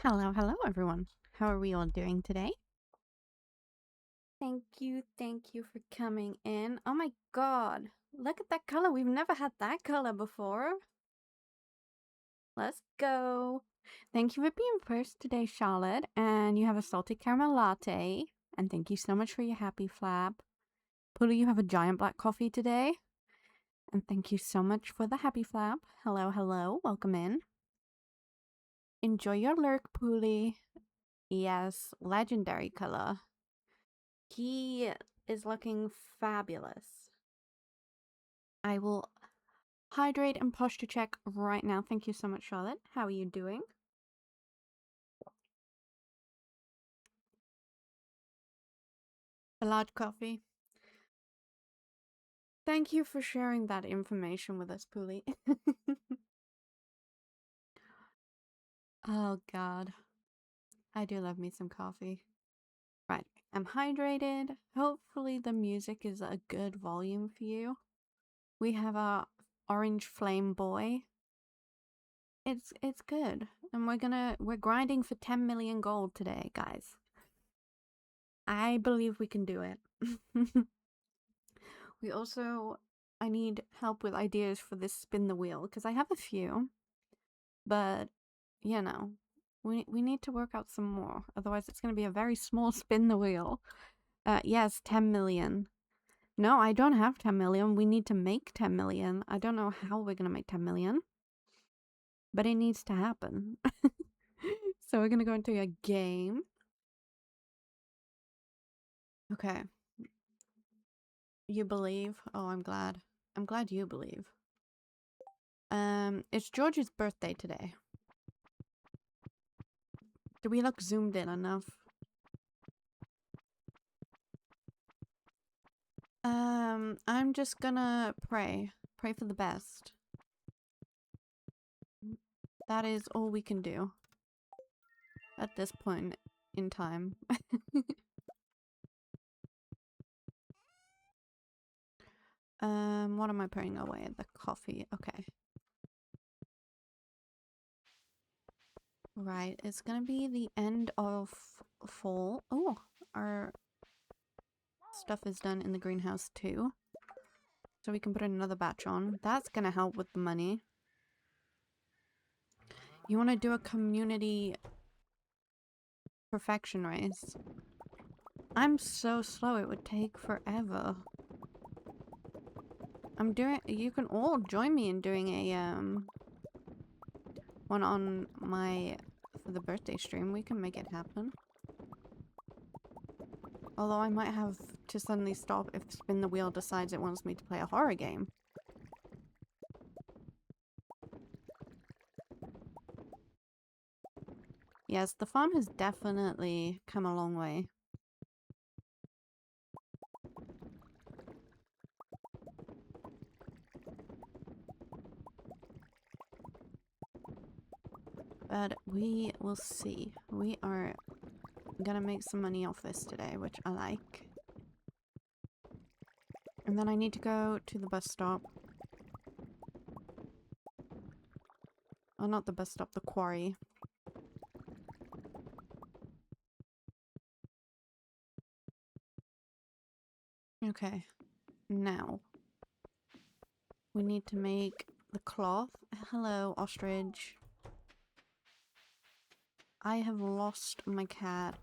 Hello everyone. How are we all doing today? Thank you for coming in. Oh my god, look at that color. We've never had that color before. Let's go. Thank you for being first today, Charlotte. And you have a salted caramel latte. And thank you so much for your happy flap. Pulu, you have a giant black coffee today. And thank you so much for the happy flap. Hello. Welcome in. Enjoy your lurk, Puli. Yes, legendary color. He is looking fabulous. I will hydrate and posture check right now. Thank you so much, Charlotte. How are you doing? A large coffee. Thank you for sharing that information with us, Puli. Oh, God. I do love me some coffee. Right. I'm hydrated. Hopefully the music is a good volume for you. We have our orange flame boy. It's good. And we're grinding for 10 million gold today, guys. I believe we can do it. I need help with ideas for this spin the wheel, because I have a few, but, you know, we need to work out some more. Otherwise, it's going to be a very small spin the wheel. Yes, 10 million. No, I don't have 10 million. We need to make 10 million. I don't know how we're going to make 10 million, but it needs to happen. So we're going to go into a game. Okay. You believe? Oh, I'm glad. I'm glad you believe. It's George's birthday today. Do we look zoomed in enough? I'm just gonna pray. Pray for the best. That is all we can do at this point in time. What am I putting away? The coffee. Okay. Right, it's gonna be the end of fall. Oh, our stuff is done in the greenhouse too. So we can put another batch on. That's gonna help with the money. You wanna do a community perfection race? I'm so slow, it would take forever. You can all join me in doing a, one on for the birthday stream. We can make it happen. Although I might have to suddenly stop if Spin the Wheel decides it wants me to play a horror game. Yes, the farm has definitely come a long way. But we will see. We are gonna make some money off this today, which I like. And then I need to go to the bus stop. Oh, not the bus stop, the quarry. Okay, now we need to make the cloth. Hello, ostrich. I have lost my cat.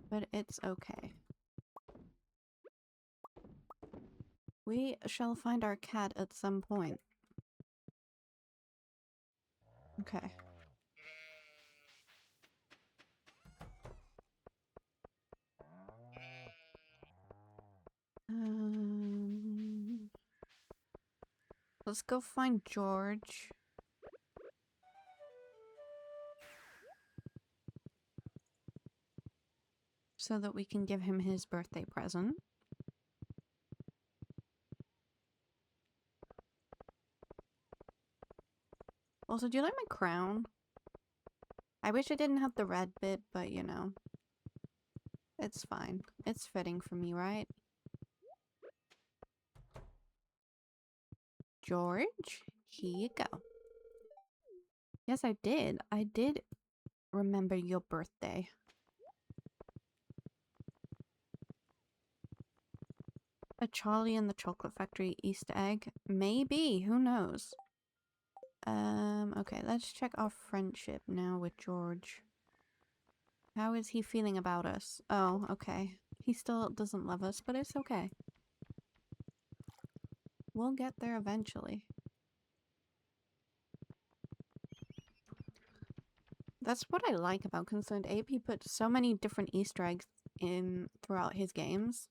But it's okay. We shall find our cat at some point. Okay. Let's go find George. So that we can give him his birthday present. Also, do you like my crown? I wish I didn't have the red bit, but you know. It's fine. It's fitting for me, right? George, here you go. Yes, I did. I did remember your birthday. A Charlie and the Chocolate Factory Easter egg? Maybe. Who knows? Okay, let's check our friendship now with George. How is he feeling about us? Oh, okay. He still doesn't love us, but it's okay. We'll get there eventually. That's what I like about Concerned Ape. He put so many different Easter eggs in throughout his games.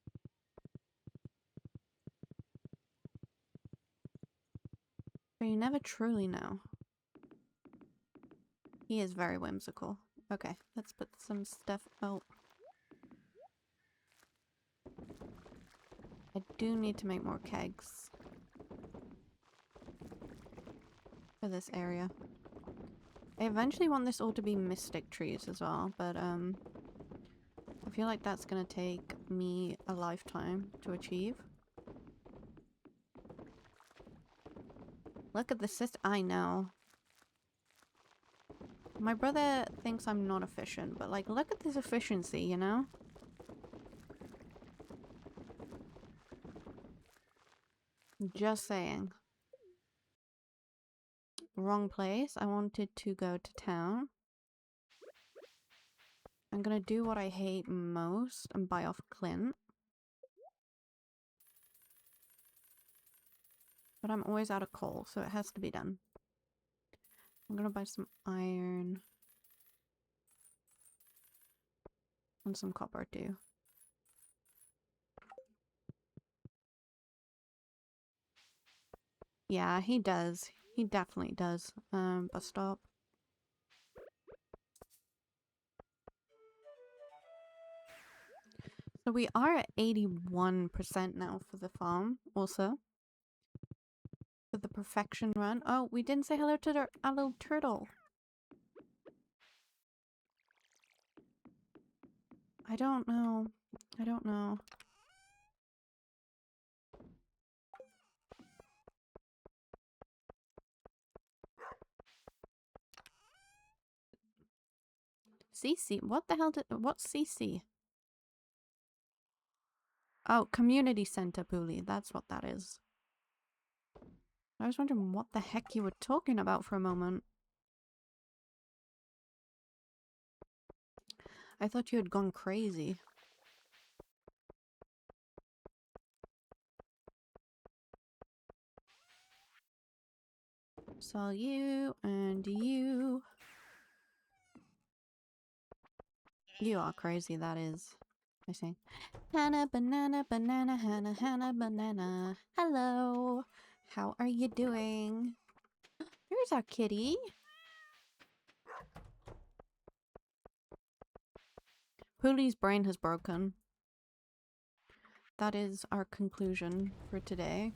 But you never truly know. He is very whimsical. Okay, let's put some stuff out. I do need to make more kegs for this area. I eventually want this all to be mystic trees as well, but I feel like that's gonna take me a lifetime to achieve. Look at the system. I know. My brother thinks I'm not efficient, but like, look at this efficiency, you know? Just saying. Wrong place. I wanted to go to town. I'm gonna do what I hate most and buy off Clint. But I'm always out of coal, so it has to be done. I'm gonna buy some iron. And some copper too. Yeah, he does. He definitely does. Bus stop. So we are at 81% now for the farm, also. For the perfection run. Oh, we didn't say hello to our little turtle. I don't know. I don't know. CC? What the hell did... What's CC? Oh, community center bully. That's what that is. I was wondering what the heck you were talking about for a moment. I thought you had gone crazy. Saw you and you. You are crazy, that is. I say. Hannah, banana, banana, Hannah, Hannah, banana. Hello. How are you doing? Here's our kitty. Pooley's brain has broken. That is our conclusion for today.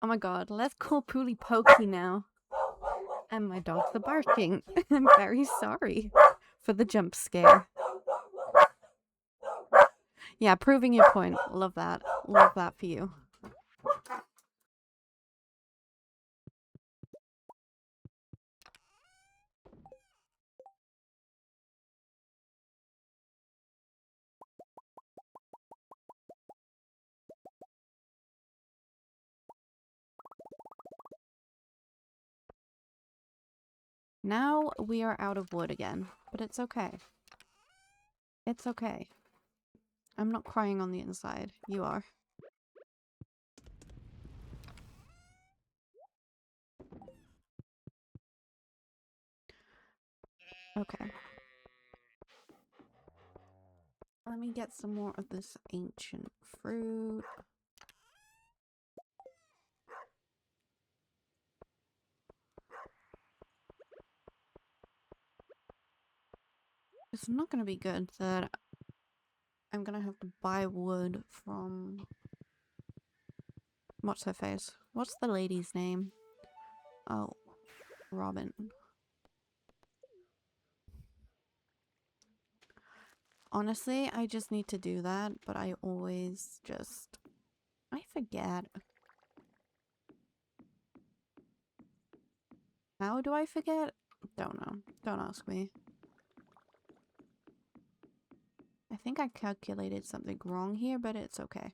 Oh my god, let's call Pooley Pokey now. And my dogs are barking. I'm very sorry for the jump scare. Yeah, proving your point. Love that. Love that for you. Now we are out of wood again, but it's okay. It's okay. I'm not crying on the inside. You are. Okay. Let me get some more of this ancient fruit. It's not gonna be good that I'm gonna have to buy wood from... What's her face? What's the lady's name? Oh, Robin. Honestly, I just need to do that, but I always just... I forget. How do I forget? Don't know. Don't ask me. I think I calculated something wrong here, but it's okay.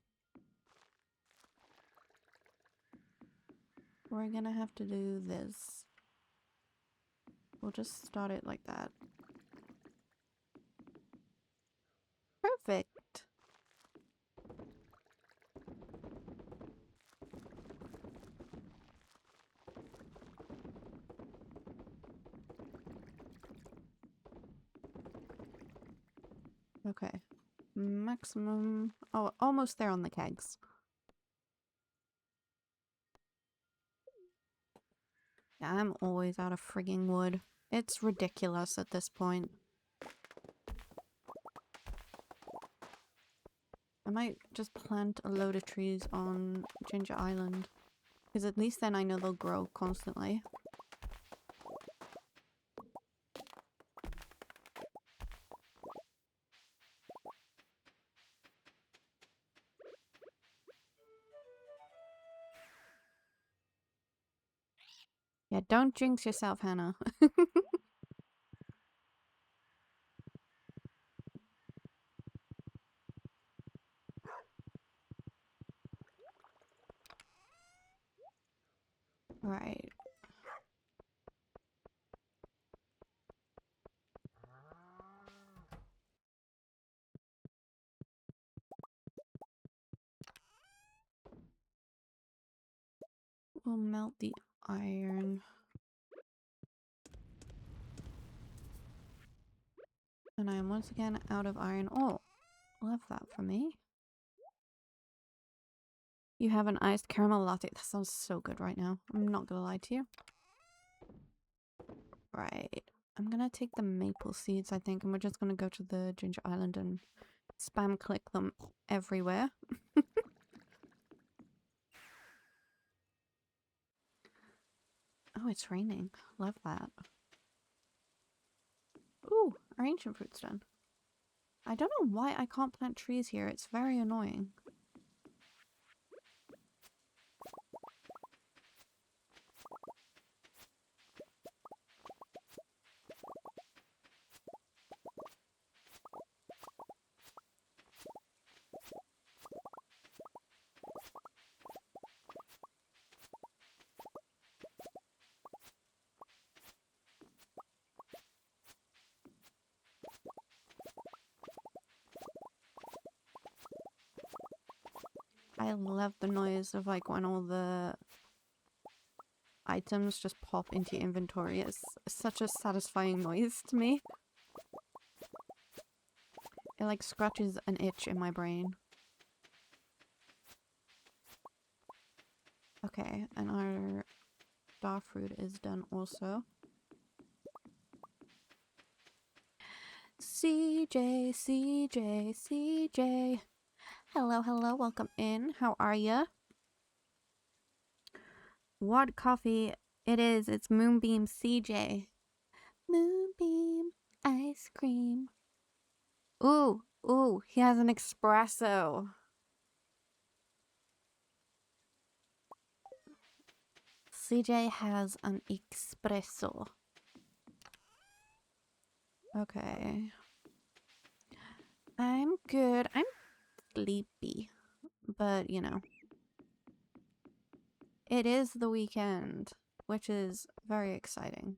We're gonna have to do this. We'll just start it like that. Perfect. Okay. Maximum... Oh, almost there on the kegs. Yeah, I'm always out of frigging wood. It's ridiculous at this point. I might just plant a load of trees on Ginger Island. Because at least then I know they'll grow constantly. Yeah, don't jinx yourself, Hannah. Right. We'll melt the iron. And I am once again out of iron. Oh, love that for me. You have an iced caramel latte. That sounds so good right now. I'm not gonna lie to you. Right. I'm gonna take the maple seeds, I think, and we're just gonna go to the Ginger Island and spam click them everywhere. Oh, it's raining. Love that. Ooh, our ancient fruit's done. I don't know why I can't plant trees here. It's very annoying. I love the noise of like when all the items just pop into your inventory. It's such a satisfying noise to me. It like scratches an itch in my brain. Okay, and our star fruit is done also. CJ, CJ, CJ. Hello, hello, welcome in. How are ya? What coffee it is? It's Moonbeam CJ. Moonbeam ice cream. Ooh, ooh, he has an espresso. CJ has an espresso. Okay. I'm good. I'm sleepy. But, you know. It is the weekend, which is very exciting.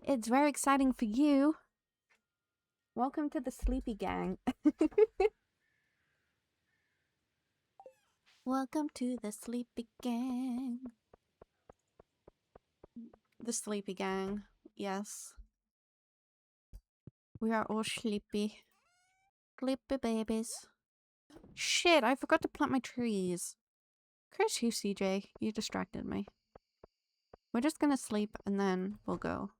It's very exciting for you. Welcome to the Sleepy Gang. Welcome to the Sleepy Gang. The Sleepy Gang, yes. We are all sleepy. Sleepy babies. Shit, I forgot to plant my trees. Curse you, CJ. You distracted me. We're just gonna sleep and then we'll go.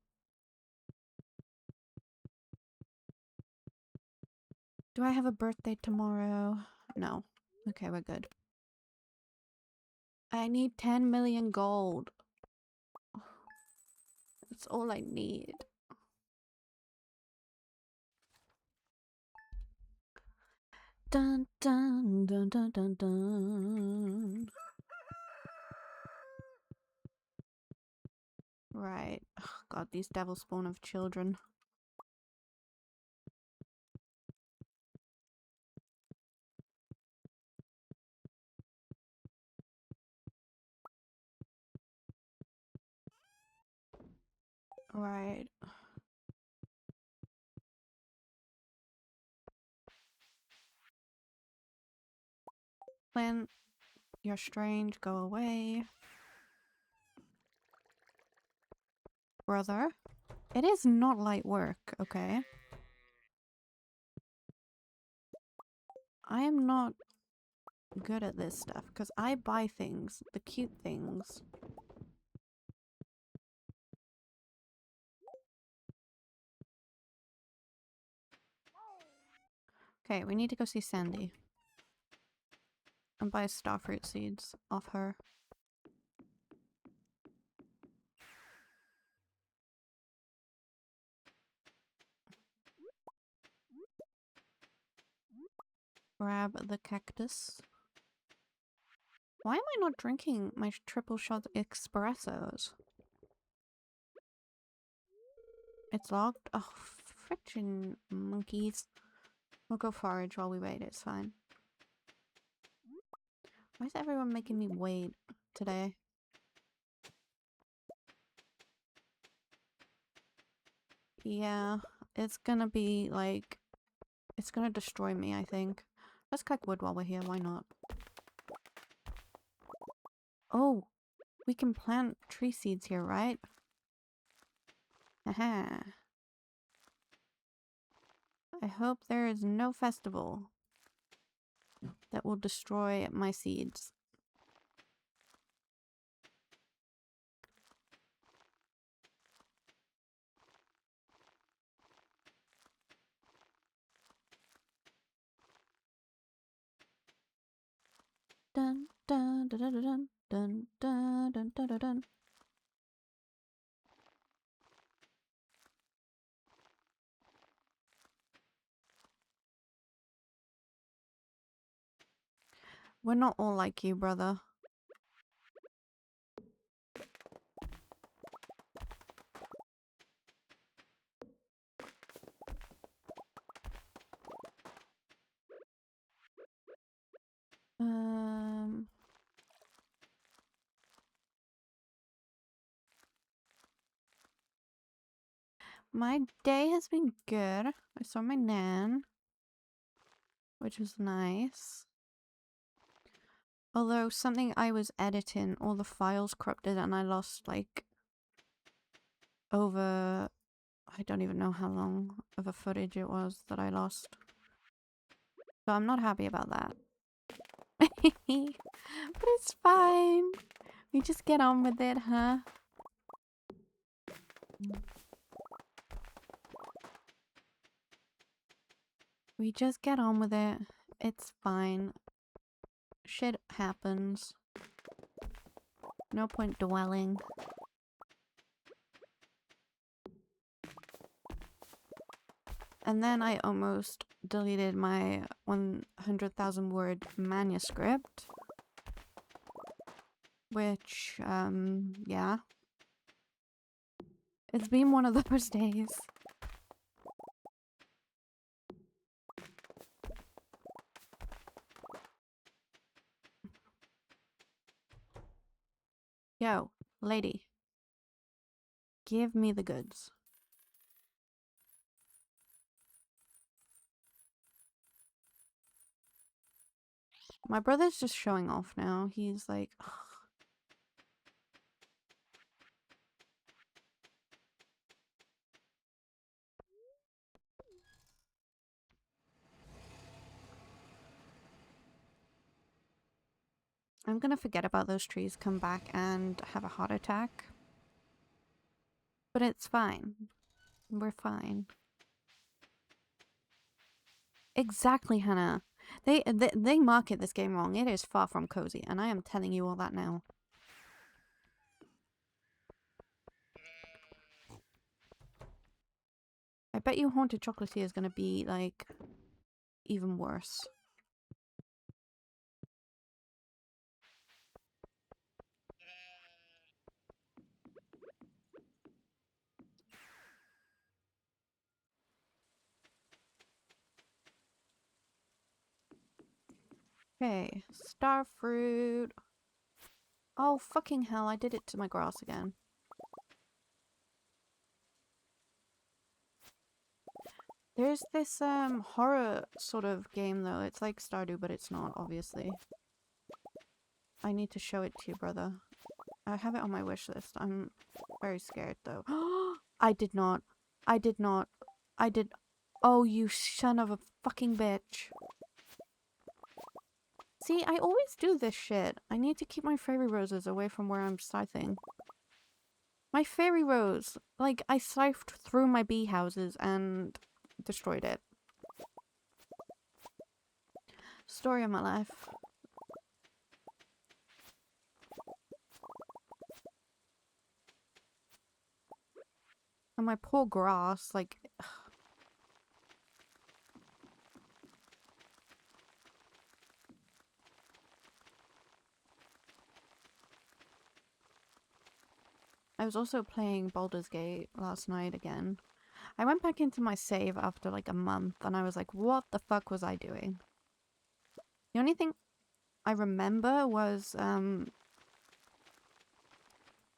Do I have a birthday tomorrow? No. Okay, we're good. I need 10 million gold. That's all I need. Dun dun dun dun dun dun. Right. Oh, God, these devil spawn of children. Right. Flynn, you're strange. Go away. Brother. It is not light work, okay? I am not good at this stuff because I buy things, the cute things. Okay, we need to go see Sandy and buy starfruit seeds off her. Grab the cactus. Why am I not drinking my triple shot espressos? It's locked? Oh, friction monkeys. We'll go forage while we wait, it's fine. Why is everyone making me wait today? Yeah, it's gonna be like... It's gonna destroy me, I think. Let's collect wood while we're here, why not? Oh, we can plant tree seeds here, right? Haha. I hope there is no festival that will destroy my seeds. Dun dun dun dun dun dun dun dun dun dun dun. We're not all like you, brother. My day has been good. I saw my nan, which was nice. Although something I was editing, all the files corrupted and I lost like over... I don't even know how long of a footage it was that I lost. So I'm not happy about that. But it's fine. We just get on with it, huh? We just get on with it. It's fine. Shit happens. No point dwelling. And then I almost deleted my 100,000 word manuscript. Which, yeah. It's been one of those days. Yo, lady. Give me the goods. My brother's just showing off now. He's like... Ugh. I'm gonna forget about those trees, come back and have a heart attack. But it's fine. We're fine. Exactly, Hannah. They market this game wrong. It is far from cozy, and I am telling you all that now. I bet you Haunted Chocolatier is gonna be, like, even worse. Okay, starfruit. Oh, fucking hell, I did it to my grass again. There's this, horror sort of game, though. It's like Stardew, but it's not, obviously. I need to show it to you, brother. I have it on my wish list. I'm very scared, though. I did not. I did not. I did. Oh, you son of a fucking bitch. See, I always do this shit. I need to keep my fairy roses away from where I'm scything. My fairy rose! Like, I scythed through my bee houses and destroyed it. Story of my life. And my poor grass, like... Ugh. I was also playing Baldur's Gate last night again. I went back into my save after like a month and I was like, what the fuck was I doing? The only thing I remember was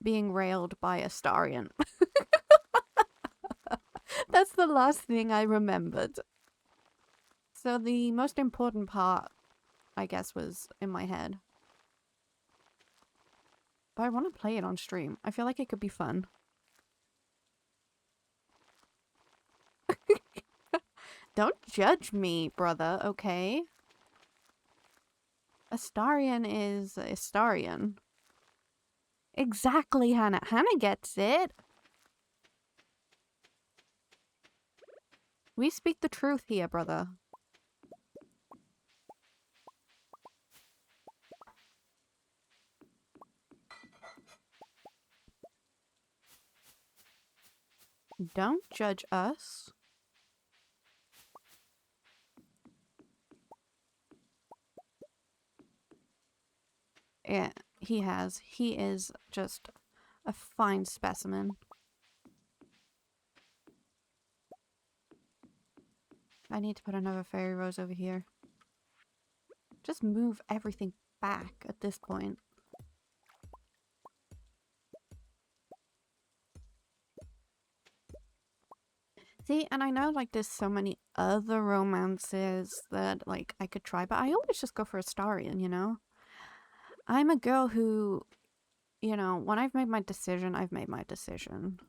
being railed by a Starion. That's the last thing I remembered. So the most important part, I guess, was in my head. But I want to play it on stream. I feel like it could be fun. Don't judge me, brother, okay? Astarion is Astarion. Exactly, Hannah. Hannah gets it. We speak the truth here, brother. Don't judge us. Yeah, he has. He is just a fine specimen. I need to put another fairy rose over here. Just move everything back at this point. See, and I know like there's so many other romances that like I could try, but I always just go for Astarion, you know? I'm a girl who, you know, when I've made my decision, I've made my decision.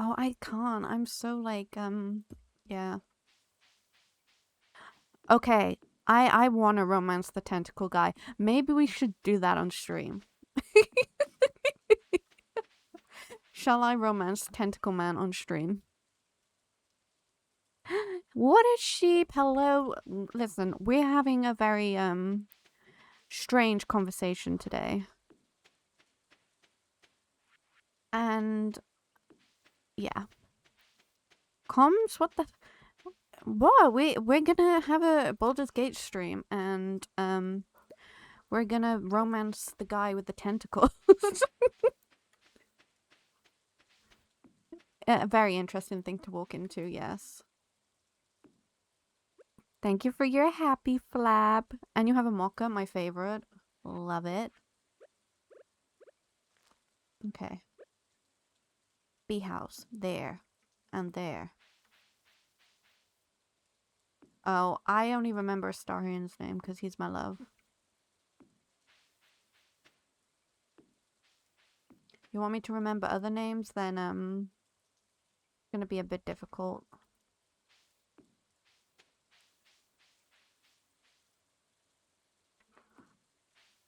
Oh, I can't. I'm so like, yeah. Okay, I want to romance the tentacle guy. Maybe we should do that on stream. Shall I romance Tentacle Man on stream? What a sheep. Hello. Listen, we're having a very, strange conversation today. And, yeah. Comms? What the... What? We're gonna have a Baldur's Gate stream, and, we're gonna romance the guy with the tentacles. A very interesting thing to walk into, yes. Thank you for your happy flap. And you have a mocha, my favorite. Love it. Okay. Bee house. There. And there. Oh, I only remember Starion's name because he's my love. You want me to remember other names? Then, it's gonna be a bit difficult.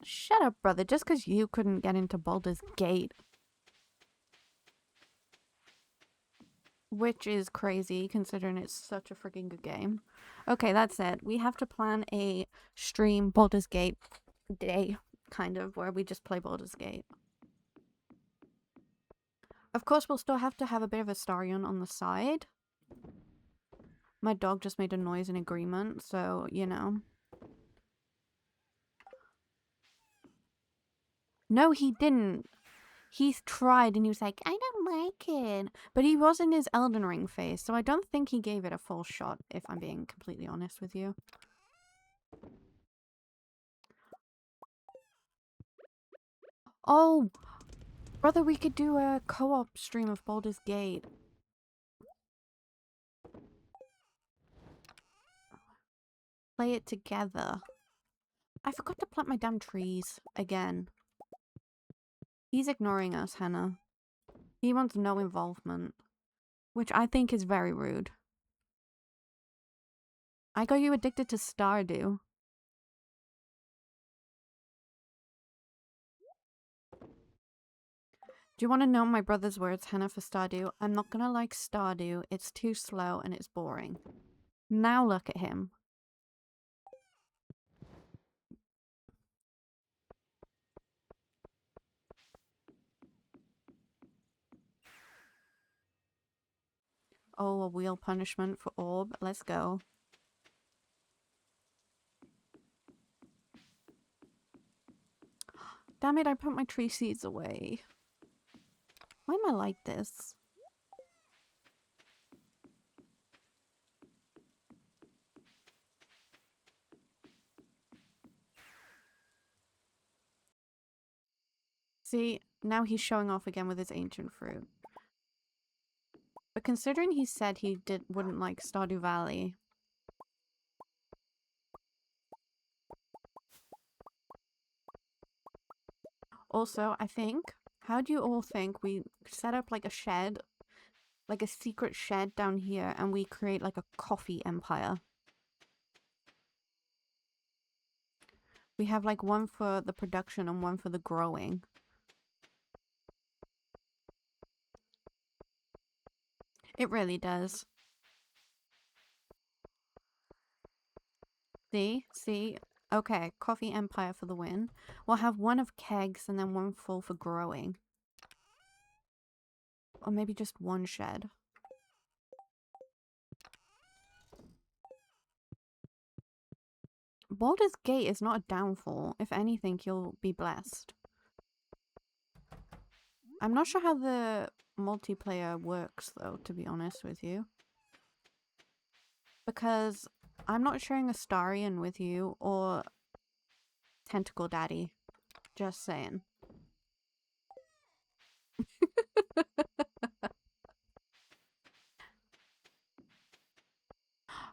Shut up, brother. Just because you couldn't get into Baldur's Gate. Which is crazy, considering it's such a freaking good game. Okay, that's it. We have to plan a stream Baldur's Gate day, kind of, where we just play Baldur's Gate. Of course, we'll still have to have a bit of a Astarion on the side. My dog just made a noise in agreement, so, you know. No, he didn't. He tried and he was like, I don't like it. But he was in his Elden Ring phase, so I don't think he gave it a full shot, if I'm being completely honest with you. Oh, brother, we could do a co-op stream of Baldur's Gate. Play it together. I forgot to plant my damn trees again. He's ignoring us, Hannah. He wants no involvement, which I think is very rude. I got you addicted to Stardew. Do you want to know my brother's words, Hannah, for Stardew? I'm not gonna like Stardew. It's too slow and it's boring. Now look at him. Oh, a wheel punishment for Orb. Let's go. Damn it, I put my tree seeds away. Why am I like this? See, now he's showing off again with his ancient fruit. But considering he said he wouldn't like Stardew Valley. Also, I think, how do you all think we set up like a shed, like a secret shed down here, and we create like a coffee empire? We have like one for the production and one for the growing. It really does. See? Okay, coffee empire for the win. We'll have one of kegs and then one full for growing. Or maybe just one shed. Baldur's Gate is not a downfall. If anything, you'll be blessed. I'm not sure how the multiplayer works, though, to be honest with you. Because I'm not sharing a Astarion with you or Tentacle Daddy. Just saying.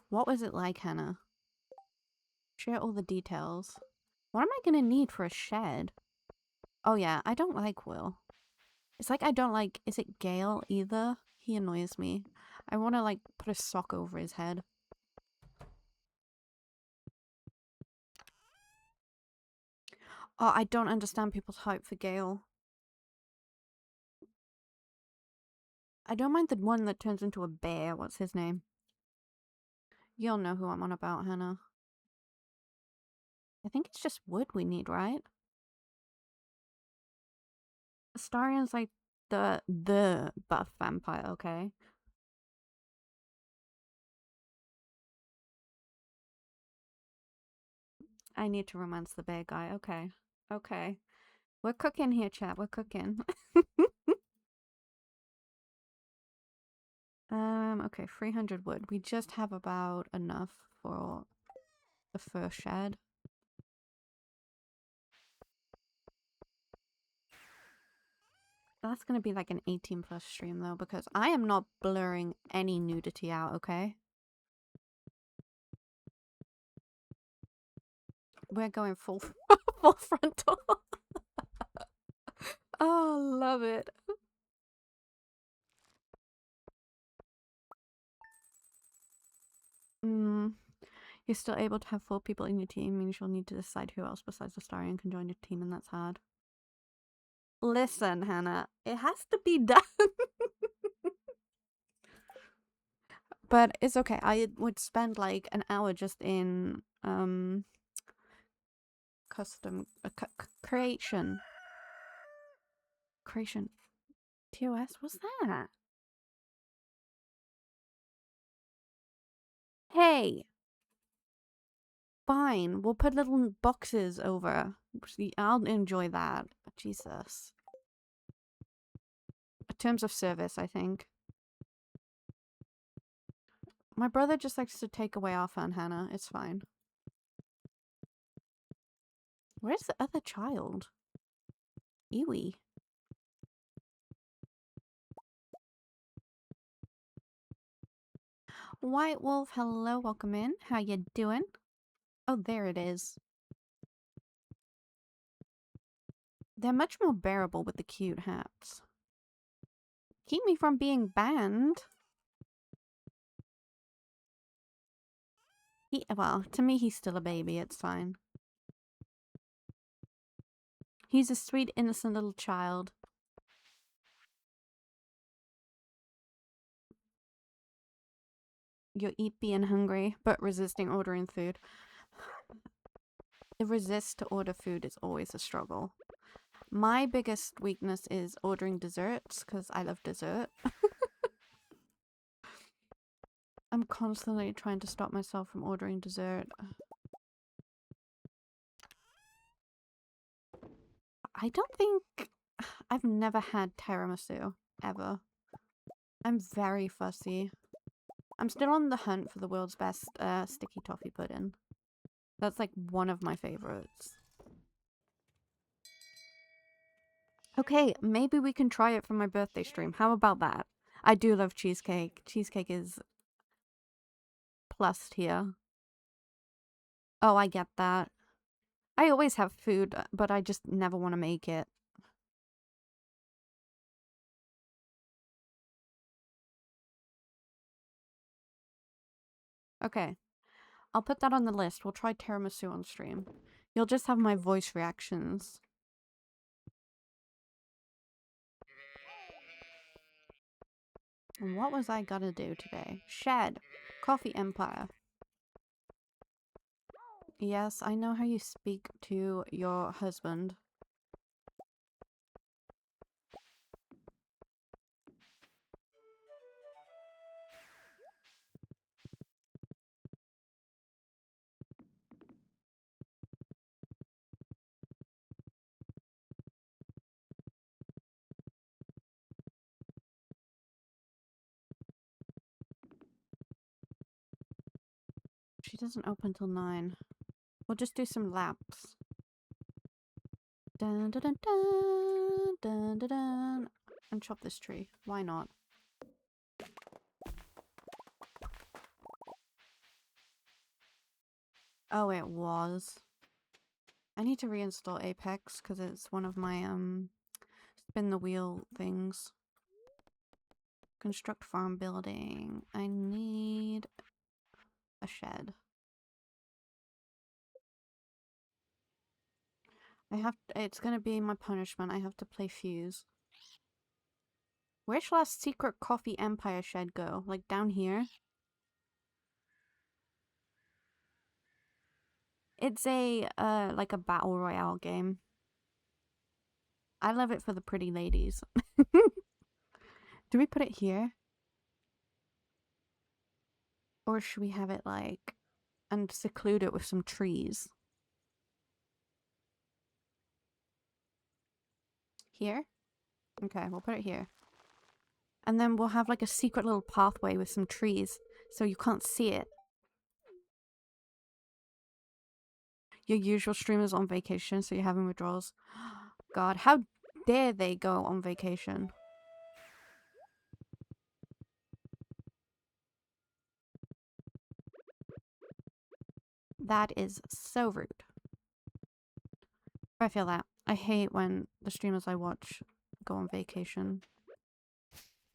What was it like, Hannah? Share all the details. What am I gonna need for a shed? Oh yeah, I don't like Will. It's like I don't like, is it Gale either? He annoys me. I want to like put a sock over his head. Oh, I don't understand people's hype for Gale. I don't mind the one that turns into a bear. What's his name? You'll know who I'm on about, Hannah. I think it's just wood we need, right? Astarion's like the buff vampire, okay? I need to romance the bear guy. Okay. Okay. We're cooking here, chat. We're cooking. Okay, 300 wood. We just have about enough for the first shed. That's gonna be like an 18 plus stream though, because I am not blurring any nudity out, okay? We're going full full frontal. Oh, love it. You're still able to have 4 people in your team, means you'll need to decide who else besides the Starion can join your team, and that's hard. Listen, Hannah, it has to be done. But it's okay. I would spend like an hour just in custom creation. TOS, what's that? Hey. Fine, we'll put little boxes over. See, I'll enjoy that. Jesus. Terms of service, I think. My brother just likes to take away our fun, Hannah. It's fine. Where's the other child? Ewy. White Wolf, hello, welcome in. How you doing? Oh, there it is. They're much more bearable with the cute hats. Keep me from being banned. Well, to me, he's still a baby. It's fine. He's a sweet, innocent little child. You're being hungry, but resisting ordering food. The resist to order food is always a struggle. My biggest weakness is ordering desserts, because I love dessert. I'm constantly trying to stop myself from ordering dessert. I don't think... I've never had tiramisu, ever. I'm very fussy. I'm still on the hunt for the world's best sticky toffee pudding. That's like one of my favorites. Okay, maybe we can try it for my birthday stream. How about that? I do love cheesecake. Cheesecake is plus tier. Oh, I get that. I always have food, but I just never want to make it. Okay. I'll put that on the list. We'll try tiramisu on stream. You'll just have my voice reactions. What was I gonna do today? Shed. Coffee Empire. Yes, I know how you speak to your husband. She doesn't open till 9. We'll just do some laps. Dun dun dun dun dun dun dun. And chop this tree. Why not? Oh, it was. I need to reinstall Apex because it's one of my spin the wheel things. Construct farm building. I need a shed. It's gonna be my punishment. I have to play Fuse. Where shall our secret coffee empire shed go? Like down here? It's a, like a battle royale game. I love it for the pretty ladies. Do we put it here? Or should we have it like, and seclude it with some trees? Here? Okay, we'll put it here. And then we'll have like a secret little pathway with some trees, so you can't see it. Your usual streamers on vacation, so you're having withdrawals. God, how dare they go on vacation? That is so rude. I feel that. I hate when the streamers I watch go on vacation.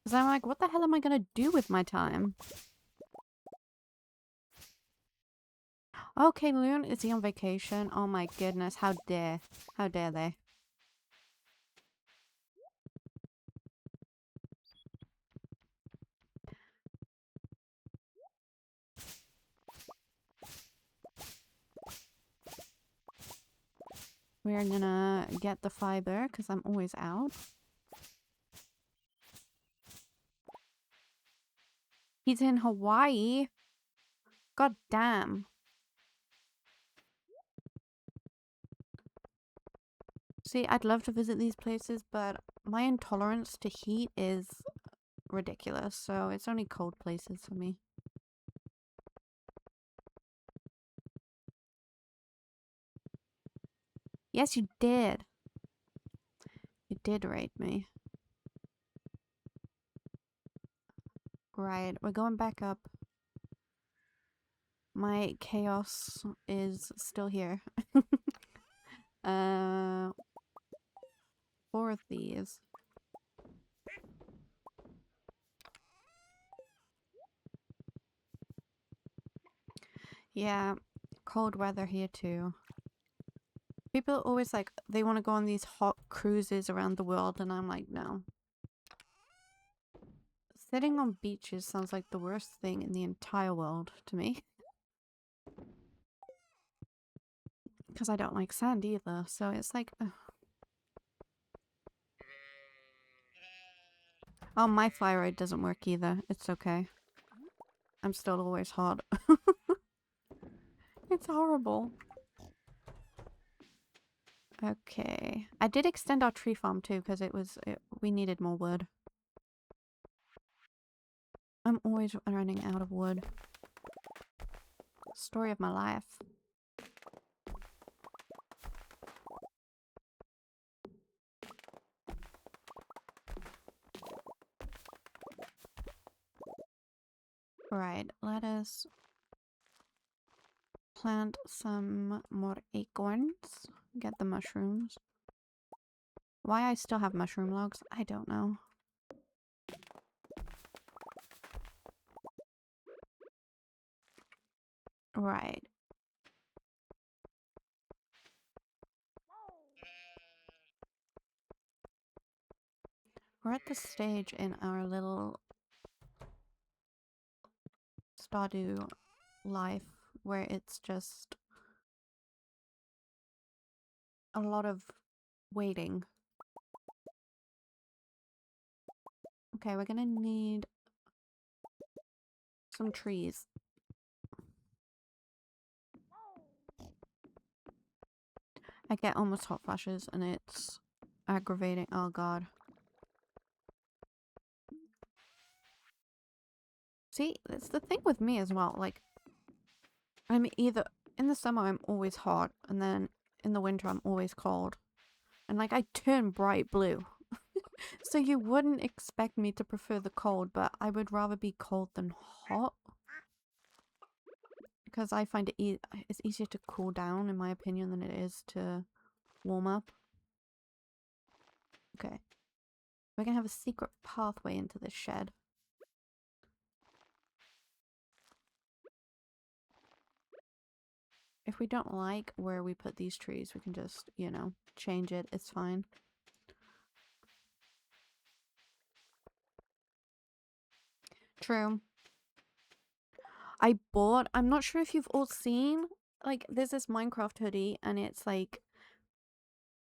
Because I'm like, what the hell am I gonna do with my time? Okay, Loon, is he on vacation? Oh my goodness, how dare they? We're gonna get the fiber, because I'm always out. He's in Hawaii. God damn. See, I'd love to visit these places, but my intolerance to heat is ridiculous, so it's only cold places for me. Yes, you did. You did raid me. Right, we're going back up. My chaos is still here. 4 of these. Yeah, cold weather here too. People are always like, they want to go on these hot cruises around the world, and I'm like, no. Sitting on beaches sounds like the worst thing in the entire world to me. Because I don't like sand either, so it's like... Oh, my thyroid doesn't work either. It's okay. I'm still always hot. It's horrible. Okay. I did extend our tree farm too, because we needed more wood. I'm always running out of wood. Story of my life. Right, let us plant some more acorns. Get the mushrooms. Why I still have mushroom logs, I don't know. Right. We're at the stage in our little Stardew life where it's just a lot of waiting. Okay, we're gonna need some trees. I get almost hot flashes and it's aggravating. Oh god. See, it's the thing with me as well. Like, I'm either in the summer I'm always hot, and then in the winter I'm always cold. And like I turn bright blue. So you wouldn't expect me to prefer the cold, but I would rather be cold than hot. Because I find it's easier to cool down, in my opinion, than it is to warm up. Okay. We're gonna have a secret pathway into this shed. If we don't like where we put these trees, we can just, you know, change it. It's fine. True. I bought, I'm not sure if you've all seen, like, there's this Minecraft hoodie and it's like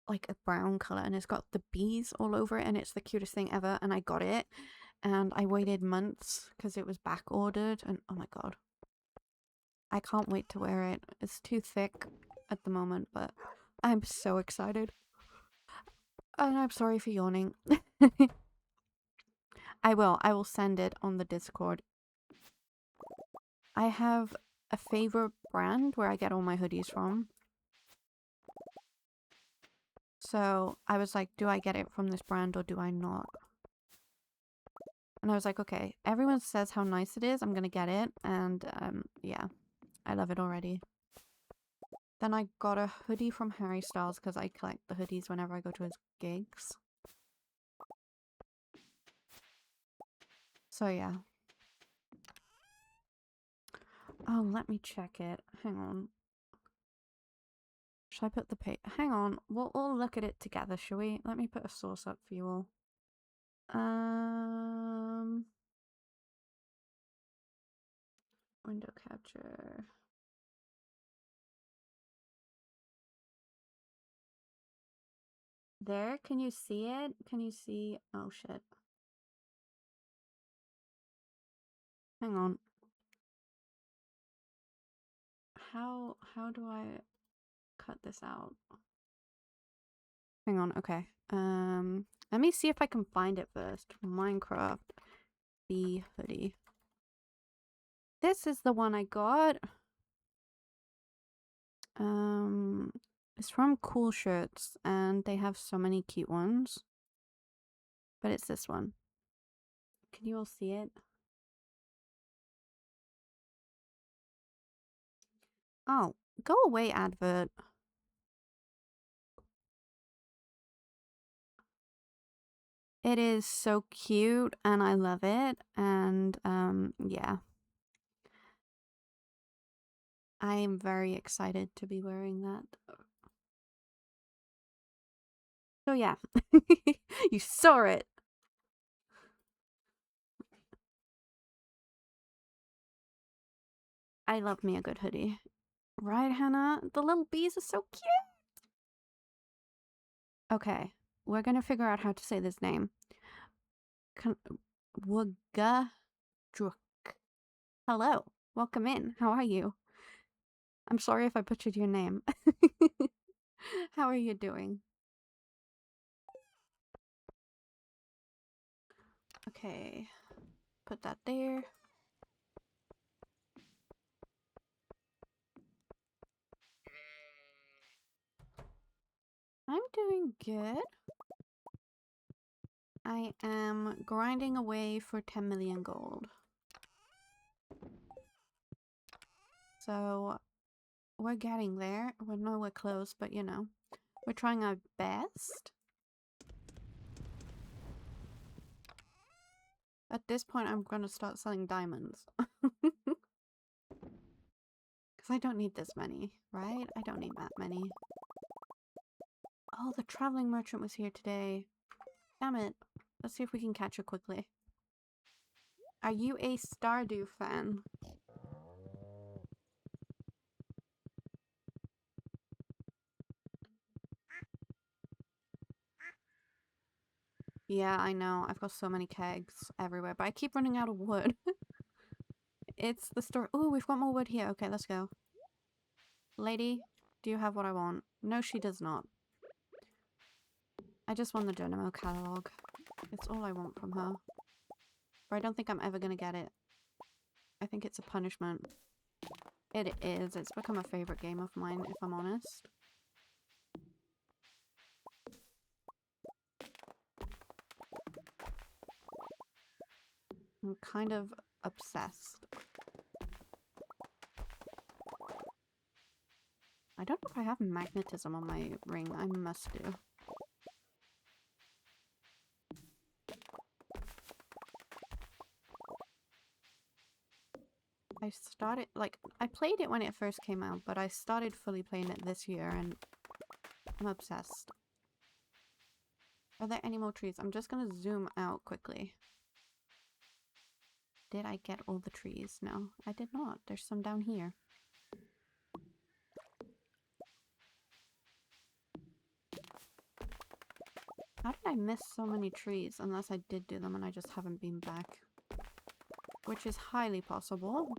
a brown color and it's got the bees all over it and it's the cutest thing ever, and I got it and I waited months because it was back ordered, and oh my god. I can't wait to wear it. It's too thick at the moment, but I'm so excited. And I'm sorry for yawning. I will send it on the Discord. I have a favorite brand where I get all my hoodies from. So I was like, do I get it from this brand or do I not? And I was like, okay, everyone says how nice it is. I'm gonna get it. And yeah, I love it already. Then I got a hoodie from Harry Styles because I collect the hoodies whenever I go to his gigs. So yeah. Oh, let me check it. Hang on. Should I put the hang on, we'll all look at it together, shall we? Let me put a source up for you all. Window capture. There, can you see it? Can you see? Oh shit. Hang on. How do I cut this out? Hang on, okay. Let me see if I can find it first. Minecraft the hoodie. This is the one I got. It's from Cool Shirts, and they have so many cute ones. But it's this one. Can you all see it? Oh, go away, advert. It is so cute, and I love it, and, yeah. I am very excited to be wearing that. So yeah, you saw it. I love me a good hoodie. Right, Hannah? The little bees are so cute. Okay, we're gonna figure out how to say this name. Wugadruk. Hello, welcome in. How are you? I'm sorry if I butchered your name. How are you doing? Okay, put that there. I'm doing good. I am grinding away for 10 million gold. So, we're getting there. We're nowhere close, but you know, we're trying our best. At this point, I'm gonna start selling diamonds. Because I don't need this many, right? I don't need that many. Oh, the traveling merchant was here today. Damn it. Let's see if we can catch her quickly. Are you a Stardew fan? Yeah, I know. I've got so many kegs everywhere, but I keep running out of wood. It's the store. Oh, we've got more wood here. Okay, let's go. Lady, do you have what I want? No, she does not. I just want the Dynamo catalog. It's all I want from her. But I don't think I'm ever gonna get it. I think it's a punishment. It is. It's become a favorite game of mine, if I'm honest. I'm kind of obsessed. I don't know if I have magnetism on my ring. I must do. I started, like, I played it when it first came out, but I started fully playing it this year, and I'm obsessed. Are there any more trees? I'm just gonna zoom out quickly. Did I get all the trees? No, I did not. There's some down here. How did I miss so many trees? Unless I did do them and I just haven't been back. Which is highly possible.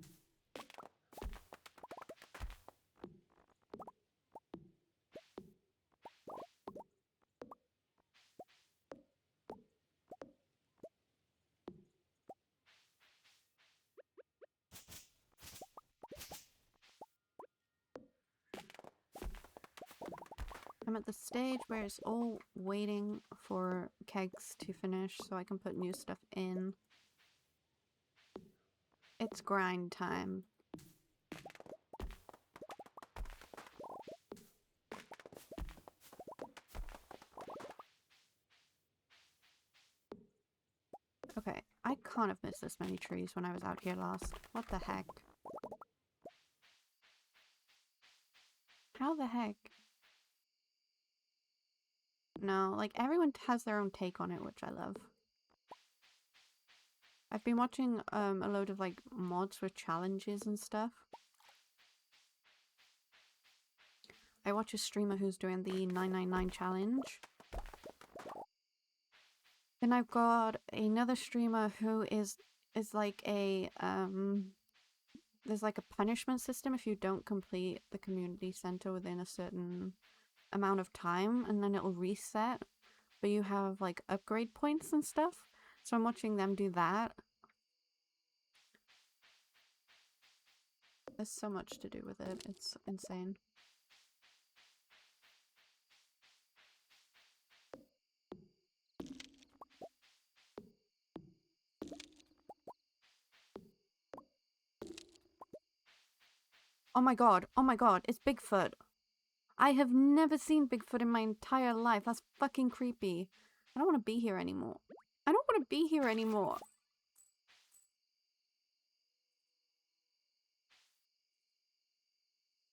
I'm at the stage where it's all waiting for kegs to finish so I can put new stuff in. It's grind time. Okay, I can't have missed this many trees when I was out here last. What the heck? How the heck? No, like everyone has their own take on it, which I love. I've been watching a load of like mods with challenges and stuff. I watch a streamer who's doing the 999 challenge. Then I've got another streamer who is like a there's like a punishment system if you don't complete the community center within a certain amount of time, and then it'll reset, but you have like upgrade points and stuff. So I'm watching them do that. There's so much to do with it. It's insane. Oh my god, it's Bigfoot. I have never seen Bigfoot in my entire life. That's fucking creepy. I don't want to be here anymore. I don't want to be here anymore.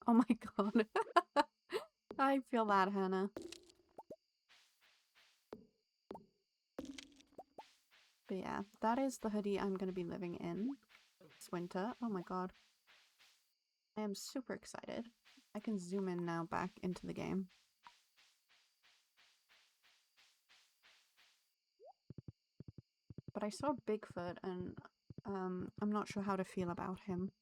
Oh my god. I feel that, Hannah. But yeah, that is the hoodie I'm going to be living in this winter. Oh my god. I am super excited. I can zoom in now back into the game. But I saw Bigfoot and I'm not sure how to feel about him.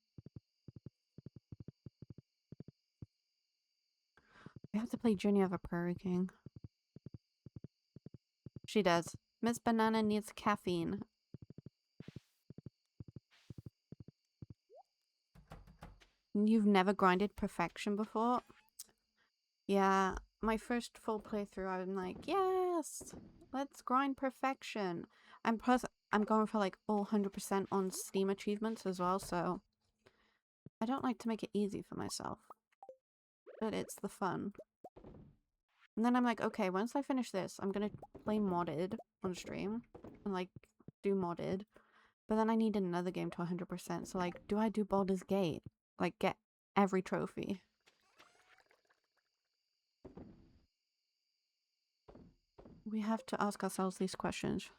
I have to play Journey of a Prairie King. She does. Miss Banana needs caffeine. You've never grinded perfection before? Yeah, my first full playthrough, I'm like, yes, let's grind perfection. And plus, I'm going for like all 100% on Steam achievements as well, so I don't like to make it easy for myself. But it's the fun. And then I'm like, okay, once I finish this, I'm gonna play modded on stream and like do modded. But then I need another game to 100%. So like, do I do Baldur's Gate? Like, get every trophy? We have to ask ourselves these questions.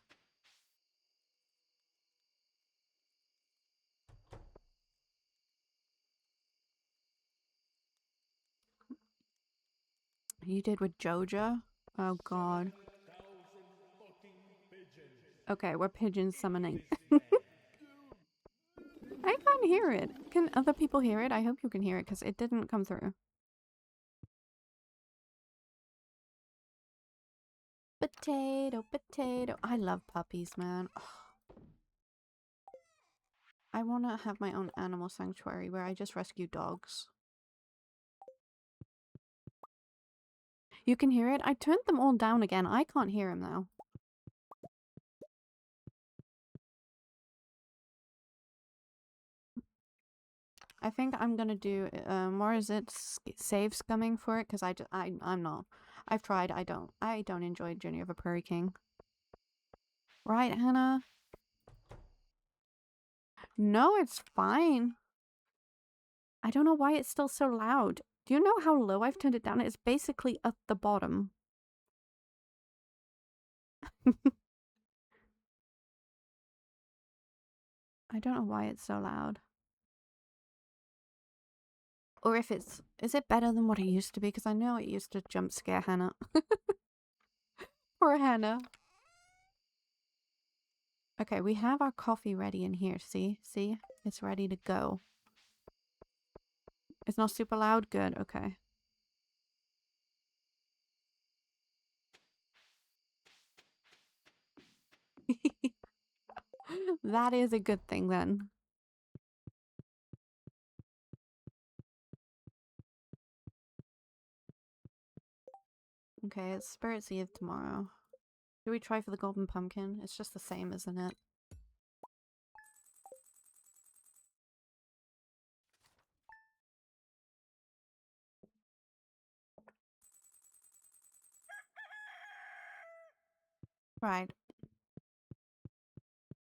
You did with Joja? Oh god. Okay, we're pigeon summoning. I can't hear it. Can other people hear it? I hope you can hear it because it didn't come through. Potato, potato. I love puppies, man. Oh. I want to have my own animal sanctuary where I just rescue dogs. You can hear it? I turned them all down again. I can't hear him now. I think I'm gonna do, or is it save scumming for it? Because I'm not. I've tried. I don't enjoy Journey of a Prairie King. Right, Hannah? No, it's fine. I don't know why it's still so loud. Do you know how low I've turned it down? It's basically at the bottom. I don't know why it's so loud. Or if it's... Is it better than what it used to be? Because I know it used to jump scare Hannah. Poor Hannah. Okay, we have our coffee ready in here. See? See? It's ready to go. It's not super loud? Good, okay. That is a good thing then. Okay, it's Spirit's Eve tomorrow. Do we try for the golden pumpkin? It's just the same, isn't it? Right.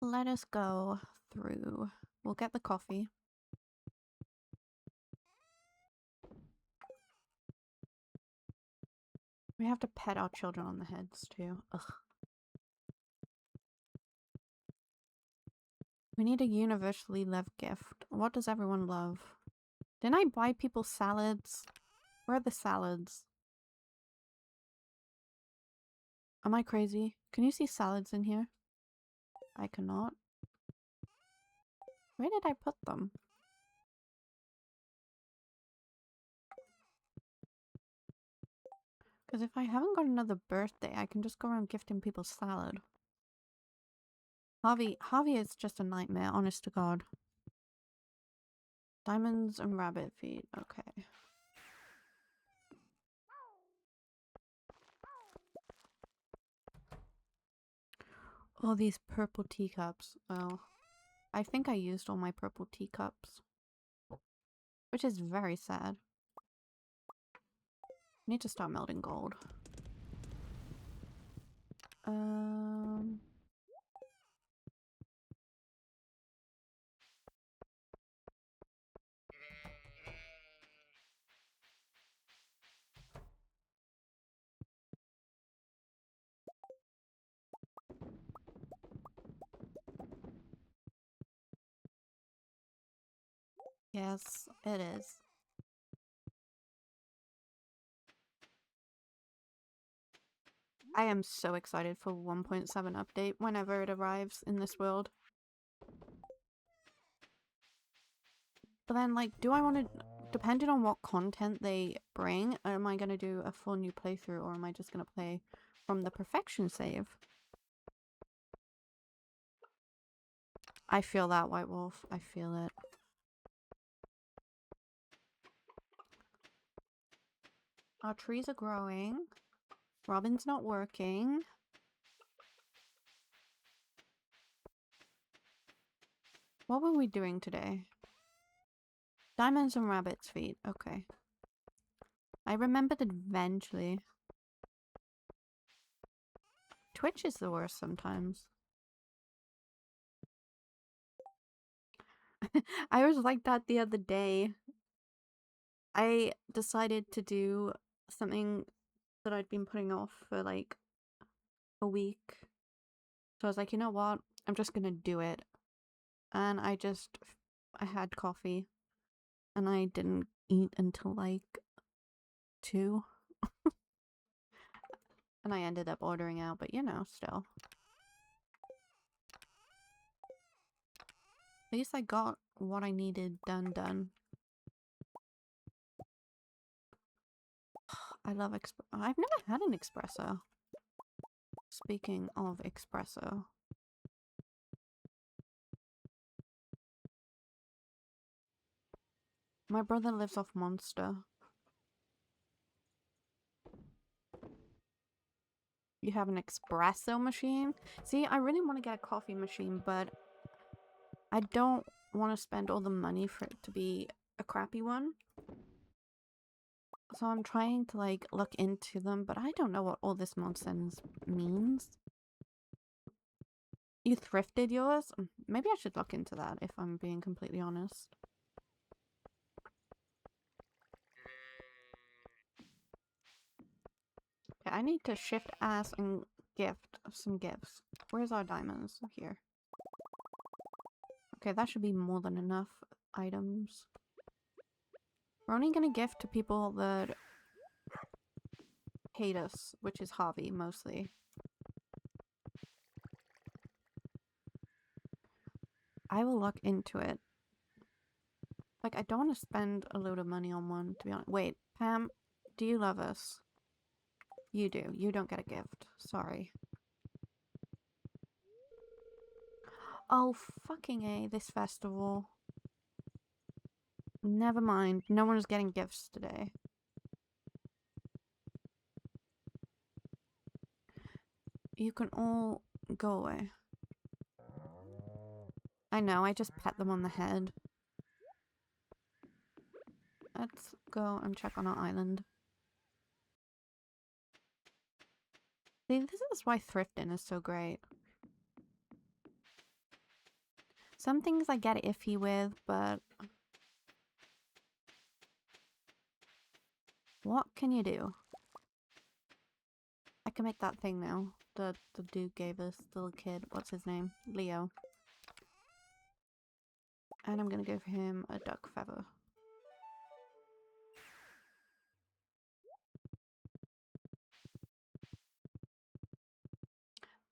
Let us go through. We'll get the coffee. We have to pet our children on the heads too. Ugh. We need a universally loved gift. What does everyone love? Didn't I buy people salads? Where are the salads? Am I crazy? Can you see salads in here? I cannot. Where did I put them? Because if I haven't got another birthday, I can just go around gifting people salad. Harvey is just a nightmare, honest to God. Diamonds and rabbit feet. Okay. Oh, these purple teacups. Oh. I think I used all my purple teacups. Which is very sad. Need to start melting gold. Yes, it is. I am so excited for 1.7 update whenever it arrives in this world. But then, like, do I want to... Depending on what content they bring, am I going to do a full new playthrough or am I just going to play from the perfection save? I feel that, White Wolf. I feel it. Our trees are growing. Robin's not working. What were we doing today? Diamonds and rabbit's feet. Okay. I remembered eventually. Twitch is the worst sometimes. I was like that the other day. I decided to do something that I'd been putting off for like a week. So I was like, you know what? I'm just gonna do it. And I had coffee. And I didn't eat until like 2. And I ended up ordering out, but you know, still. At least I got what I needed done. I love I've never had an espresso. Speaking of espresso. My brother lives off Monster. You have an espresso machine? See, I really want to get a coffee machine, but I don't want to spend all the money for it to be a crappy one. So I'm trying to like look into them, but I don't know what all this nonsense means. You thrifted yours? Maybe I should look into that if I'm being completely honest. Okay, I need to shift ass and gift some gifts. Where's our diamonds? Here. Okay, that should be more than enough items. We're only gonna gift to people that hate us, which is Harvey mostly. I will look into it. Like, I don't want to spend a load of money on one, to be honest. Wait, Pam, do you love us? You do. You don't get a gift. Sorry. Oh, fucking A, this festival. Never mind. No one is getting gifts today. You can all go away. I know, I just pet them on the head. Let's go and check on our island. See, this is why thrifting is so great. Some things I get iffy with, but what can you do? can make that thing now. The dude gave us, the little kid. What's his name? Leo. And I'm gonna give him a duck feather.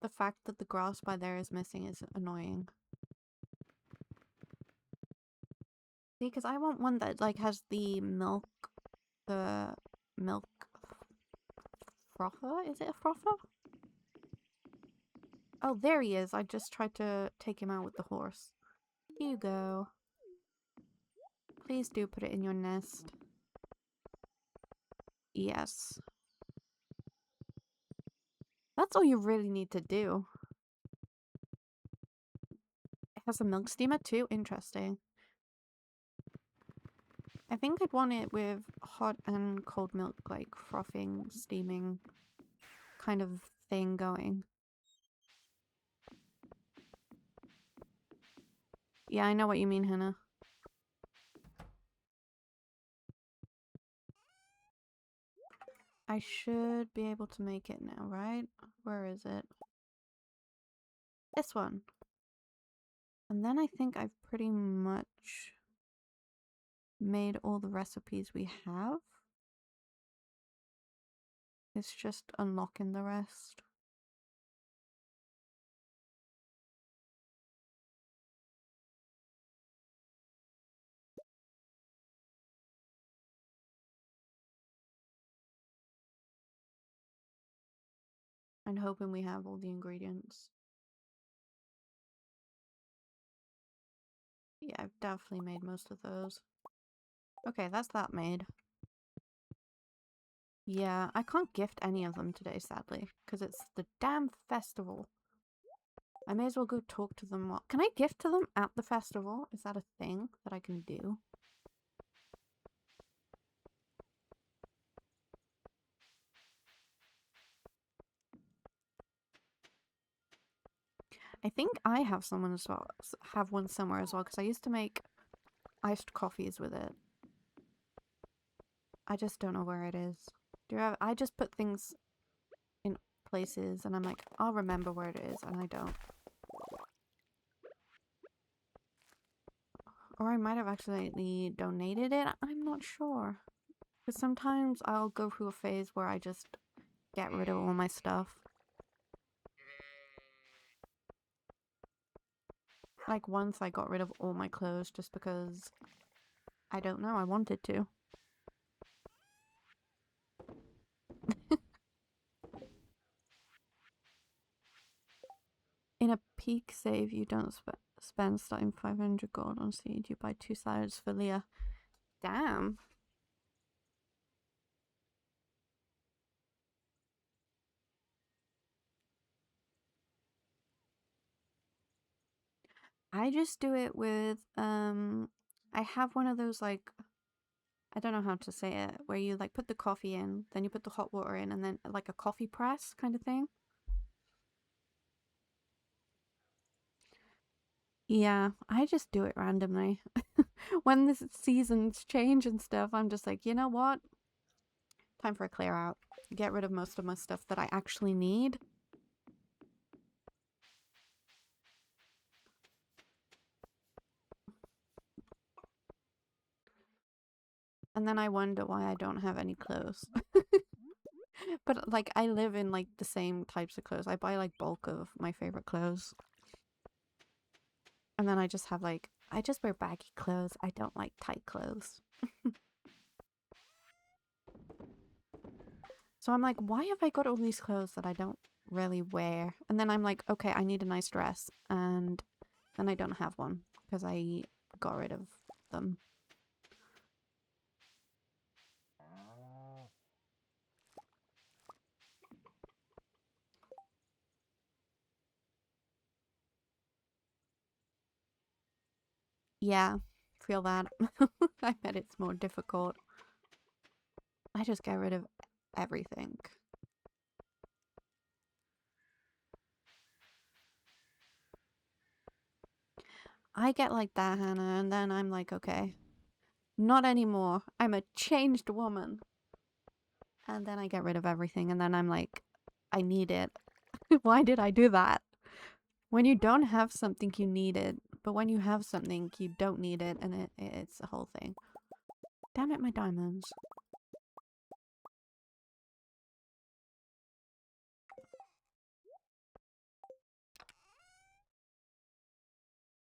The fact that the grass by there is missing is annoying. See, because I want one that like has the milk frother? Is it a frother? Oh, there he is. I just tried to take him out with the horse. Here you go. Please do put it in your nest. Yes. That's all you really need to do. It has a milk steamer too? Interesting. I think I'd want it with hot and cold milk, like frothing, steaming kind of thing going. Yeah, I know what you mean, Hannah. I should be able to make it now, right? Where is it? This one. And then I think I've pretty much made all the recipes we have. It's just unlocking the rest. I'm hoping we have all the ingredients. Yeah, I've definitely made most of those. Okay, that's that made. Yeah, I can't gift any of them today, sadly, because it's the damn festival. I may as well go talk to them. Can I gift to them at the festival? Is that a thing that I can do? I think I have someone as well. Have one somewhere as well, because I used to make iced coffees with it. I just don't know where it is. I just put things in places and I'm like, I'll remember where it is, and I don't. Or I might have accidentally donated it. I'm not sure. Because sometimes I'll go through a phase where I just get rid of all my stuff. Like once I got rid of all my clothes just because, I don't know, I wanted to. In a peak save, you don't spend starting 500 gold on seed. You buy 2 salads for Leah. Damn. I just do it with, I have one of those, like, I don't know how to say it, where you, like, put the coffee in, then you put the hot water in, and then, like, a coffee press kind of thing. Yeah, I just do it randomly. When the seasons change and stuff, I'm just like, you know what? Time for a clear out. Get rid of most of my stuff that I actually need. And then I wonder why I don't have any clothes. But, like, I live in, like, the same types of clothes. I buy, like, bulk of my favorite clothes. And then I just have, like, I just wear baggy clothes. I don't like tight clothes. So I'm like, why have I got all these clothes that I don't really wear? And then I'm like, okay, I need a nice dress. And then I don't have one because I got rid of them. Yeah, feel that. I bet it's more difficult. I just get rid of everything. I get like that, Hannah, and then I'm like, okay, not anymore. I'm a changed woman. And then I get rid of everything, and then I'm like, I need it. Why did I do that? When you don't have something, you need it. But when you have something, you don't need it, and it's a whole thing. Damn it, my diamonds.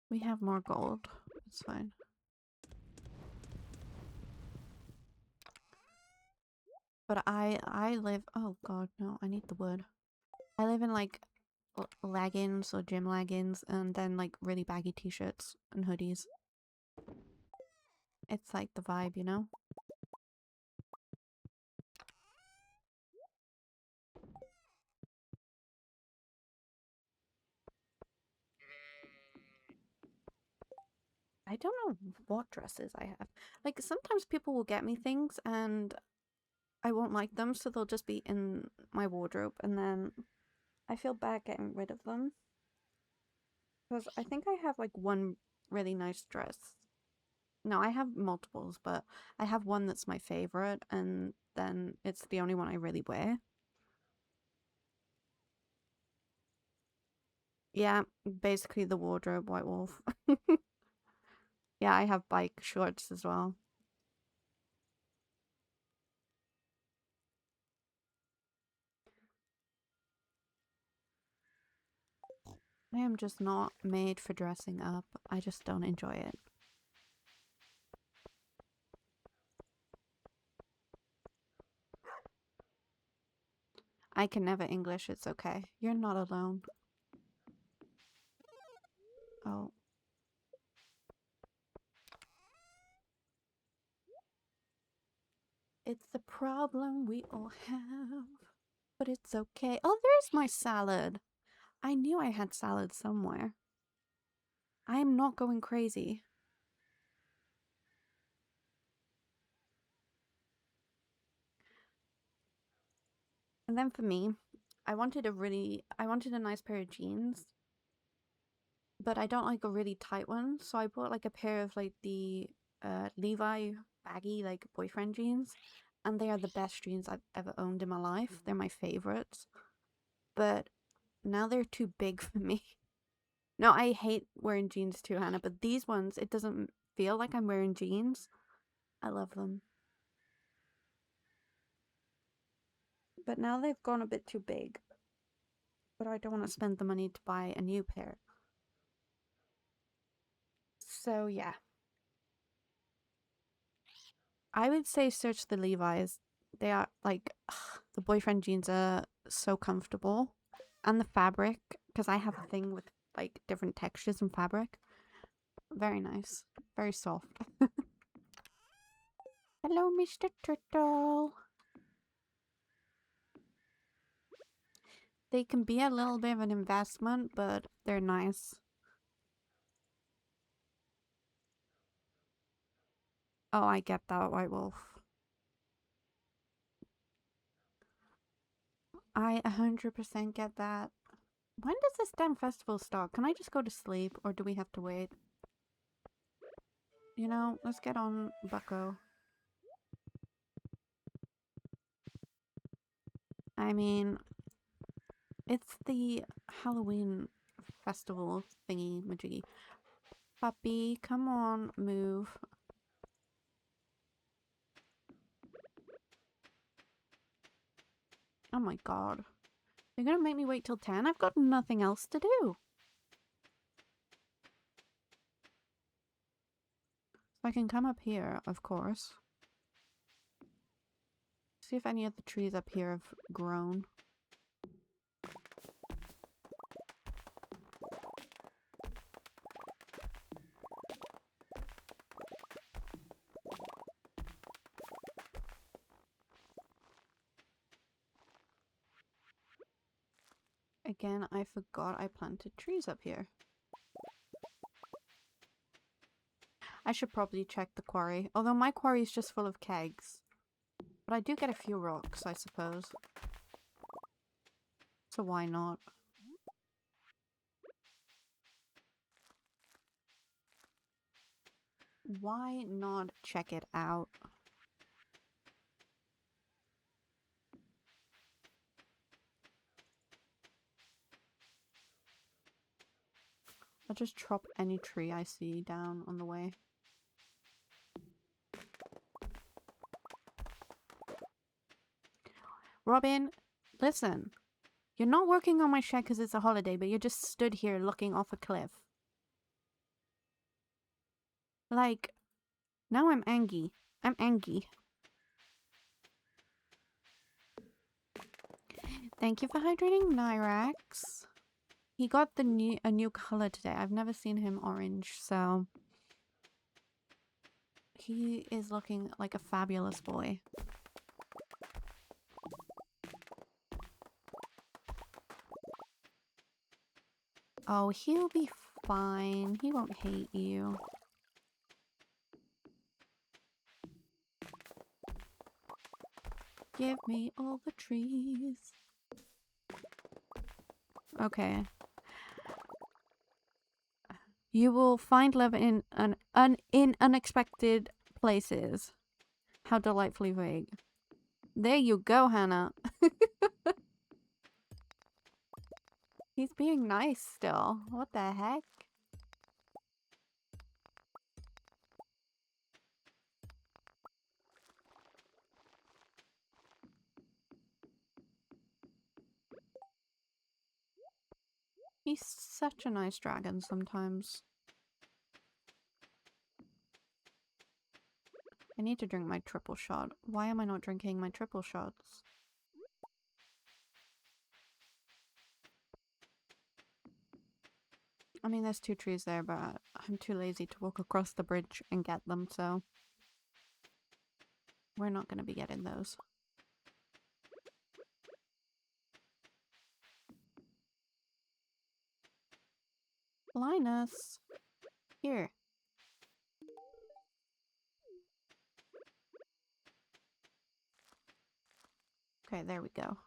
We have more gold. It's fine. But I live... Oh god, no. I need the wood. I live in like leggings or gym leggings and then like really baggy t-shirts and hoodies. It's like the vibe, you know? I don't know what dresses I have. Like sometimes people will get me things and I won't like them, so they'll just be in my wardrobe and then I feel bad getting rid of them. Because I think I have like one really nice dress. No, I have multiples, but I have one that's my favorite and then it's the only one I really wear. Yeah, basically the wardrobe White Wolf. Yeah, I have bike shorts as well. I am just not made for dressing up. I just don't enjoy it. I can never English, it's okay. You're not alone. Oh. It's the problem we all have. But it's okay. Oh, there's my salad. I knew I had salad somewhere. I am not going crazy. And then for me, I wanted a nice pair of jeans. But I don't like a really tight one, so I bought like a pair of like the Levi baggy like boyfriend jeans, and they are the best jeans I've ever owned in my life. They're my favorites. But now they're too big for me. No, I hate wearing jeans too, Hannah, but these ones, it doesn't feel like I'm wearing jeans. I love them. But now they've gone a bit too big. But I don't want to spend the money to buy a new pair. So yeah. I would say search the Levi's. They are like the boyfriend jeans are so comfortable, and the fabric, because I have a thing with like different textures and fabric. Very nice, very soft. Hello, Mr. Turtle. They can be a little bit of an investment, but they're nice. Oh, I get that, White Wolf. I 100% get that. When does this damn festival start? Can I just go to sleep, or do we have to wait? You know, let's get on Bucko. I mean, it's the Halloween festival thingy majiggy. Puppy, come on, move. Oh my god. You're gonna make me wait till 10? I've got nothing else to do. So I can come up here, of course. See if any of the trees up here have grown. Again, I forgot I planted trees up here. I should probably check the quarry. Although my quarry is just full of kegs. But I do get a few rocks, I suppose. So why not? Why not check it out? just chop any tree I see down on the way. Robin, listen. You're not working on my shed because it's a holiday, but you just stood here looking off a cliff. Like, now I'm angry. I'm angry. Thank you for hydrating, Nyrax. He got a new color today. I've never seen him orange, so he is looking like a fabulous boy. Oh, he'll be fine. He won't hate you. Give me all the trees. Okay. You will find love in unexpected places. How delightfully vague. There you go, Hannah. He's being nice still. What the heck? He's such a nice dragon sometimes. I need to drink my triple shot. Why am I not drinking my triple shots? I mean, there's 2 trees there, but I'm too lazy to walk across the bridge and get them, so we're not going to be getting those. Linus! Here. Okay, there we go.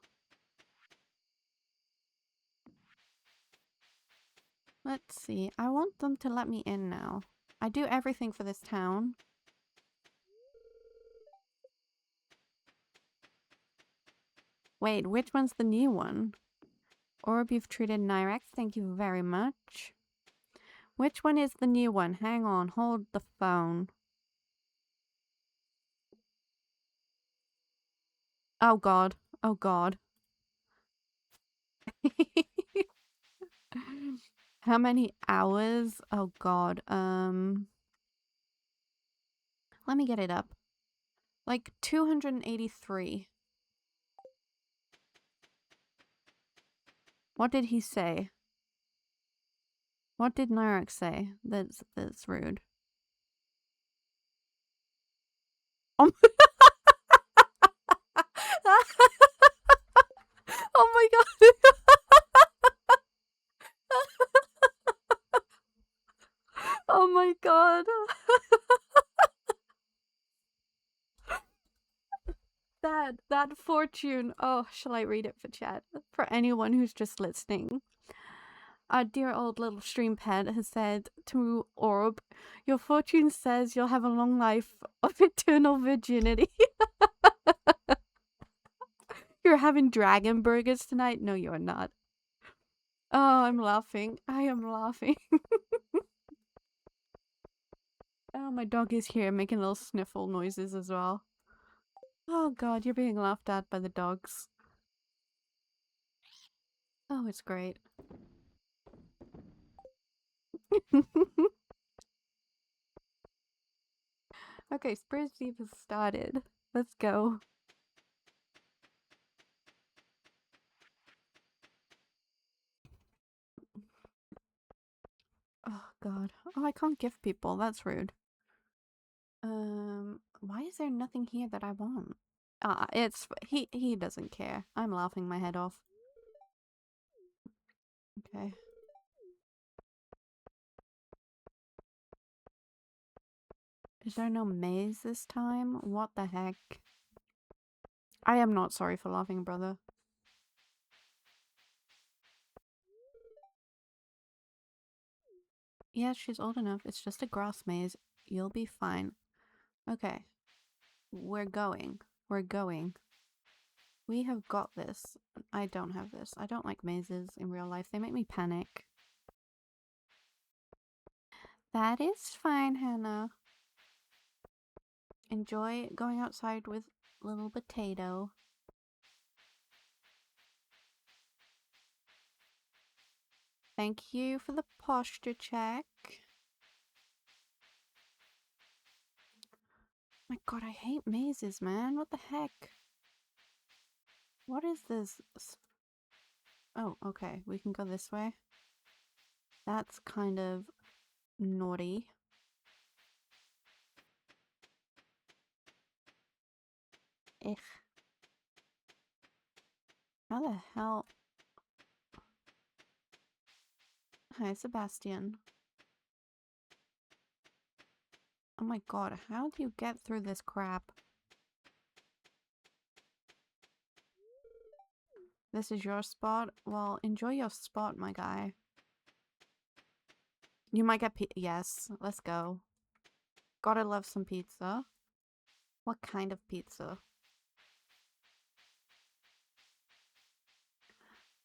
Let's see. I want them to let me in now. I do everything for this town. Wait, which one's the new one? Orb, you've treated Nyrex. Thank you very much. Which one is the new one? Hang on, hold the phone. Oh god. Oh god. How many hours? Oh god. Let me get it up. Like 283. What did he say? What did Nyrex say? That's rude. Oh my oh my god. Oh my god. That fortune. Oh, shall I read it for chat? For anyone who's just listening. Our dear old little stream pet has said to Orb, your fortune says you'll have a long life of eternal virginity. You're having dragon burgers tonight? No, you're not. Oh, I'm laughing. I am laughing. Oh, my dog is here making little sniffle noises as well. Oh god, you're being laughed at by the dogs. Oh, it's great. Okay, Spurs Eve has started. Let's go. Oh god. Oh, I can't gift people. That's rude. Why is there nothing here that I want? It's he doesn't care. I'm laughing my head off. Okay. Is there no maze this time? What the heck? I am not sorry for laughing, brother. Yeah, she's old enough. It's just a grass maze. You'll be fine. Okay. We're going. We're going. We have got this. I don't have this. I don't like mazes in real life. They make me panic. That is fine, Hannah. Enjoy going outside with little potato. Thank you for the posture check. My god, I hate mazes, man. What the heck? What is this? Oh, okay. We can go this way. That's kind of naughty. Ugh. How the hell? Hi, Sebastian. Oh my god, how do you get through this crap? This is your spot? Well, enjoy your spot, my guy. You might get yes, let's go. Gotta love some pizza. What kind of pizza?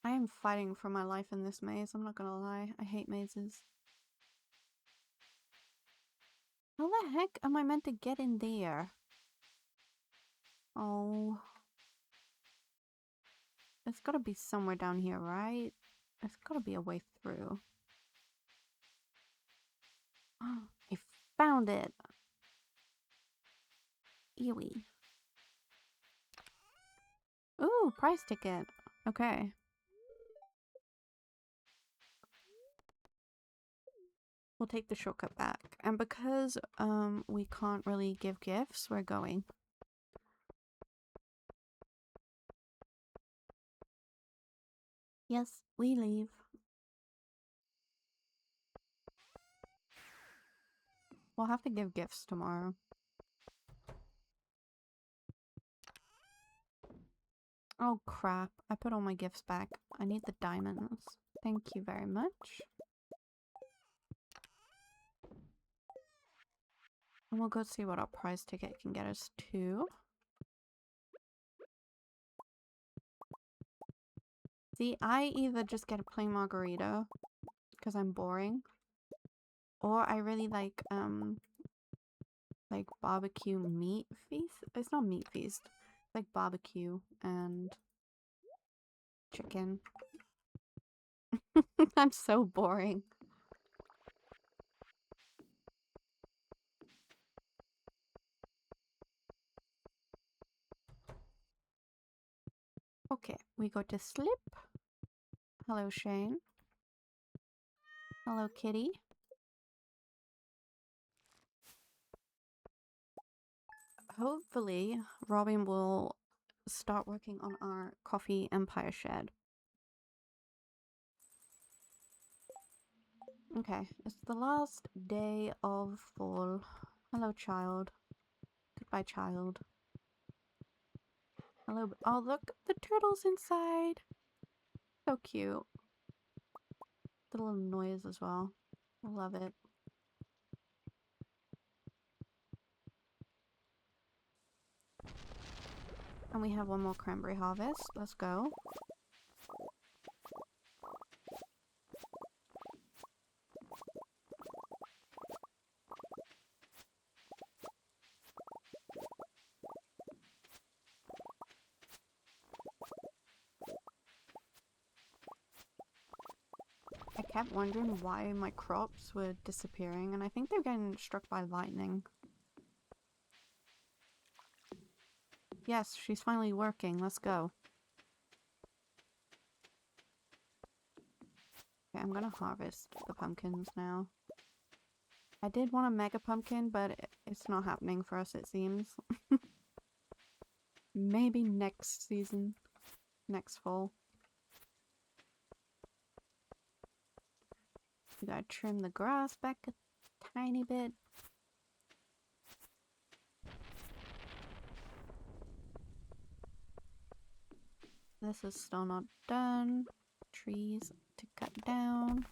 I am fighting for my life in this maze, I'm not gonna lie. I hate mazes. How the heck am I meant to get in there? Oh. It's gotta be somewhere down here, right? There's gotta be a way through. I found it! Ewy. Ooh, prize ticket. Okay. We'll take the shortcut back. And because we can't really give gifts, we're going. Yes, we leave. We'll have to give gifts tomorrow. Oh crap, I put all my gifts back. I need the diamonds. Thank you very much. And we'll go see what our prize ticket can get us to. See, I either just get a plain margarita because I'm boring, or I really like barbecue meat feast. It's not meat feast. It's like barbecue and chicken. I'm so boring. Okay, we go to Slip. Hello, Shane. Hello, Kitty. Hopefully, Robin will start working on our coffee empire shed. Okay, it's the last day of fall. Hello, child. Goodbye, child. Hello. Oh, look, the turtle's inside. So cute. The little noise as well. I love it. And we have one more cranberry harvest. Let's go. I kept wondering why my crops were disappearing, and I think they're getting struck by lightning. Yes, she's finally working. Let's go. Okay, I'm gonna harvest the pumpkins now. I did want a mega pumpkin, but it's not happening for us, it seems. Maybe next season. Next fall. We gotta trim the grass back a tiny bit. This is still not done. Trees to cut down.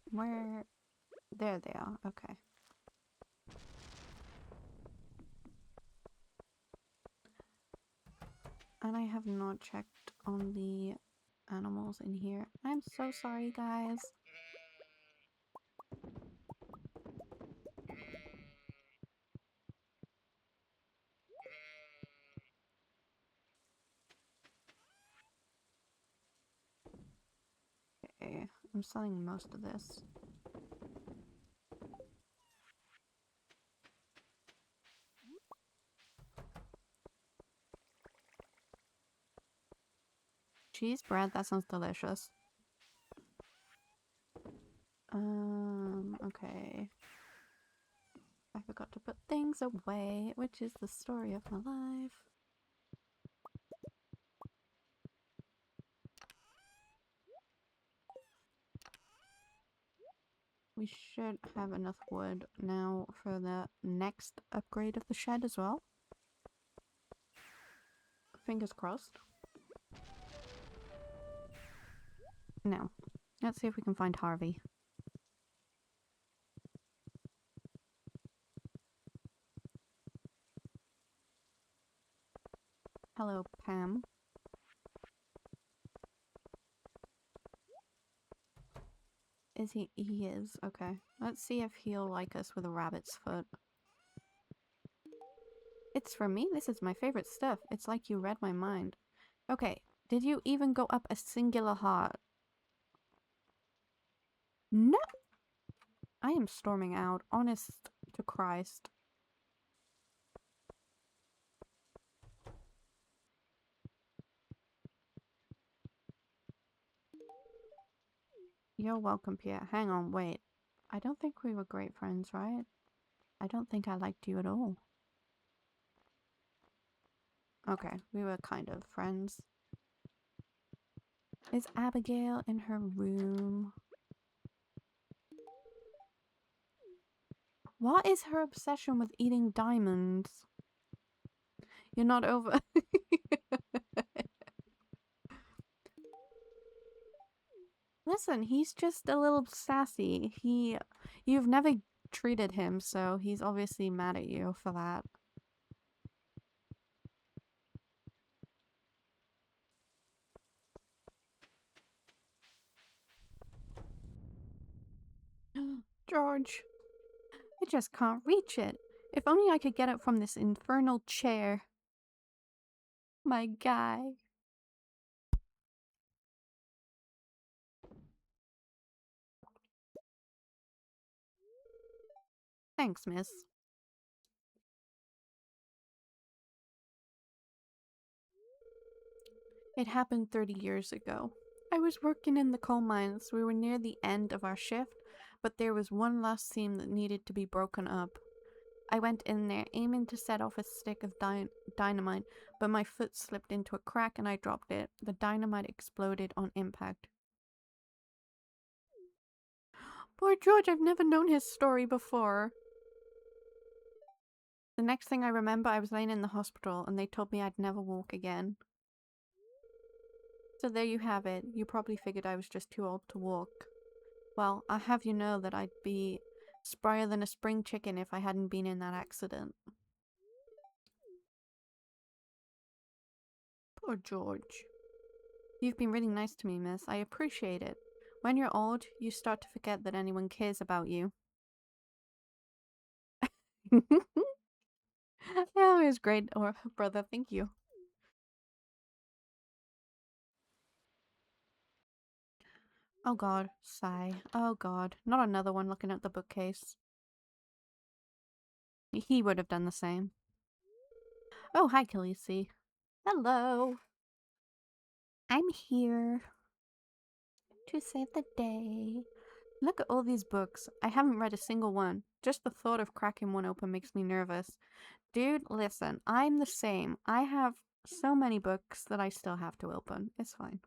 Where? There they are. Okay. And I have not checked on the animals in here. I'm so sorry, guys. Okay, I'm selling most of this. Cheese bread, that sounds delicious. Okay. I forgot to put things away, which is the story of my life. We should have enough wood now for the next upgrade of the shed as well. Fingers crossed. Now, let's see if we can find Harvey. Hello, Pam. Is he? He is. Okay. Let's see if he'll like us with a rabbit's foot. It's for me? This is my favorite stuff. It's like you read my mind. Okay. Did you even go up a singular heart? No! I am storming out. Honest to Christ. You're welcome, Pierre. Hang on, wait. I don't think we were great friends, right? I don't think I liked you at all. Okay, we were kind of friends. Is Abigail in her room? What is her obsession with eating diamonds? You're not over... Listen, he's just a little sassy. You've never treated him, so he's obviously mad at you for that. George. I just can't reach it. If only I could get it from this infernal chair. My guy. Thanks, miss. It happened 30 years ago. I was working in the coal mines. We were near the end of our shift, but there was one last seam that needed to be broken up. I went in there, aiming to set off a stick of dynamite, but my foot slipped into a crack and I dropped it. The dynamite exploded on impact. Poor George, I've never known his story before. The next thing I remember, I was laying in the hospital and they told me I'd never walk again. So there you have it. You probably figured I was just too old to walk. Well, I have you know that I'd be sprier than a spring chicken if I hadn't been in that accident. Poor George. You've been really nice to me, miss. I appreciate it. When you're old, you start to forget that anyone cares about you. Yeah, it was great, or brother, thank you. Oh god, sigh. Oh god, not another one looking at the bookcase. He would have done the same. Oh, hi, Khaleesi. Hello. I'm here to save the day. Look at all these books. I haven't read a single one. Just the thought of cracking one open makes me nervous. Dude, listen, I'm the same. I have so many books that I still have to open. It's fine.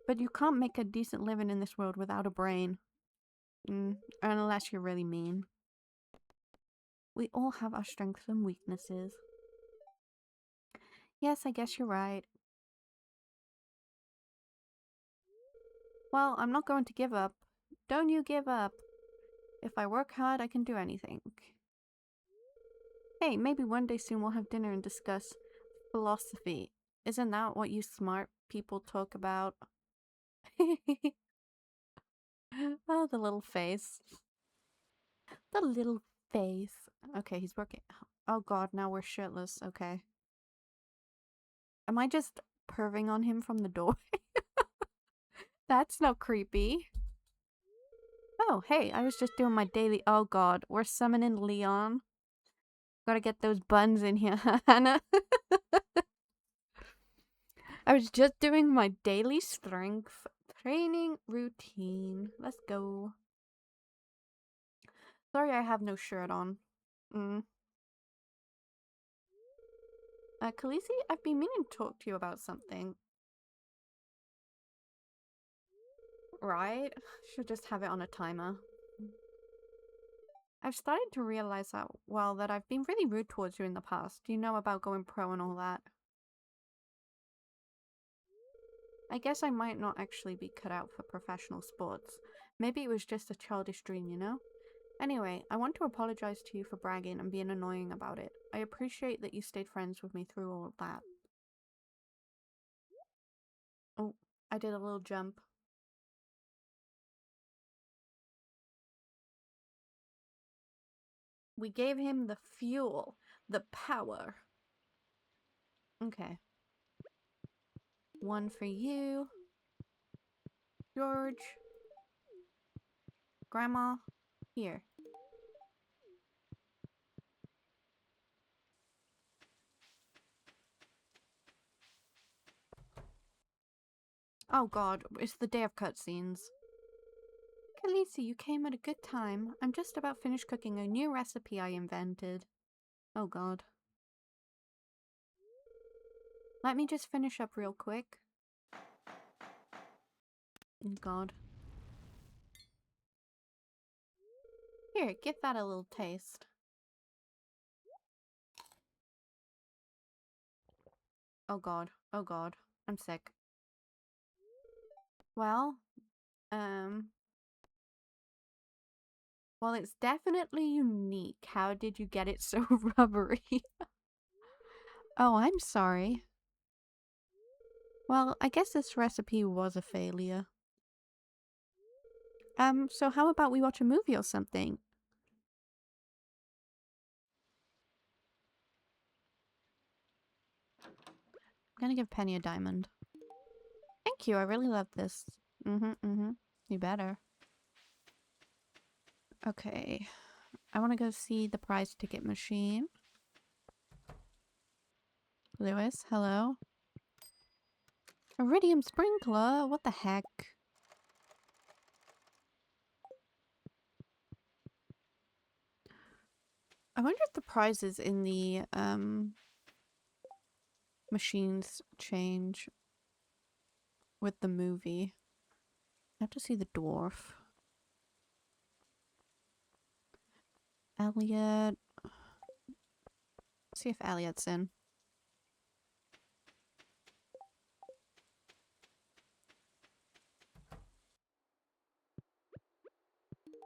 But you can't make a decent living in this world without a brain. Unless you're really mean. We all have our strengths and weaknesses. Yes, I guess you're right. Well, I'm not going to give up. Don't you give up. If I work hard, I can do anything. Hey, maybe one day soon we'll have dinner and discuss Philosophy. Isn't that what you smart people talk about? Oh, the little face. The little face. Okay, he's working. Oh god, now we're shirtless. Okay. Am I just perving on him from the door? That's not creepy. Oh, hey, I was just doing my daily. Oh god, we're summoning Leon. Gotta get those buns in here, Hannah. I was just doing my daily strength training routine. Let's go. Sorry I have no shirt on. Khaleesi, I've been meaning to talk to you about something. Right? Should just have it on a timer. I've started to realize that, well, that I've been really rude towards you in the past. You know about going pro and all that. I guess I might not actually be cut out for professional sports. Maybe it was just a childish dream, you know? Anyway, I want to apologize to you for bragging and being annoying about it. I appreciate that you stayed friends with me through all of that. Oh, I did a little jump. We gave him the fuel, the power. Okay. One for you. George. Grandma. Here. Oh god, it's the day of cutscenes. Khaleesi, you came at a good time. I'm just about finished cooking a new recipe I invented. Oh god. Let me just finish up real quick. Oh god. Here, give that a little taste. Oh god. Oh god. I'm sick. Well, well, it's definitely unique. How did you get it so rubbery? Oh, I'm sorry. Well, I guess this recipe was a failure. So how about we watch a movie or something? I'm gonna give Penny a diamond. Thank you, I really love this. You better. Okay. I wanna go see the prize ticket machine. Lewis, hello? Iridium sprinkler? What the heck? I wonder if the prizes in the, machines change with the movie. I have to see the dwarf. Elliot. See if Elliot's in.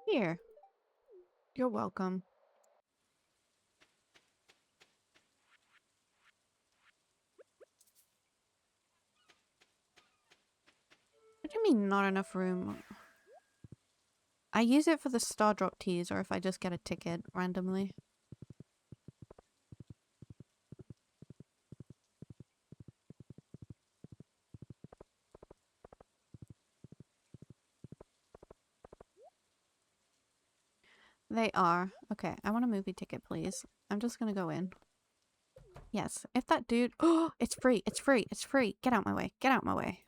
Here. You're welcome. What do you mean not enough room? I use it for the star drop teas or if I just get a ticket randomly. They are. Okay, I want a movie ticket, please. I'm just gonna go in. Yes, if that dude... Oh, it's free, it's free, it's free. Get out my way, get out my way.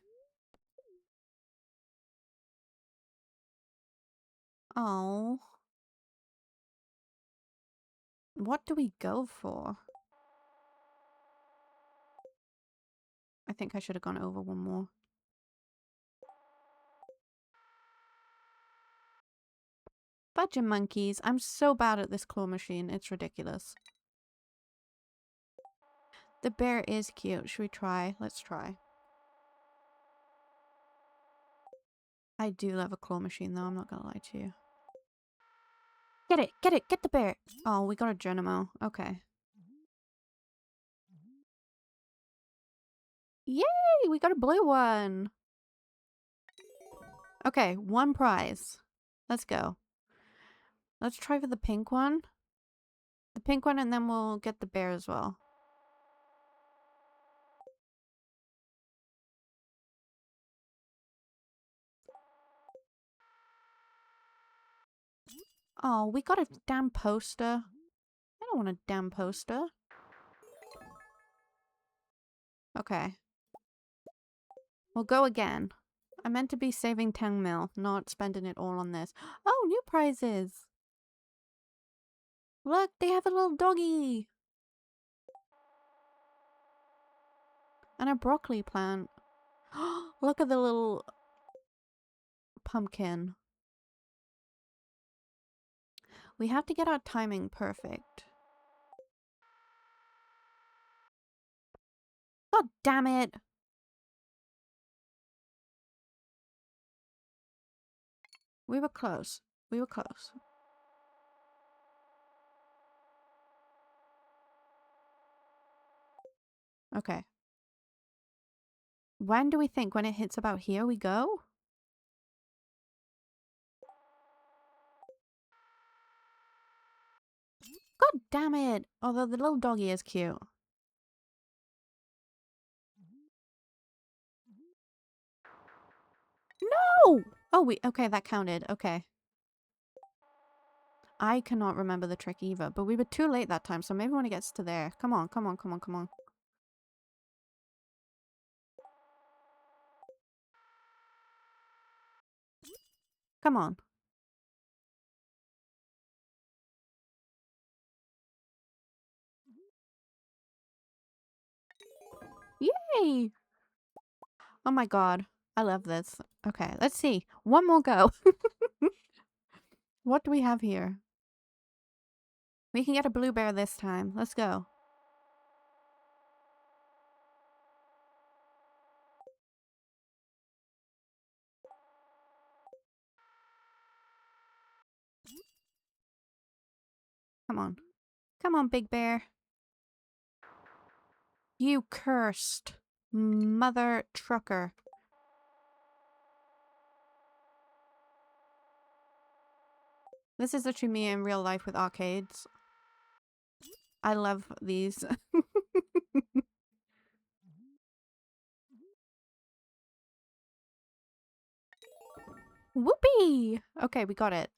Oh. What do we go for? I think I should have gone over one more. Budget monkeys. I'm so bad at this claw machine. It's ridiculous. The bear is cute. Should we try? Let's try. I do love a claw machine though. I'm not gonna lie to you. Get it! Get it! Get the bear! Oh, we got a Geronimo. Okay. Yay! We got a blue one. Okay, one prize. Let's go. Let's try for the pink one. The pink one, and then we'll get the bear as well. Oh, we got a damn poster. I don't want a damn poster. Okay. We'll go again. I meant to be saving 10 mil, not spending it all on this. Oh, new prizes! Look, they have a little doggy! And a broccoli plant. Look at the little pumpkin. We have to get our timing perfect. God damn it! We were close. We were close. Okay. When do we think? When it hits about here we go? God damn it! Although the little doggy is cute. No! Oh, okay, that counted. Okay. I cannot remember the trick either, but we were too late that time, so maybe when it gets to there. Come on, come on, come on, come on. Come on. Yay! Oh my god. I love this. Okay, let's see. One more go. What do we have here? We can get a blue bear this time. Let's go. Come on. Come on, big bear. You cursed mother trucker. This is literally me in real life with arcades. I love these. Whoopee! Okay, we got it.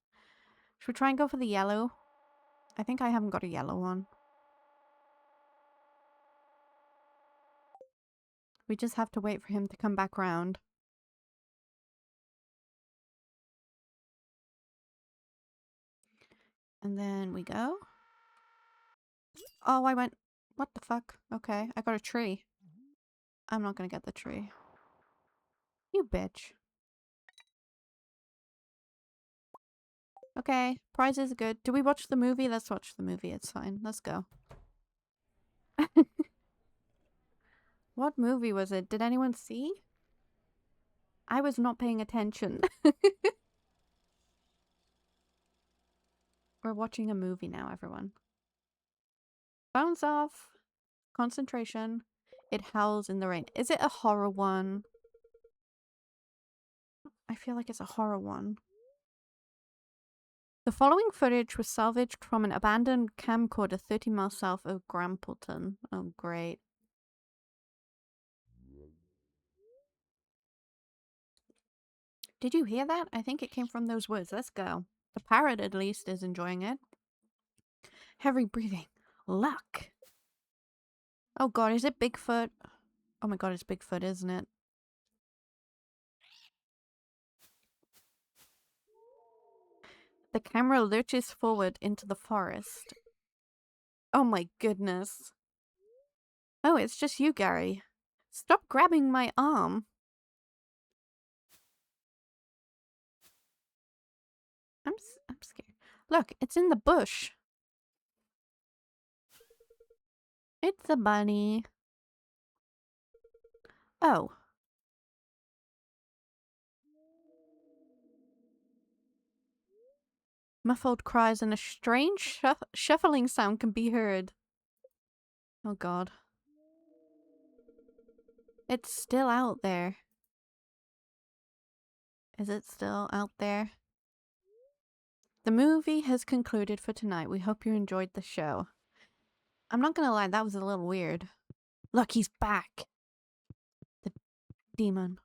Should we try and go for the yellow? I think I haven't got a yellow one. We just have to wait for him to come back round. And then we go. Oh, I went... What the fuck? Okay, I got a tree. I'm not gonna get the tree. You bitch. Okay, prize is good. Do we watch the movie? Let's watch the movie. It's fine. Let's go. What movie was it? Did anyone see? I was not paying attention. We're watching a movie now, everyone. Phones off. Concentration. It howls in the rain. Is it a horror one? I feel like it's a horror one. The following footage was salvaged from an abandoned camcorder 30 miles south of Grampleton. Oh, great. Did you hear that? I think it came from those woods. Let's go. The parrot, at least, is enjoying it. Heavy breathing. Luck. Oh god, is it Bigfoot? Oh my god, it's Bigfoot, isn't it? The camera lurches forward into the forest. Oh my goodness. Oh, it's just you, Gary. Stop grabbing my arm. I'm scared. Look, it's in the bush. It's a bunny. Oh. Muffled cries and a strange shuffling sound can be heard. Oh god. It's still out there. Is it still out there? The movie has concluded for tonight. We hope you enjoyed the show. I'm not gonna lie, that was a little weird. Look, he's back. The demon.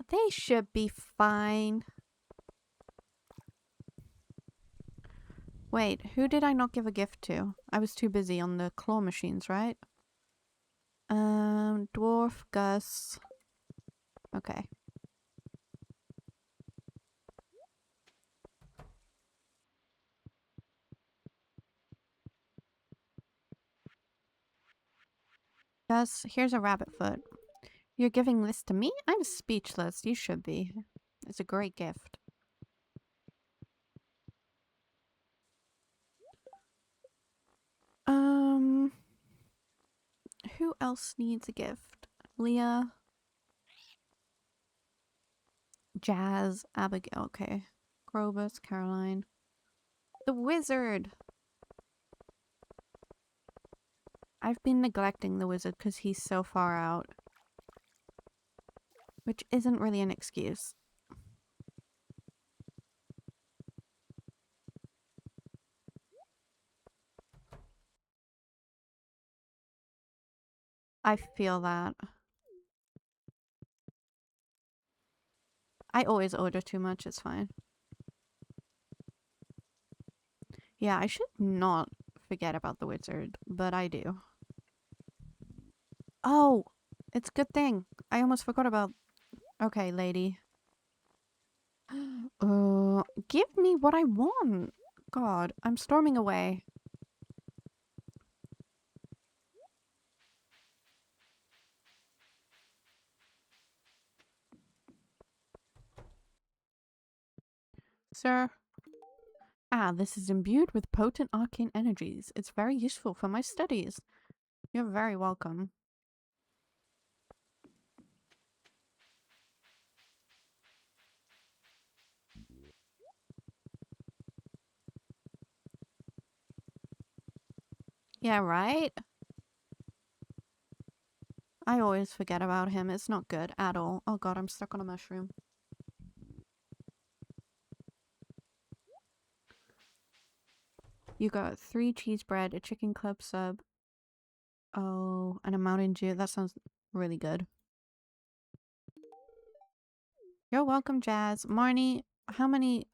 They should be fine. Wait, who did I not give a gift to? I was too busy on the claw machines, right? Dwarf, Gus. Okay. Gus, here's a rabbit foot. You're giving this to me? I'm speechless. You should be. It's a great gift. Who else needs a gift? Leah. Jazz. Abigail. Okay. Grobus. Caroline. The wizard! I've been neglecting the wizard because he's so far out. Which isn't really an excuse. I feel that. I always order too much, it's fine. Yeah, I should not forget about the wizard, but I do. Oh! It's a good thing. I almost forgot about... Okay, lady. Give me what I want! God, I'm storming away. Sir? Ah, this is imbued with potent arcane energies. It's very useful for my studies. You're very welcome. Yeah, right? I always forget about him. It's not good at all. Oh god, I'm stuck on a mushroom. You got 3 cheese bread, a chicken club sub. Oh, and a Mountain Dew. That sounds really good. You're welcome, Jazz. Marnie, how many?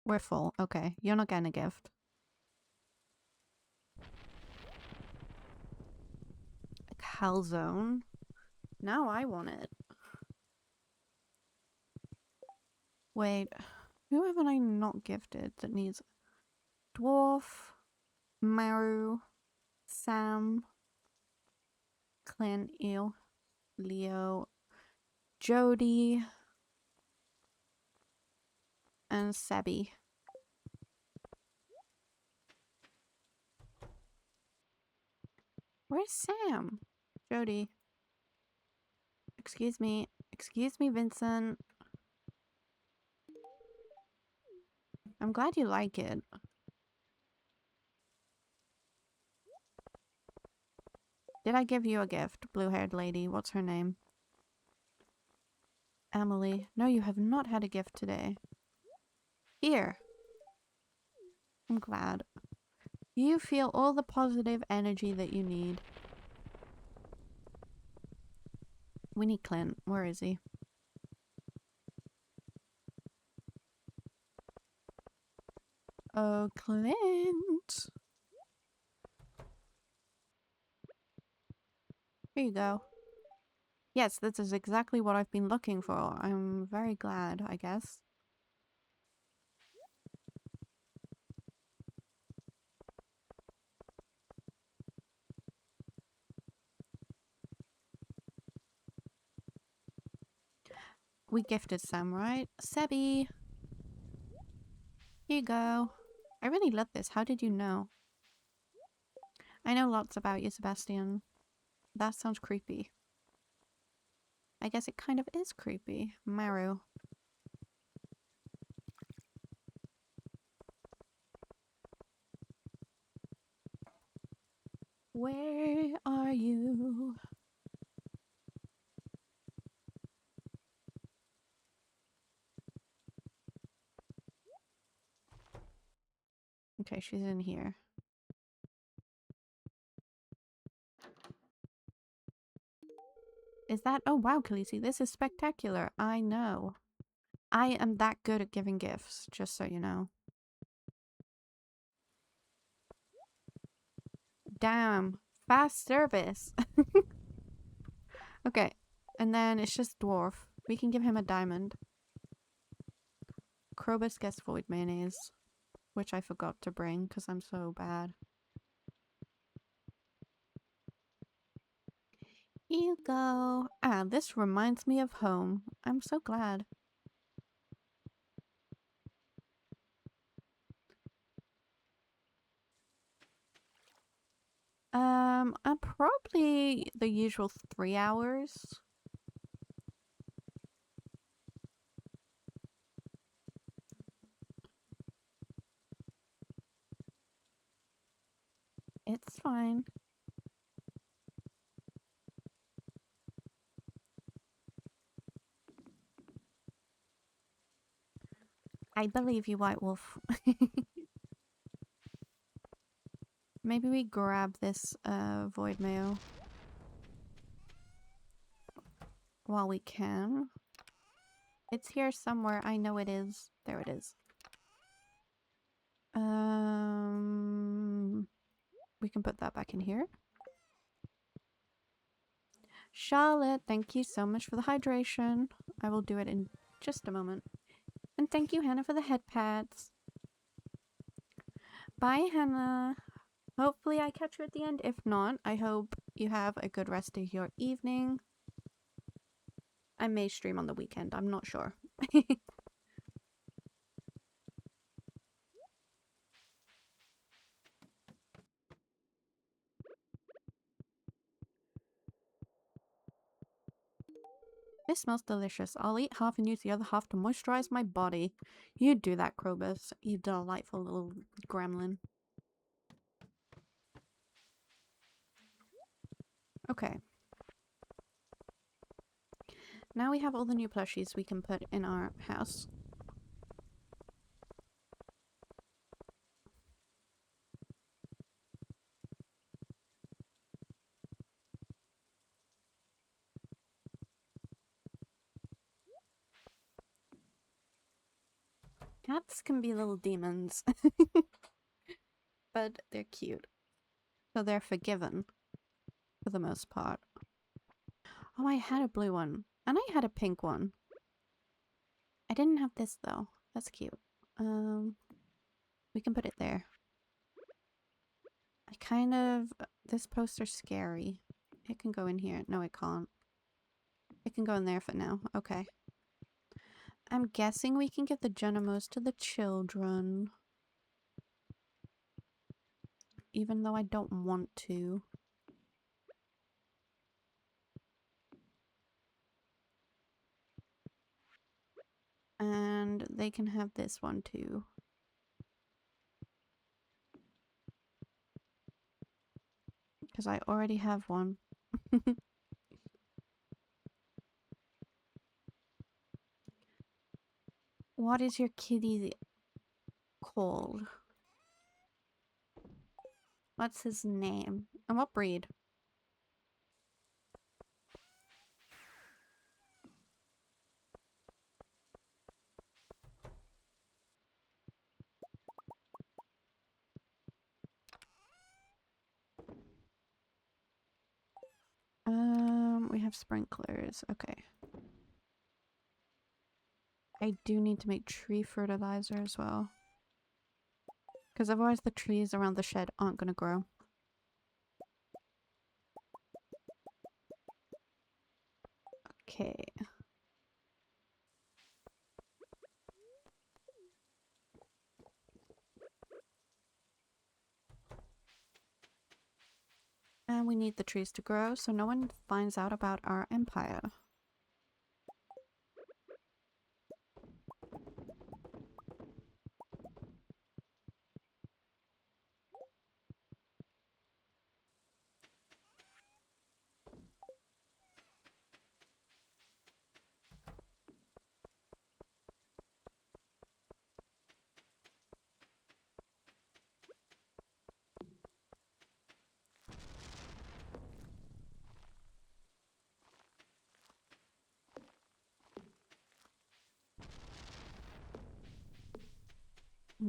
We're full. Okay, you're not getting a gift. A calzone. Now I want it. Wait, who haven't I not gifted that needs Dwarf, Maru, Sam, Clint, Eel, Leo, Jody, and Sebi. Where's Sam? Jody. Excuse me. Excuse me, Vincent. I'm glad you like it. Did I give you a gift, blue-haired lady? What's her name? Emily. No, you have not had a gift today. Here. I'm glad. You feel all the positive energy that you need. We need Clint. Where is he? Oh, Clint. Here you go. Yes, this is exactly what I've been looking for. I'm very glad, I guess. We gifted Sam, right? Sebi! Here you go. I really love this. How did you know? I know lots about you, Sebastian. That sounds creepy. I guess it kind of is creepy. Maru. Where are you? Okay, she's in here. Is that— oh wow, Khaleesi, this is spectacular. I know. I am that good at giving gifts, just so you know. Damn. Fast service. Okay. And then it's just dwarf. We can give him a diamond. Krobus gets void mayonnaise, which I forgot to bring because I'm so bad. Here you go. Ah, this reminds me of home. I'm so glad. Probably the usual 3 hours. It's fine. I believe you, White Wolf. Maybe we grab this void mail while we can. It's here somewhere. I know it is. There it is. We can put that back in here. Charlotte, thank you so much for the hydration. I will do it in just a moment. And thank you, Hannah, for the head pads. Bye, Hannah. Hopefully I catch you at the end. If not, I hope you have a good rest of your evening. I may stream on the weekend. I'm not sure. This smells delicious. I'll eat half and use the other half to moisturize my body. You do that, Krobus. You delightful little gremlin. Okay. Now we have all the new plushies we can put in our house. Cats can be little demons. But they're cute. So they're forgiven. For the most part. Oh, I had a blue one. And I had a pink one. I didn't have this though. That's cute. We can put it there. I kind of... This poster's scary. It can go in here. No, it can't. It can go in there for now. Okay. I'm guessing we can give the Genomos to the children. Even though I don't want to. And they can have this one too. Because I already have one. What is your kitty called? What's his name? And what breed? We have sprinklers. Okay. I do need to make tree fertilizer as well. Because otherwise the trees around the shed aren't going to grow. Okay. And we need the trees to grow so no one finds out about our empire.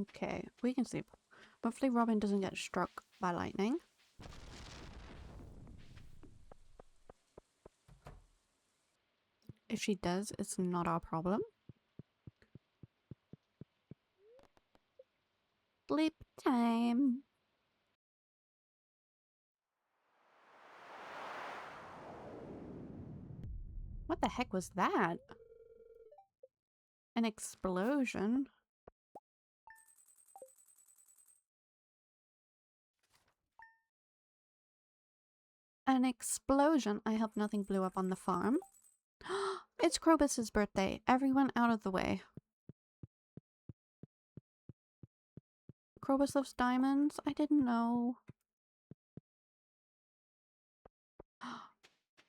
Okay, we can sleep. Hopefully Robin doesn't get struck by lightning. If she does, it's not our problem. Sleep time. What the heck was that? An explosion? An explosion? I hope nothing blew up on the farm. It's Krobus's birthday. Everyone out of the way. Krobus loves diamonds? I didn't know.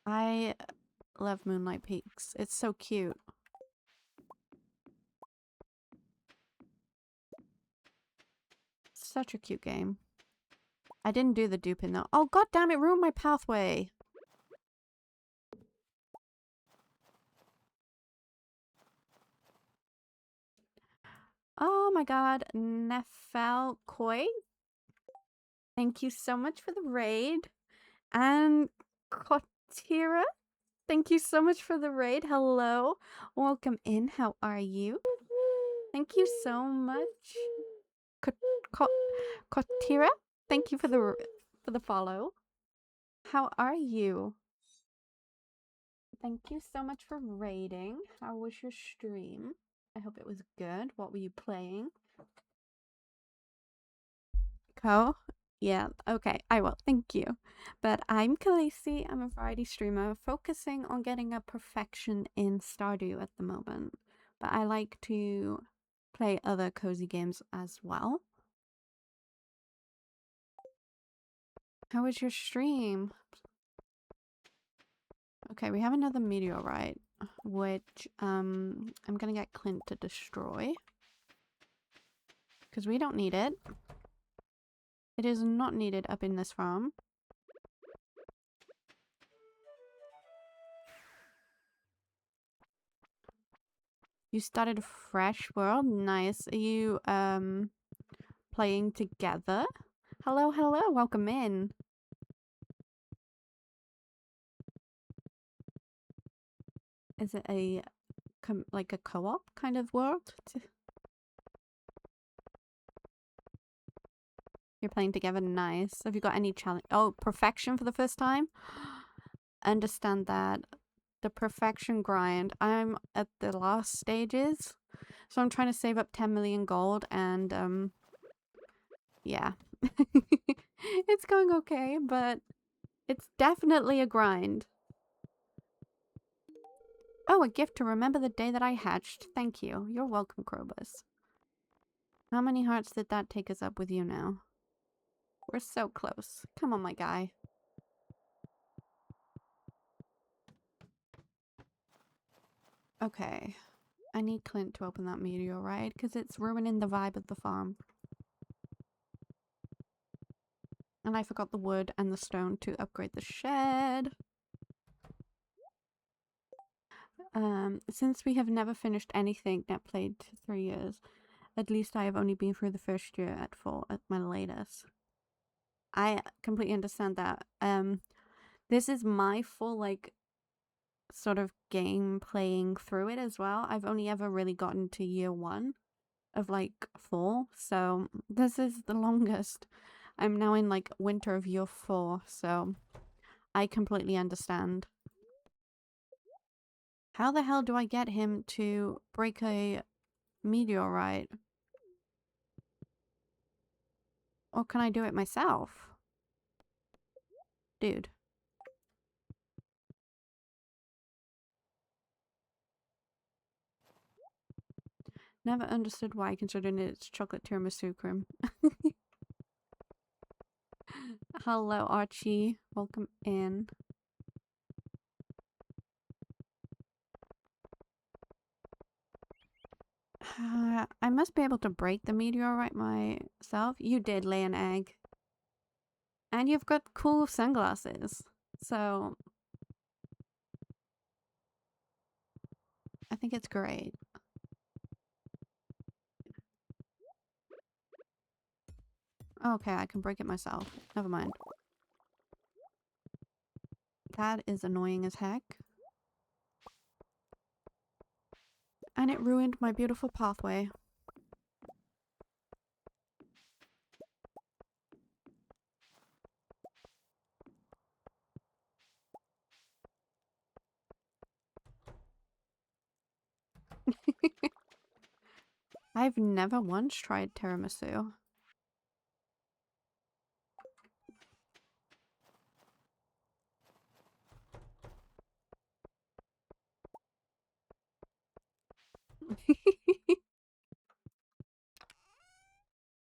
I love Moonlight Peaks. It's so cute. Such a cute game. I didn't do the duping though. Oh god damn it, ruined my pathway. Oh my god, Nefel Koi. Thank you so much for the raid. And Kotira, thank you so much for the raid. Hello. Welcome in. How are you? Thank you so much. Kotira, thank you for the follow. How are you? Thank you so much for raiding. How was your stream? I hope it was good. What were you playing? Co? Yeah, okay, I will. Thank you. But I'm Khaleesi. I'm a variety streamer focusing on getting a perfection in Stardew at the moment. But I like to play other cozy games as well. How was your stream? Okay, we have another meteorite, which I'm gonna get Clint to destroy. Because we don't need it. It is not needed up in this farm. You started a fresh world? Nice. Are you playing together? Hello, hello, welcome in. Is it a like a co-op kind of world? You're playing together, nice. Have you got any challenge? Oh, perfection for the first time? Understand that. The perfection grind. I'm at the last stages. So I'm trying to save up 10 million gold and yeah. It's going okay, but it's definitely a grind. Oh, a gift to remember the day that I hatched. Thank you. You're welcome, Krobus. How many hearts did that take us up with you now? We're so close. Come on, my guy. Okay. I need Clint to open that meteorite because it's ruining the vibe of the farm. And I forgot the wood and the stone to upgrade the shed. Since we have never finished anything that played 3 years, at least I have only been through the first year at full at my latest. I completely understand that. This is my full, like, sort of game playing through it as well. I've only ever really gotten to year 1 of, like, 4, so this is the longest. I'm now in, like, winter of year 4, so I completely understand. How the hell do I get him to break a meteorite? Or can I do it myself? Dude. Never understood why, considering it's chocolate tiramisu cream. Hello, Archie. Welcome in. I must be able to break the meteorite myself. You did lay an egg. And you've got cool sunglasses. So I think it's great. Okay, I can break it myself. Never mind. That is annoying as heck. And it ruined my beautiful pathway. I've never once tried tiramisu.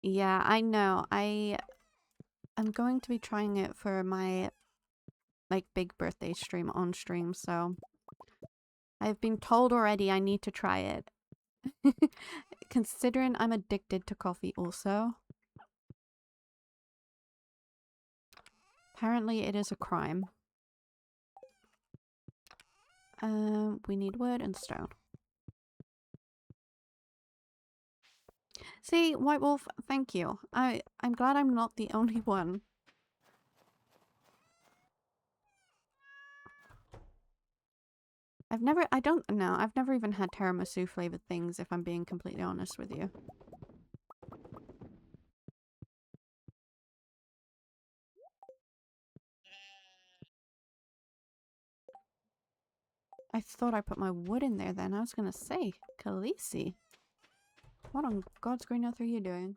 Yeah, I know. I'm going to be trying it for my like big birthday stream on stream, so I've been told already I need to try it. Considering I'm addicted to coffee also. Apparently it is a crime. We need wood and stone. See, White Wolf, thank you. I'm glad I'm not the only one. I've never even had tiramisu flavored things, if I'm being completely honest with you. I thought I put my wood in there then. I was gonna say, Khaleesi. What on God's green earth are you doing?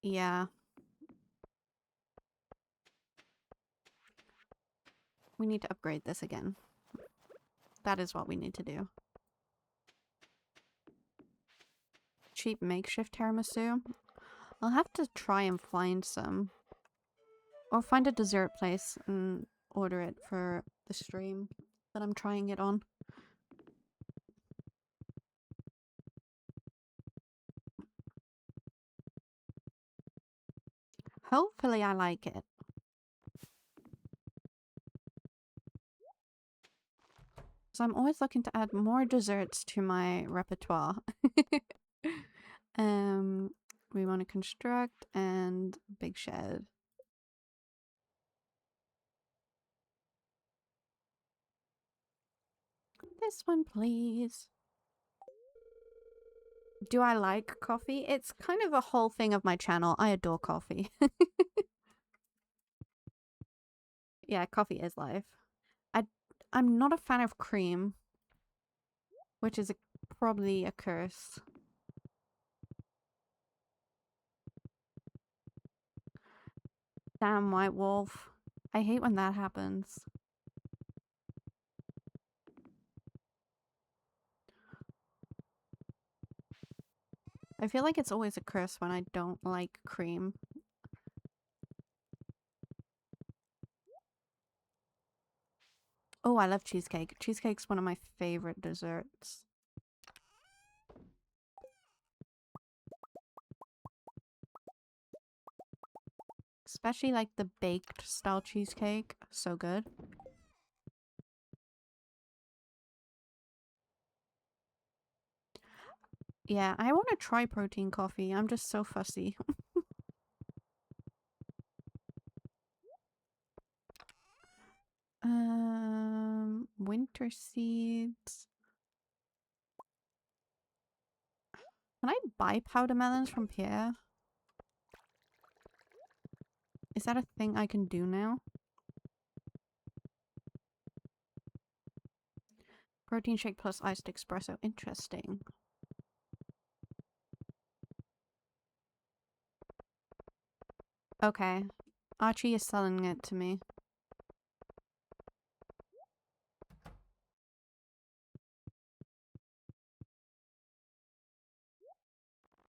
Yeah. We need to upgrade this again. That is what we need to do. Cheap makeshift tiramisu. I'll have to try and find some. Or find a dessert place and order it for the stream that I'm trying it on. Hopefully I like it. So I'm always looking to add more desserts to my repertoire. We want to construct and big shed. This one, please. Do I like coffee? It's kind of a whole thing of my channel. I adore coffee. Yeah, coffee is life. I'm not a fan of cream, which is probably a curse. Damn, White Wolf. I hate when that happens. I feel like it's always a curse when I don't like cream. Oh, I love cheesecake. Cheesecake's one of my favorite desserts. Especially like the baked style cheesecake. So good. Yeah, I want to try protein coffee. I'm just so fussy. Winter seeds. Can I buy powder melons from Pierre? Is that a thing I can do now? Protein shake plus iced espresso. Interesting. Okay. Archie is selling it to me.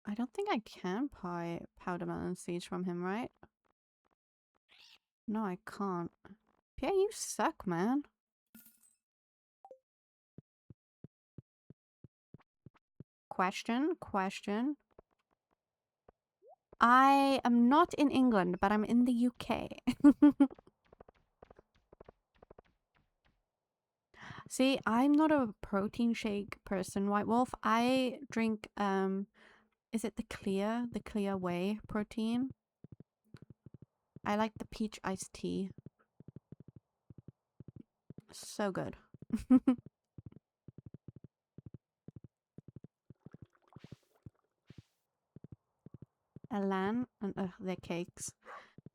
I don't think I can buy powder melon seeds from him, right? No, I can't. Pierre, you suck, man. Question. I am not in England, but I'm in the UK. See, I'm not a protein shake person, White Wolf. I drink, is it the clear whey protein? I like the peach iced tea. So good. Elan and their cakes.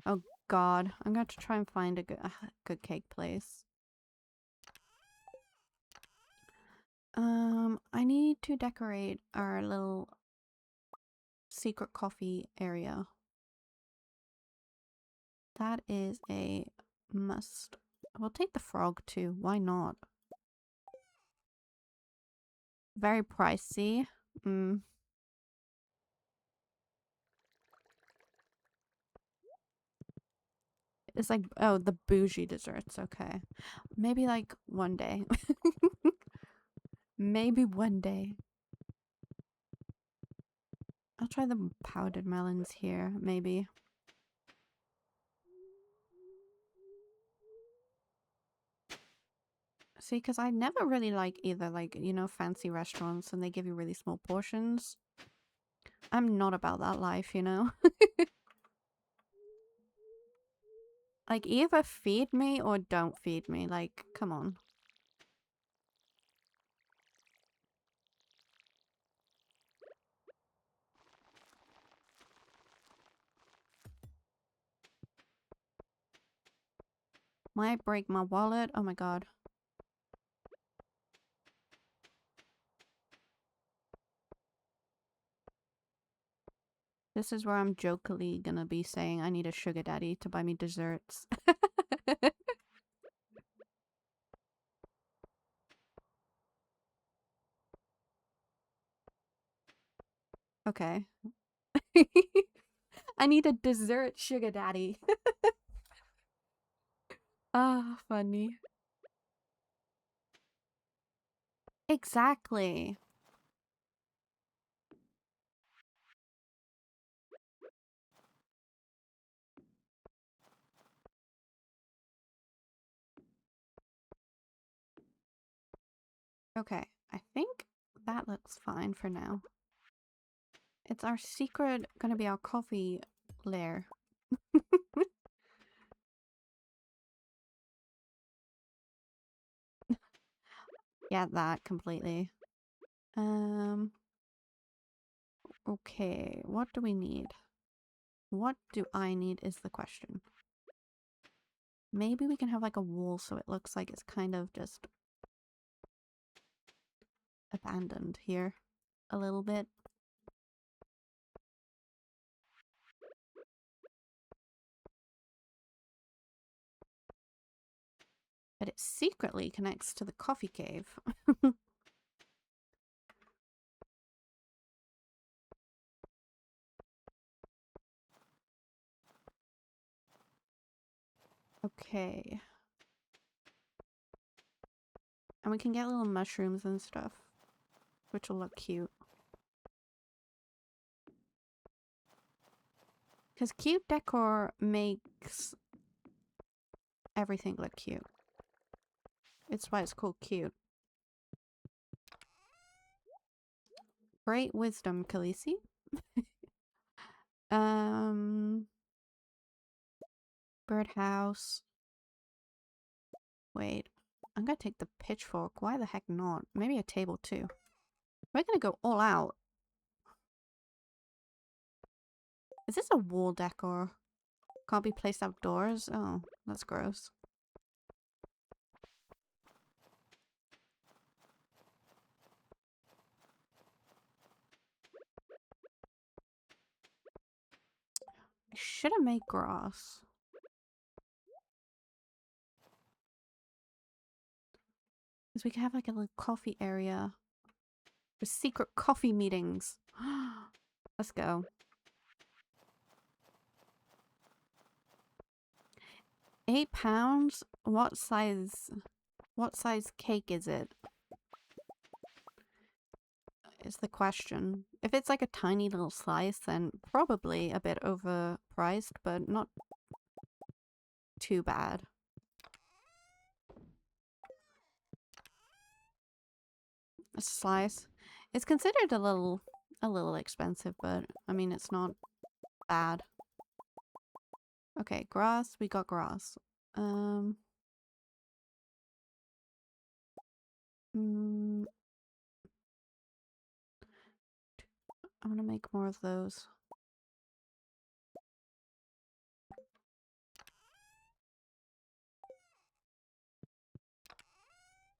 Oh god, I'm going to try and find a good cake place. I need to decorate our little secret coffee area. That is a must. We'll take the frog too. Why not? Very pricey. It's like, oh, the bougie desserts. Okay. Maybe like one day. Maybe one day. I'll try the powdered melons here, maybe. See, because I never really like either, like, you know, fancy restaurants and they give you really small portions. I'm not about that life, you know? Like, either feed me or don't feed me. Like, come on. Might break my wallet. Oh my god. This is where I'm jokingly gonna be saying I need a sugar daddy to buy me desserts. Okay. I need a dessert sugar daddy. Ah, funny. Exactly. Okay, I think that looks fine for now. It's our secret, gonna be our coffee lair. Yeah, that completely. Okay, what do we need? What do I need is the question. Maybe we can have like a wall so it looks like it's kind of just abandoned here a little bit. But it secretly connects to the coffee cave. Okay. And we can get little mushrooms and stuff, which will look cute. Because cute decor makes everything look cute. It's why it's called cute. Great wisdom, Khaleesi. Birdhouse. Wait. I'm gonna take the pitchfork. Why the heck not? Maybe a table too. We're gonna go all out. Is this a wall decor? Can't be placed outdoors? Oh, that's gross. I should have made grass. Because we could have like a little coffee area. For secret coffee meetings. Let's go. £8? What size cake is it? Is the question. If it's like a tiny little slice, then probably a bit overpriced, but not too bad. A slice. It's considered a little expensive, but I mean it's not bad. Okay, grass. We got grass. Um. Mm, I want to make more of those.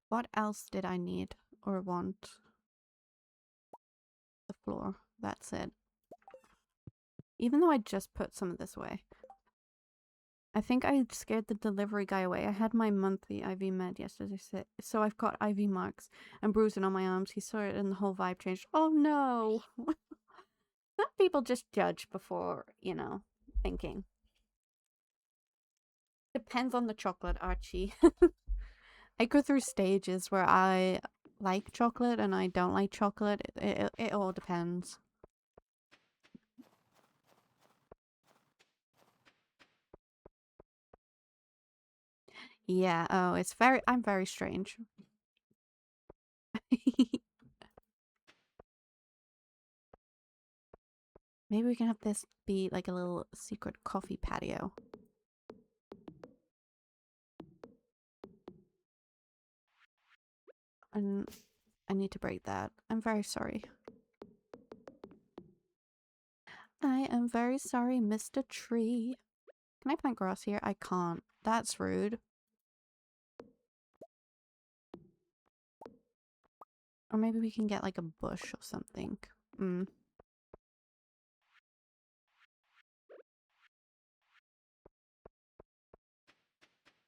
What else did I need or want? The floor. That's it. Even though I just put some of this away. I think I scared the delivery guy away. I had my monthly IV med yesterday, so I've got IV marks and bruising on my arms. He saw it and the whole vibe changed. Oh no! Some people just judge before, you know, thinking. Depends on the chocolate, Archie. I go through stages where I like chocolate and I don't like chocolate. It all depends. Yeah, oh, I'm very strange. Maybe we can have this be like a little secret coffee patio. And I need to break that. I'm very sorry. I am very sorry, Mr. Tree. Can I plant grass here? I can't. That's rude. Or maybe we can get like a bush or something.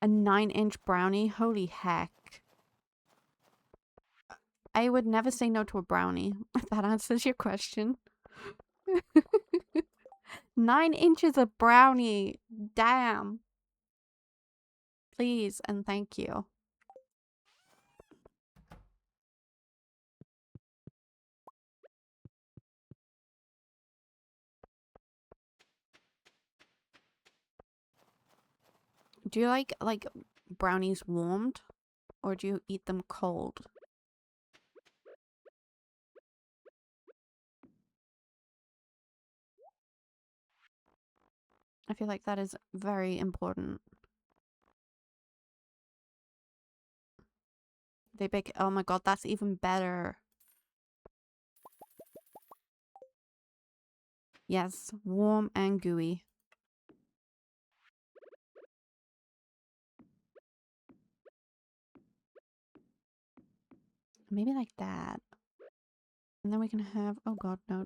A 9-inch brownie? Holy heck. I would never say no to a brownie, if that answers your question. 9 inches of brownie. Damn. Please and thank you. Do you like brownies warmed? Or do you eat them cold? I feel like that is very important. They bake. Oh my god, that's even better. Yes, warm and gooey. Maybe like that. And then we can have, oh god, no.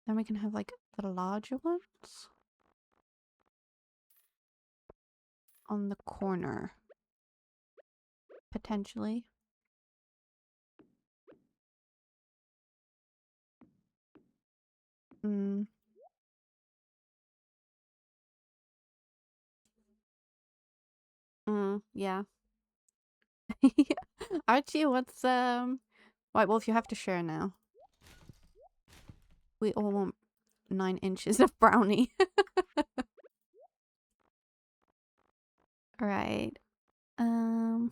Then we can have like the larger ones on the corner. Potentially. Yeah. Archie, what's White Wolf, you have to share now. We all want 9 inches of brownie. Right. Um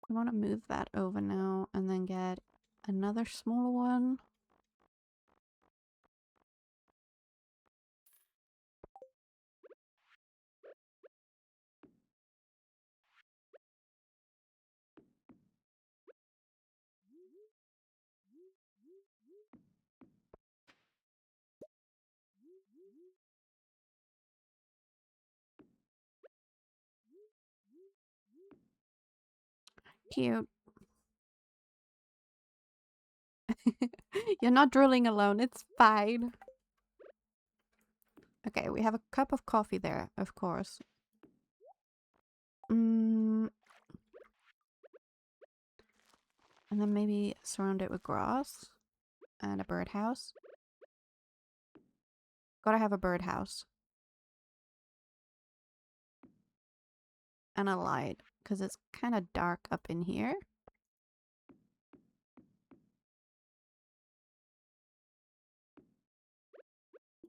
I want to move that over now and then get another small one. Cute. You're not drooling alone, it's fine. Okay, we have a cup of coffee there, of course. And then maybe surround it with grass and a birdhouse. Gotta have a birdhouse. and a light because it's kind of dark up in here.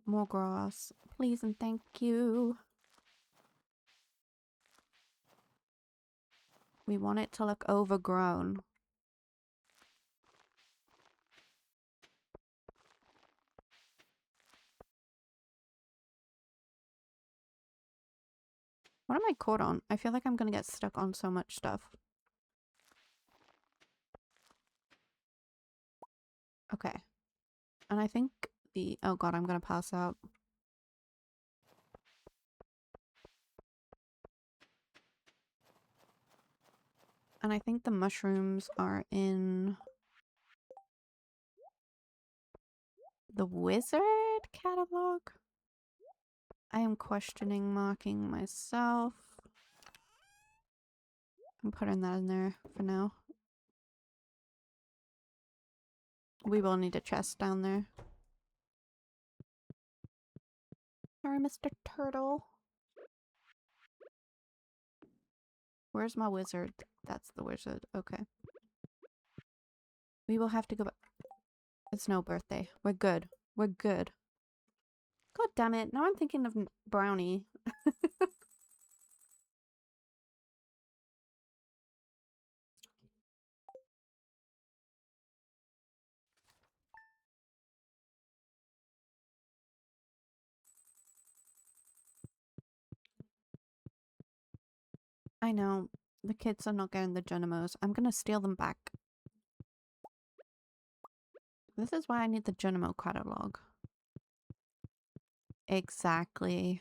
More grass, please and thank you. We want it to look overgrown. What am I caught on? I feel like I'm gonna get stuck on so much stuff. Okay. And I think the... Oh god, I'm gonna pass out. And I think the mushrooms are in... the wizard catalog? I am questioning marking myself. I'm putting that in there for now. We will need a chest down there. Sorry, Mr. Turtle. Where's my wizard? That's the wizard. Okay. We will have to go back. It's no birthday. We're good. We're good. God damn it. Now I'm thinking of brownie. I know. The kids are not getting the Junimos. I'm gonna steal them back. This is why I need the Junimo catalog. Exactly.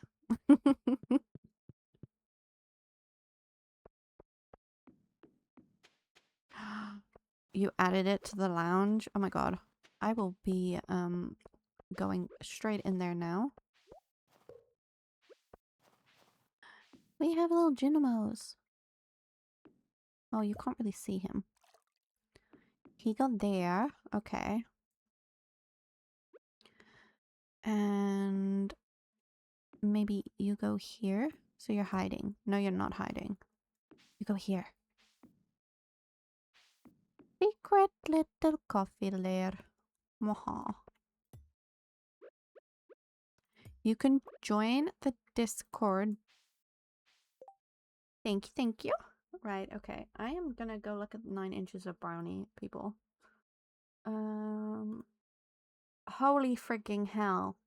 You added it to the lounge? Oh my god. I will be going straight in there now. We have little Junimos. Oh, you can't really see him. He got there. Okay. And maybe you go here. So you're hiding. No, you're not hiding. You go here. Secret little coffee lair. Mwaha. You can join the Discord. Thank you, thank you. Right, okay. I am gonna go look at 9 inches of brownie, people. Holy freaking hell.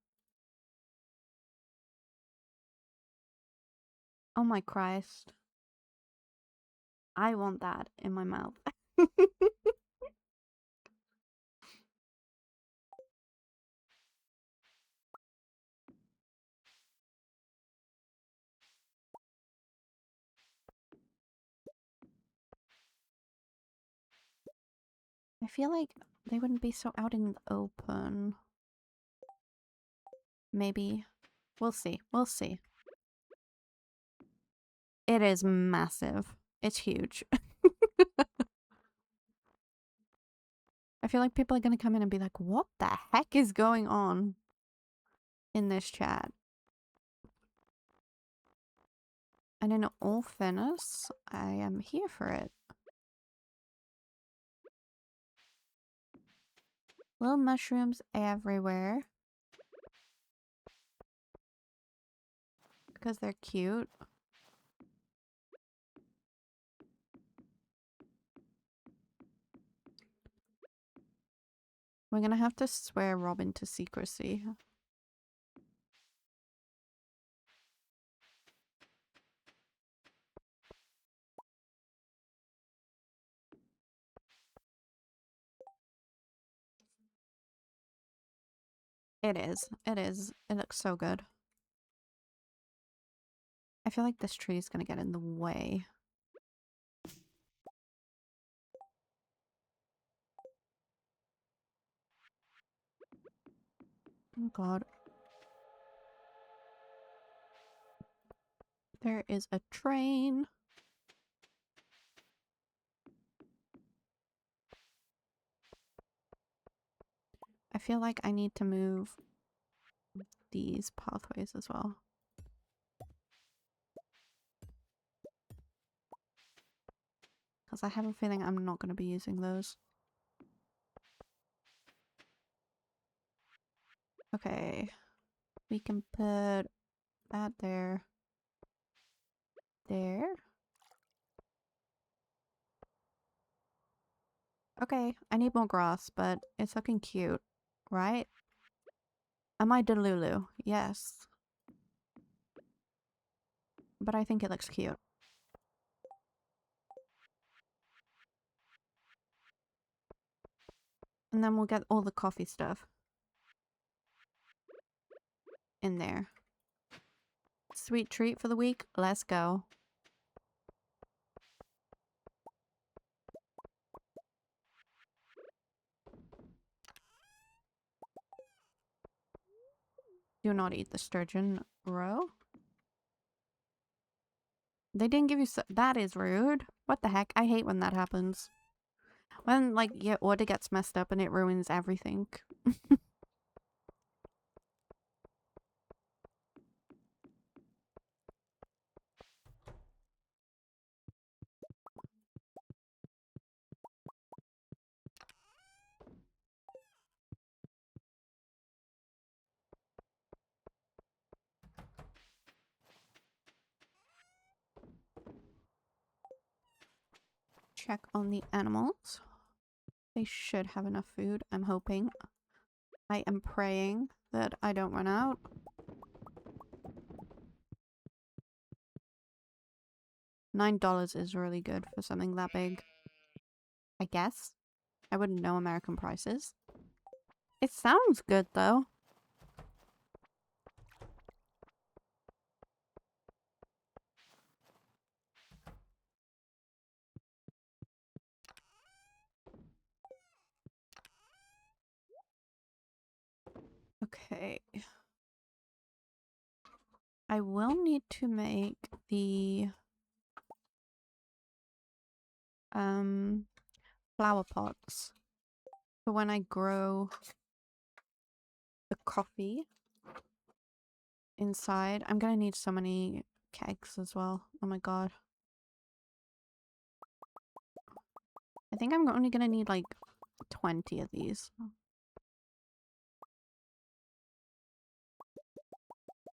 Oh my Christ. I want that in my mouth. I feel like they wouldn't be so out in the open. Maybe. We'll see. We'll see. It is massive. It's huge. I feel like people are gonna come in and be like, what the heck is going on in this chat? And in all fairness, I am here for it. Little mushrooms everywhere. Because they're cute. We're gonna have to swear Robin to secrecy. It is. It is. It looks so good. I feel like this tree is gonna get in the way. Oh god. There is a train. I feel like I need to move these pathways as well. because I have a feeling I'm not going to be using those. Okay. We can put that there. There. Okay, I need more grass, but it's looking cute, right? Am I Delulu? Yes. But I think it looks cute. And then we'll get all the coffee stuff in there. Sweet treat for the week? Let's go. Do not eat the sturgeon roe. They didn't give you that is rude. What the heck? I hate when that happens. When, like, your order gets messed up and it ruins everything. Check on the animals. They should have enough food, I'm hoping. I am praying that I don't run out. $9 is really good for something that big. I guess. I wouldn't know American prices. It sounds good though. Okay. I will need to make the flower pots for when I grow the coffee inside. I'm gonna need so many kegs as well. Oh my god. I think I'm only gonna need like 20 of these.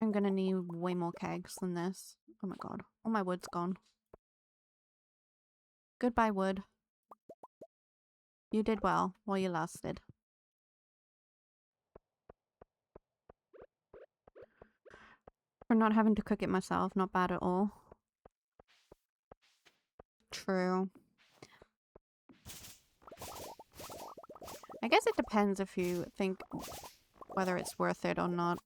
I'm gonna need way more kegs than this. Oh my god. All my wood's gone. Goodbye, wood. You did well while you lasted. For not having to cook it myself, not bad at all. True. I guess it depends if you think whether it's worth it or not.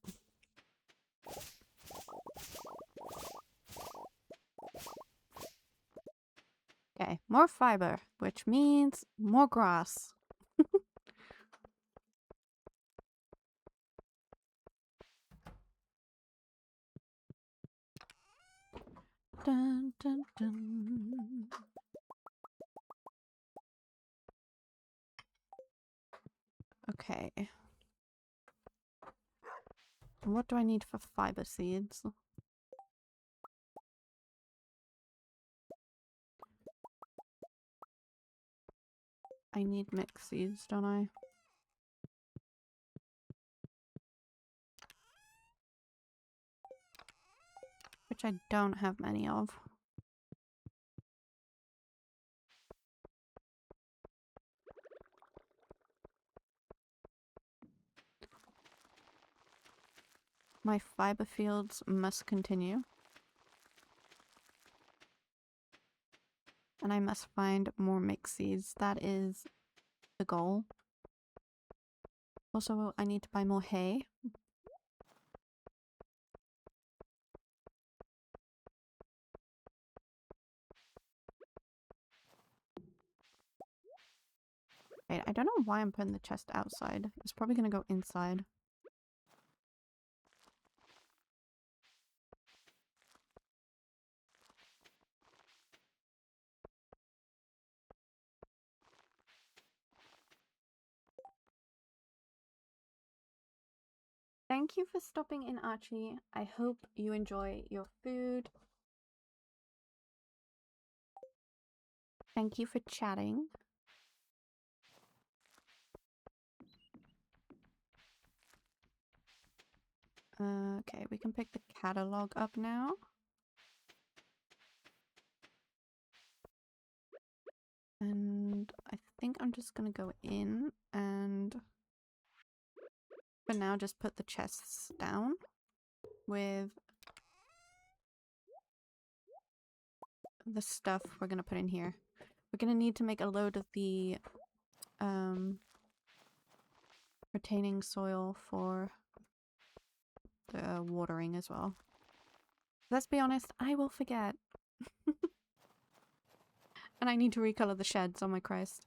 Okay, more fiber, which means more grass. Dun, dun, dun. Okay. What do I need for fiber seeds? I need mixed seeds, don't I? Which I don't have many of. My fiber fields must continue. And I must find more mixed seeds. That is the goal. Also, I need to buy more hay. Wait, I don't know why I'm putting the chest outside. It's probably gonna go inside. Thank you for stopping in, Archie. I hope you enjoy your food. Thank you for chatting. Okay, we can pick the catalog up now. And I think I'm just gonna go in and for now just put the chests down with the stuff we're gonna put in here. We're gonna need to make a load of the retaining soil for the watering as well. Let's be honest, I will forget. And I need to recolor the sheds, oh my Christ.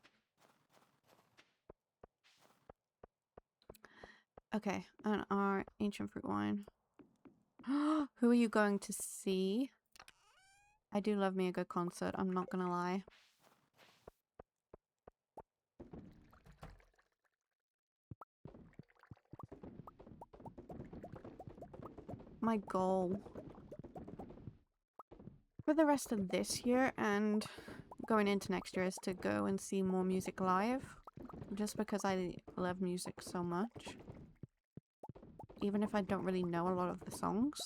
Okay, and our ancient fruit wine. Who are you going to see? I do love me a good concert, I'm not gonna lie. My goal for the rest of this year and going into next year is to go and see more music live. Just because I love music so much. Even if I don't really know a lot of the songs.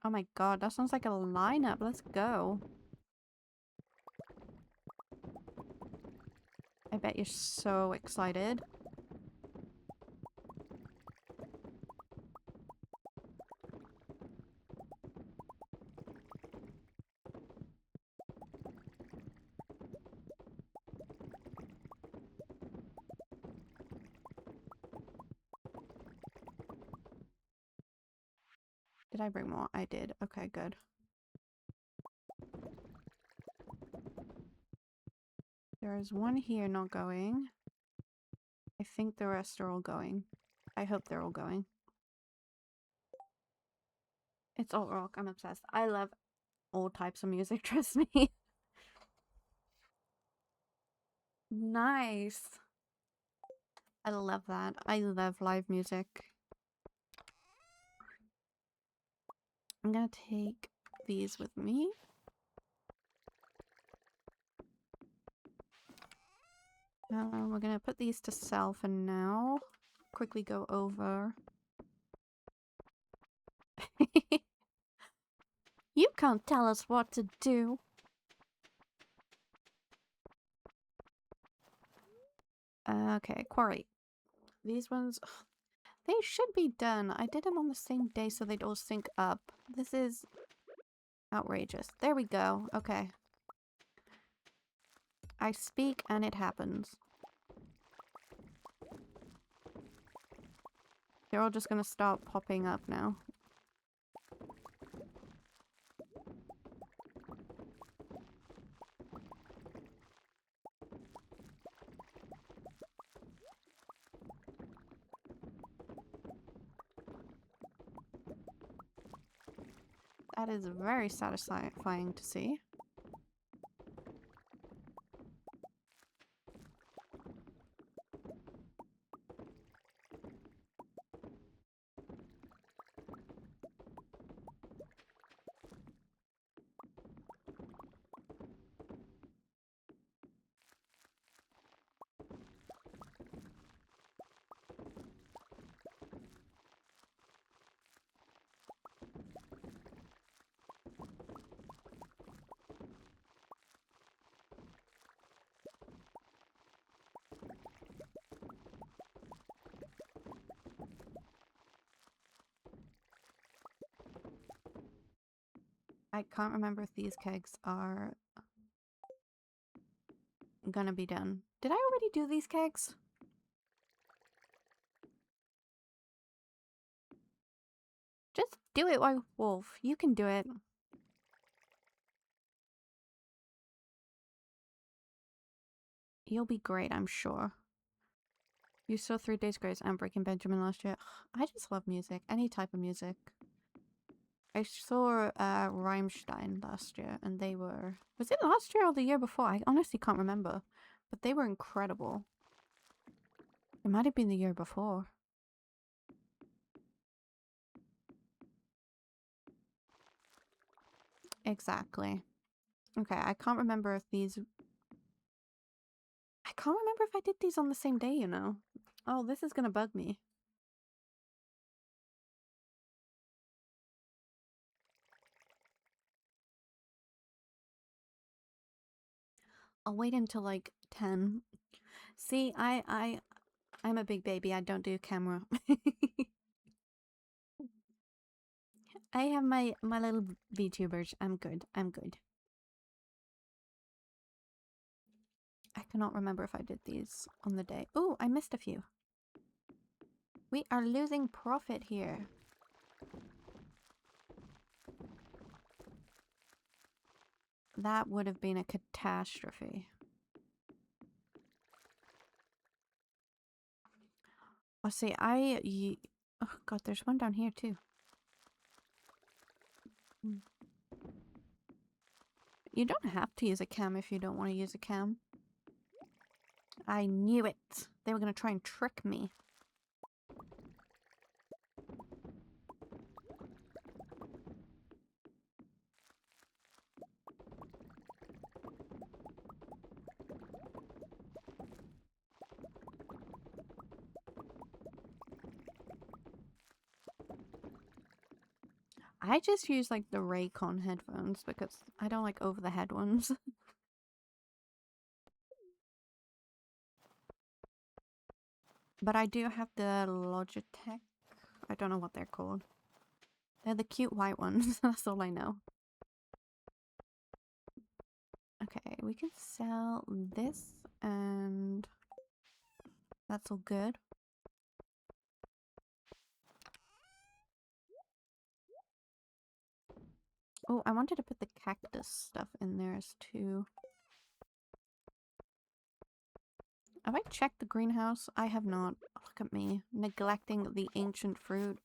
Oh my god, that sounds like a lineup. Let's go. I bet you're so excited. Did I bring more? I did. Okay, good. There is one here not going. I think the rest are all going. I hope they're all going. It's alt rock. I'm obsessed. I love all types of music, trust me. Nice. I love that. I love live music. I'm gonna take these with me. We're gonna put these to sell for now. Quickly go over. You can't tell us what to do. Okay, quarry. These ones, they should be done. I did them on the same day so they'd all sync up. This is outrageous. There we go. Okay. I speak and it happens. They're all just gonna start popping up now. That is very satisfying to see. I can't remember if these kegs are gonna be done. Did I already do these kegs? Just do it, White Wolf. You can do it. You'll be great, I'm sure. You saw 3 Days Grace and Breaking Benjamin last year. I just love music. Any type of music. I saw Rammstein last year and they were... Was it last year or the year before? I honestly can't remember. But they were incredible. It might have been the year before. Exactly. Okay, I can't remember if these... I can't remember if I did these on the same day, you know. Oh, this is gonna bug me. I'll wait until like 10. See, I'm a big baby. I don't do camera. I have my little VTubers. I'm good. I'm good. I cannot remember if I did these on the day. Oh, I missed a few. We are losing profit here. That would have been a catastrophe. Oh, see, oh god, there's one down here too. You don't have to use a cam if you don't want to use a cam. I knew it. They were going to try and trick me. I just use like the Raycon headphones because I don't like over the head ones. But I do have the Logitech. I don't know what they're called. They're the cute white ones. That's all I know. Okay, we can sell this and that's all good. Oh, I wanted to put the cactus stuff in there as too. Have I checked the greenhouse? I have not. Look at me, neglecting the ancient fruit.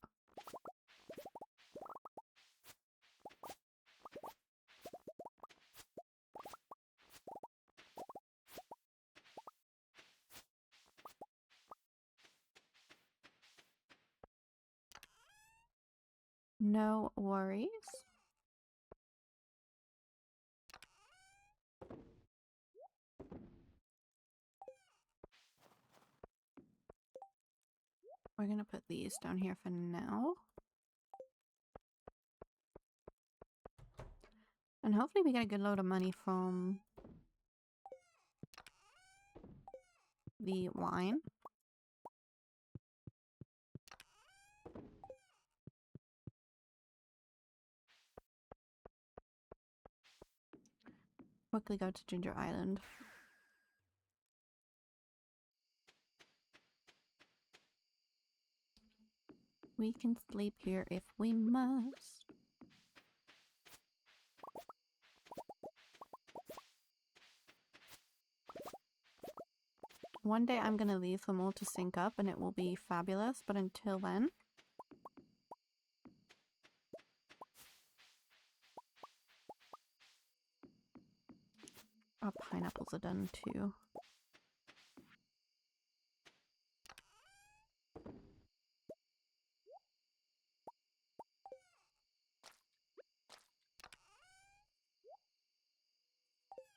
No worries. We're gonna put these down here for now. And hopefully we get a good load of money from the wine. Quickly go to Ginger Island. We can sleep here if we must. One day I'm gonna leave them all to sync up and it will be fabulous, but until then... Our pineapples are done too.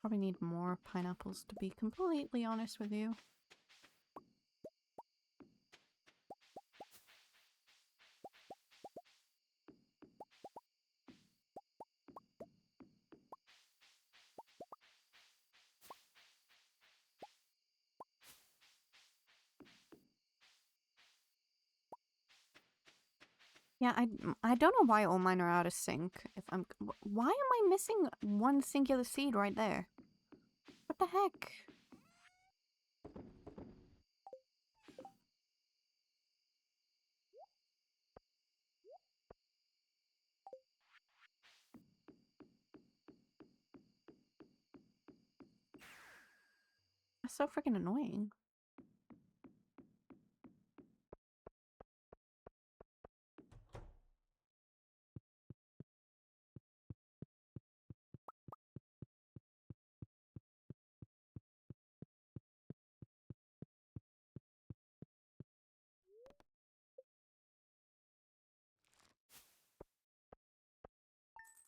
Probably need more pineapples to be completely honest with you. Yeah, I don't know why all mine are out of sync. Why am I missing one singular seed right there? What the heck? That's so freaking annoying.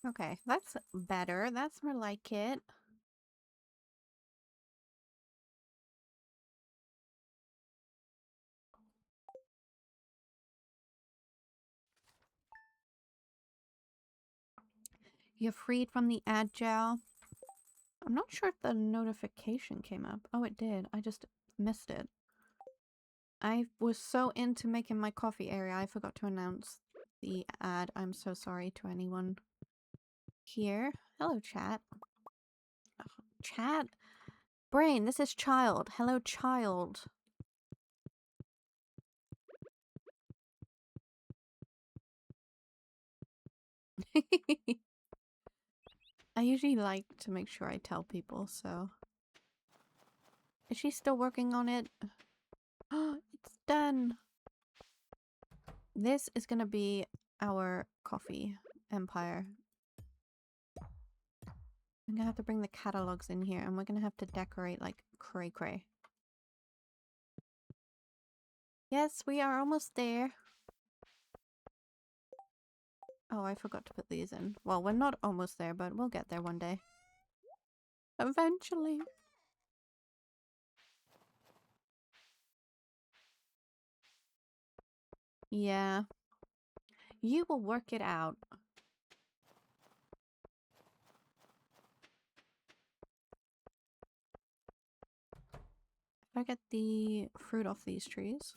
Okay, that's better. That's more like it. You're freed from the ad gel. I'm not sure if the notification came up. Oh, it did. I just missed it. I was so into making my coffee area, I forgot to announce the ad. I'm so sorry to anyone here. Hello, chat. Ugh, chat? Brain, this is child. Hello, child. I usually like to make sure I tell people, so... Is she still working on it? Oh, it's done! This is gonna be our coffee empire. I'm gonna have to bring the catalogs in here, and we're gonna have to decorate like cray-cray. Yes, we are almost there. Oh, I forgot to put these in. Well, we're not almost there, but we'll get there one day. Eventually. Yeah. You will work it out. If I get the fruit off these trees.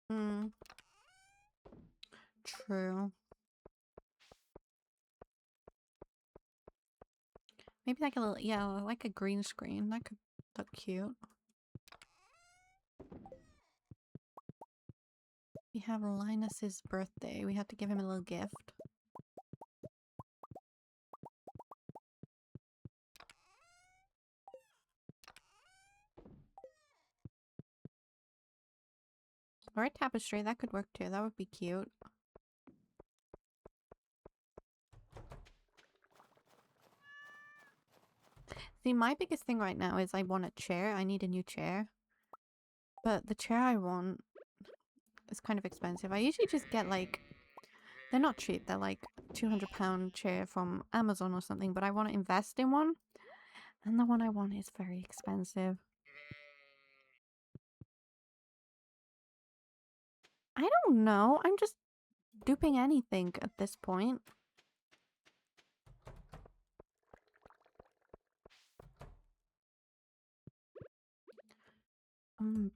Hmm. True. Maybe like a little, yeah, like a green screen. That could look cute. We have Linus's birthday. We have to give him a little gift. Or a tapestry. That could work too. That would be cute. See, my biggest thing right now is I want a chair. I need a new chair. But the chair I want is kind of expensive. I usually just get like... They're not cheap. They're like £200 chair from Amazon or something. But I want to invest in one. And the one I want is very expensive. I don't know. I'm just duping anything at this point.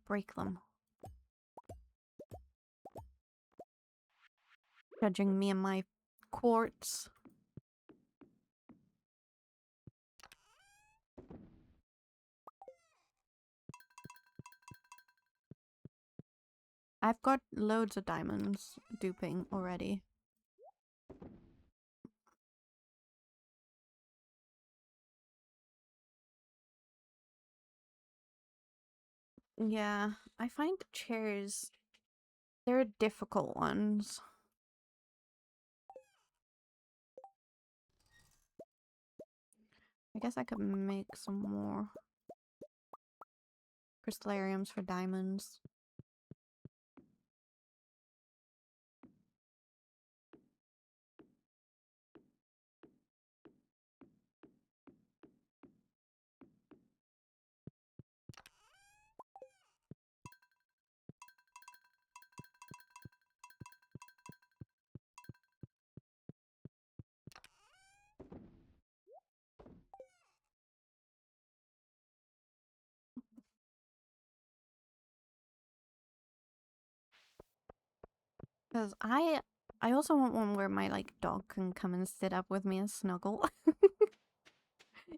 Break them. Judging me and my quartz. I've got loads of diamonds duping already. Yeah, I find chairs, they're difficult ones. I guess I could make some more crystallariums for diamonds. Because I also want one where my like dog can come and sit up with me and snuggle.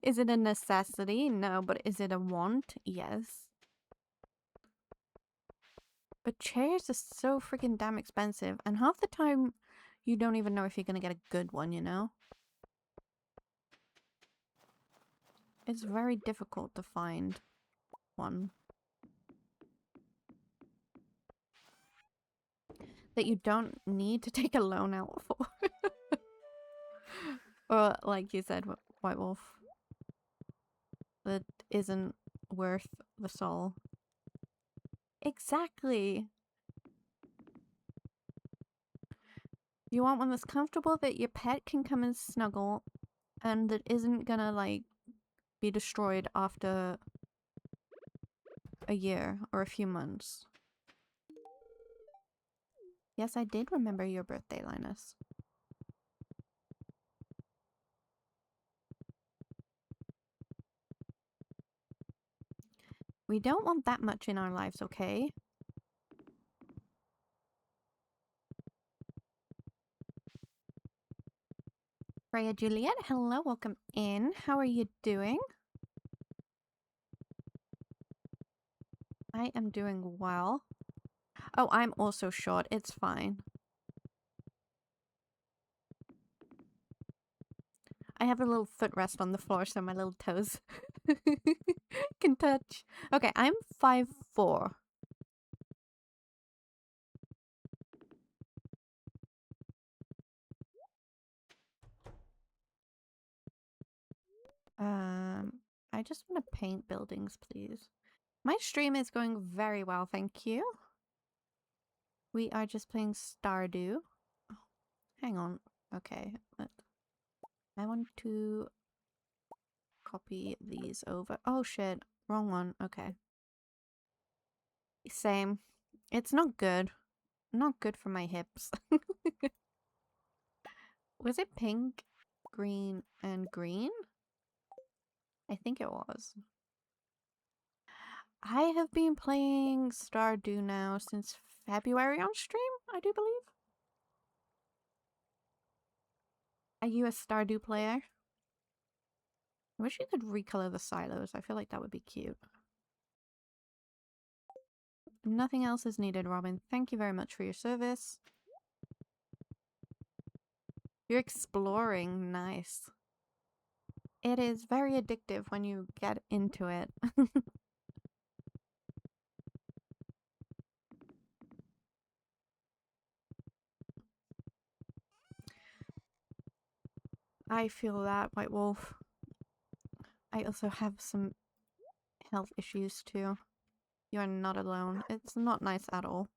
Is it a necessity? No, but is it a want? Yes. But chairs are so freaking damn expensive, and half the time you don't even know if you're gonna get a good one, you know? It's very difficult to find one. that you don't need to take a loan out for. Or, like you said, White Wolf, that isn't worth the soul. Exactly. You want one that's comfortable, that your pet can come and snuggle, and that isn't gonna, like, be destroyed after a year or a few months. Yes, I did remember your birthday, Linus. We don't want that much in our lives, okay? Freya Juliet, hello, welcome in. How are you doing? I am doing well. Oh, I'm also short. It's fine. I have a little footrest on the floor so my little toes can touch. Okay, I'm 5'4". I just want to paint buildings, please. My stream is going very well, thank you. We are just playing Stardew. Oh, hang on. Okay, I want to copy these over. Oh shit, wrong one. Okay. Same. It's not good. Not good for my hips. Was it pink, green, and green? I think it was. I have been playing Stardew now since February on stream, I do believe. Are you a Stardew player? I wish you could recolor the silos. I feel like that would be cute. Nothing else is needed, Robin. Thank you very much for your service. You're exploring. Nice. It is very addictive when you get into it. I feel that, White Wolf. I also have some health issues too. You are not alone. It's not nice at all.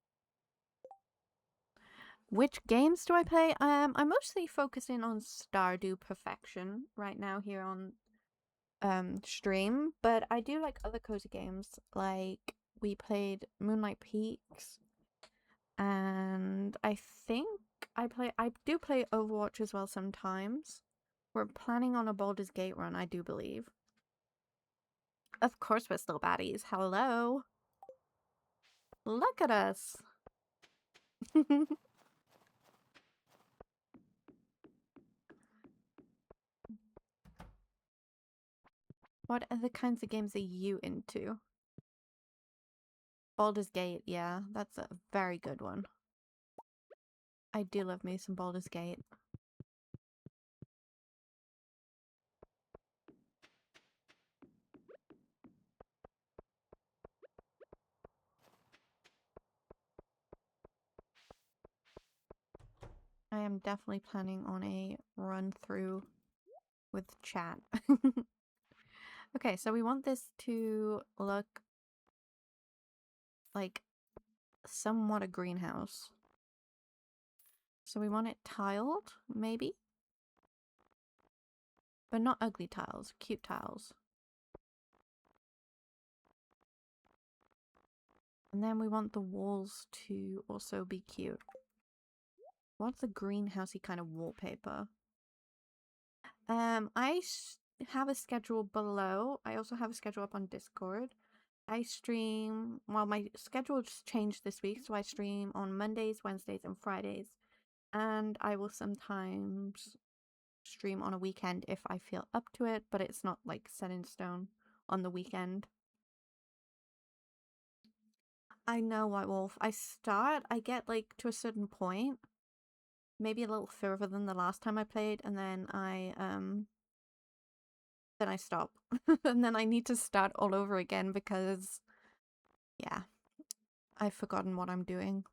Which games do I play? I'm mostly focusing on Stardew Perfection right now here on stream, but I do like other cozy games. Like we played Moonlight Peaks, and I think I do play Overwatch as well sometimes. We're planning on a Baldur's Gate run, I do believe. Of course we're still baddies. Hello. Look at us. What other kinds of games are you into? Baldur's Gate, yeah, that's a very good one. I do love me some Baldur's Gate. I am definitely planning on a run through with chat. Okay, so we want this to look like somewhat a greenhouse. So we want it tiled, maybe? But not ugly tiles, cute tiles. And then we want the walls to also be cute. What's the greenhousey kind of wallpaper? I have a schedule below. I also have a schedule up on Discord. I stream, well, my schedule just changed this week, so I stream on Mondays, Wednesdays, and Fridays. And I will sometimes stream on a weekend if I feel up to it, but it's not like set in stone on the weekend. I know, White Wolf. I get like to a certain point, maybe a little further than the last time I played, and then I stop. And then I need to start all over again because, yeah, I've forgotten what I'm doing.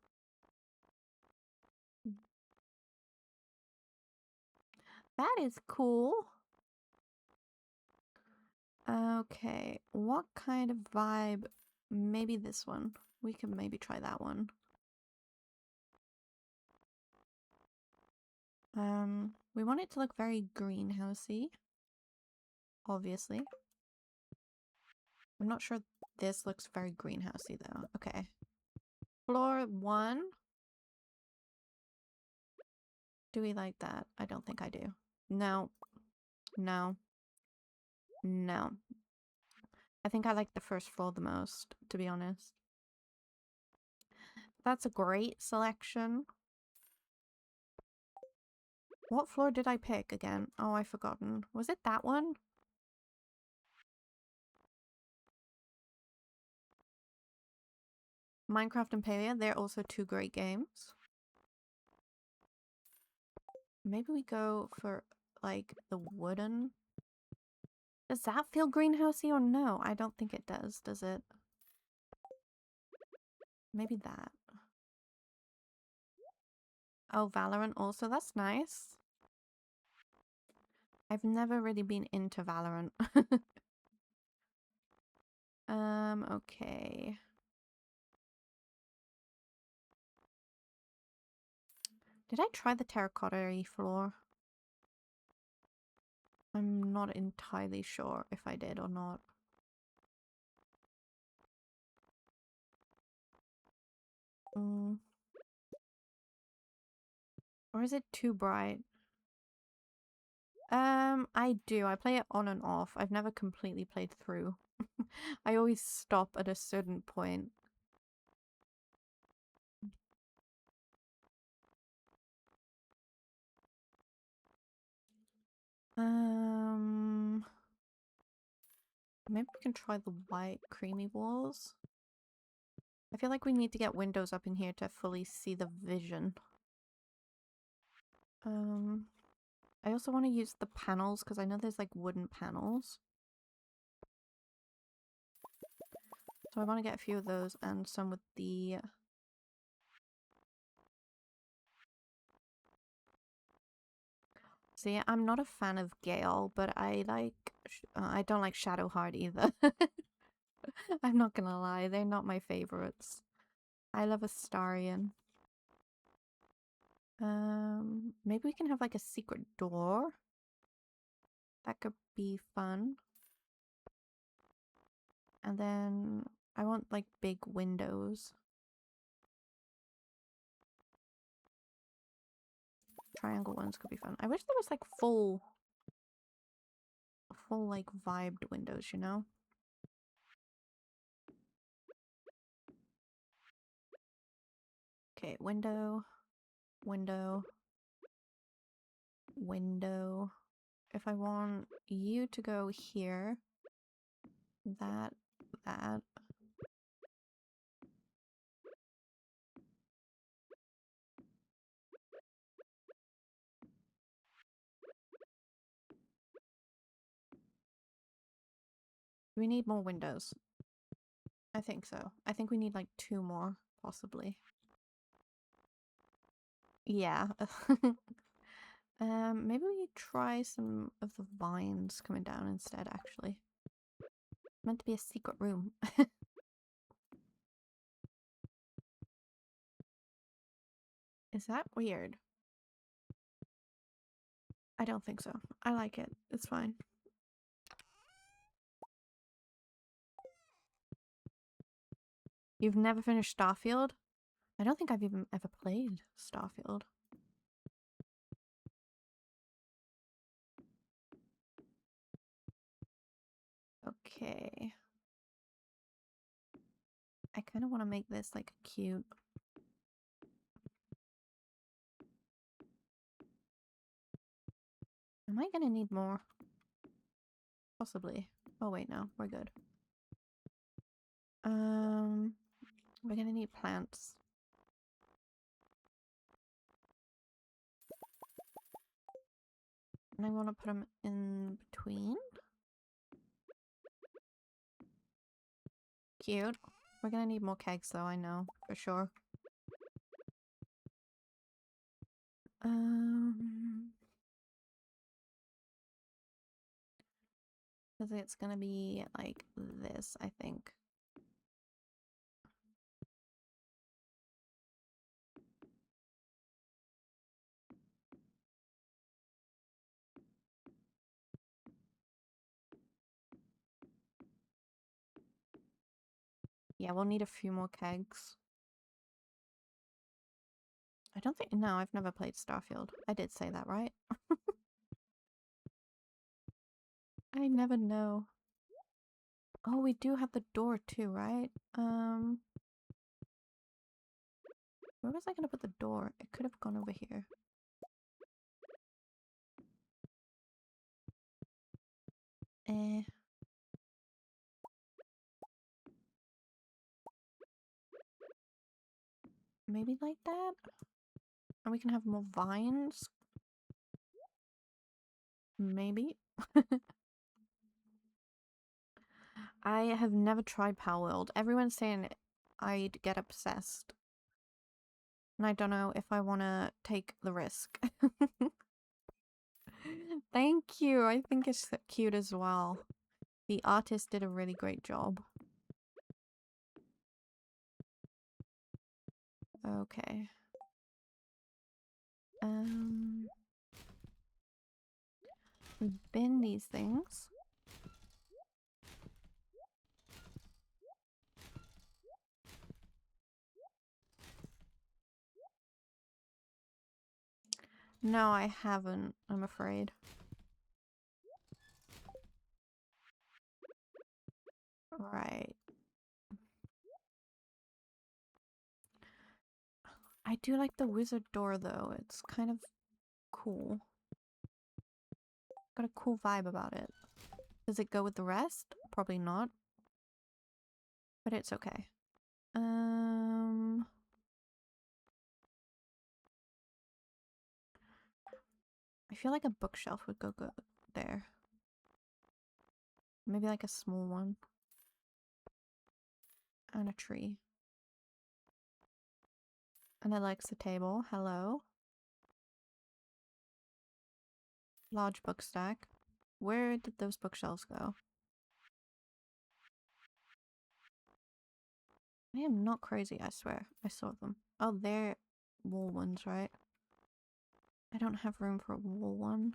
That is cool. Okay, what kind of vibe? Maybe this one. We can maybe try that one. We want it to look very greenhousey. Obviously. I'm not sure this looks very greenhousey though. Okay. Floor 1. Do we like that? I don't think I do. No. No. No. I think I like the first floor the most, to be honest. That's a great selection. What floor did I pick again? Oh, I've forgotten. Was it that one? Minecraft and Palia, they're also two great games. Maybe we go for, like, the wooden. Does that feel greenhousey or no? I don't think it does it? Maybe that. Oh, Valorant also, that's nice. I've never really been into Valorant. Okay. Did I try the terracotta-y floor? I'm not entirely sure if I did or not. Or is it too bright? I do. I play it on and off. I've never completely played through. I always stop at a certain point. Maybe we can try the white creamy walls. I feel like we need to get windows up in here to fully see the vision. I also want to use the panels because I know there's like wooden panels. So I want to get a few of those and some with the... See, I'm not a fan of Gale, but I like... I don't like Shadowheart either. I'm not gonna lie, they're not my favorites. I love Astarion. Maybe we can have like a secret door. That could be fun. And then I want like big windows. Triangle ones could be fun. I wish there was like full like vibed windows, you know? Okay, window, window, window. If I want you to go here, that. We need more windows. I think so. I think we need like 2 more, possibly. Yeah. Maybe we try some of the vines coming down instead, actually. It's meant to be a secret room. Is that weird? I don't think so. I like it. It's fine. You've never finished Starfield? I don't think I've even ever played Starfield. Okay. I kind of want to make this like cute. Am I gonna need more? Possibly. Oh wait, no, we're good. We're gonna need plants. And I want to put them in between. Cute. We're gonna need more kegs though, I know, for sure. Because it's gonna be like this, I think. Yeah, we'll need a few more kegs. I don't think... No, I've never played Starfield. I did say that, right? I never know. Oh, we do have the door too, right? Where was I gonna put the door? It could have gone over here. Eh. Maybe like that? And we can have more vines? Maybe. I have never tried Palworld. Everyone's saying I'd get obsessed. And I don't know if I want to take the risk. Thank you. I think it's cute as well. The artist did a really great job. Okay. Bin these things. No, I haven't, I'm afraid. Right. I do like the wizard door though. It's kind of cool. Got a cool vibe about it. Does it go with the rest? Probably not. But it's okay. I feel like a bookshelf would go good there. Maybe like a small one. And a tree. And Alexa table. Hello. Large book stack. Where did those bookshelves go? I am not crazy, I swear. I saw them. Oh, they're wool ones, right? I don't have room for a wool one.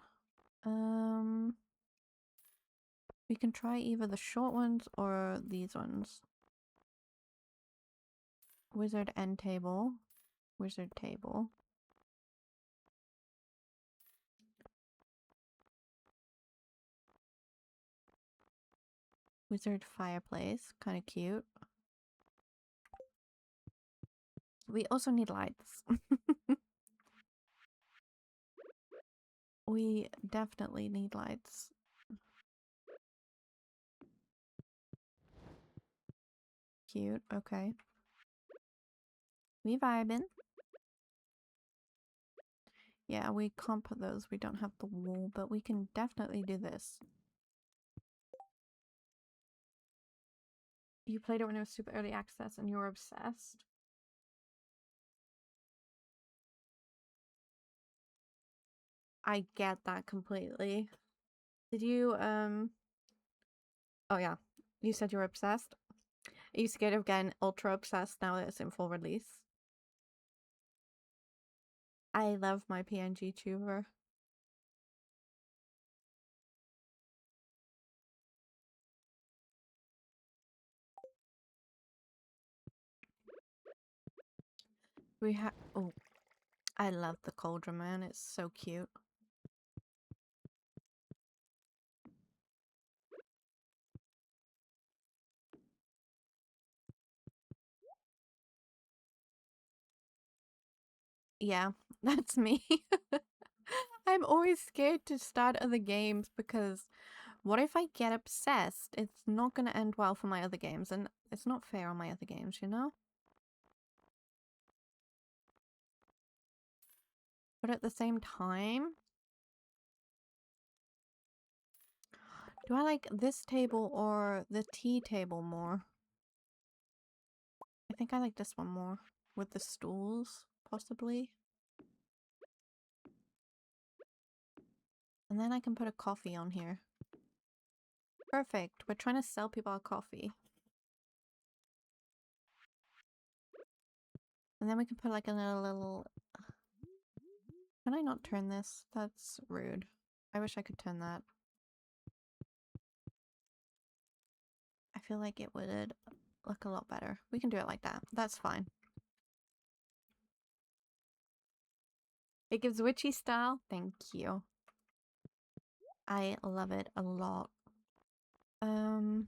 We can try either the short ones or these ones. Wizard end table. Wizard table. Wizard fireplace. Kind of cute. We also need lights. We definitely need lights. Cute. Okay. We vibing. Yeah, we can't put those. We don't have the wool, but we can definitely do this. You played it when it was super early access and you were obsessed. I get that completely. Did you, oh yeah, you said you were obsessed? Are you scared of getting ultra obsessed now that it's in full release? I love my PNG tuber. We have, oh, I love the cauldron, man. It's so cute. Yeah, that's me. I'm always scared to start other games because what if I get obsessed? It's not gonna end well for my other games, and it's not fair on my other games, you know? But at the same time, do I like this table or the tea table more? I think I like this one more. With the stools, possibly. And then I can put a coffee on here. Perfect. We're trying to sell people our coffee. And then we can put like a little... Can I not turn this? That's rude. I wish I could turn that. I feel like it would look a lot better. We can do it like that. That's fine. It gives witchy style. Thank you. I love it a lot. I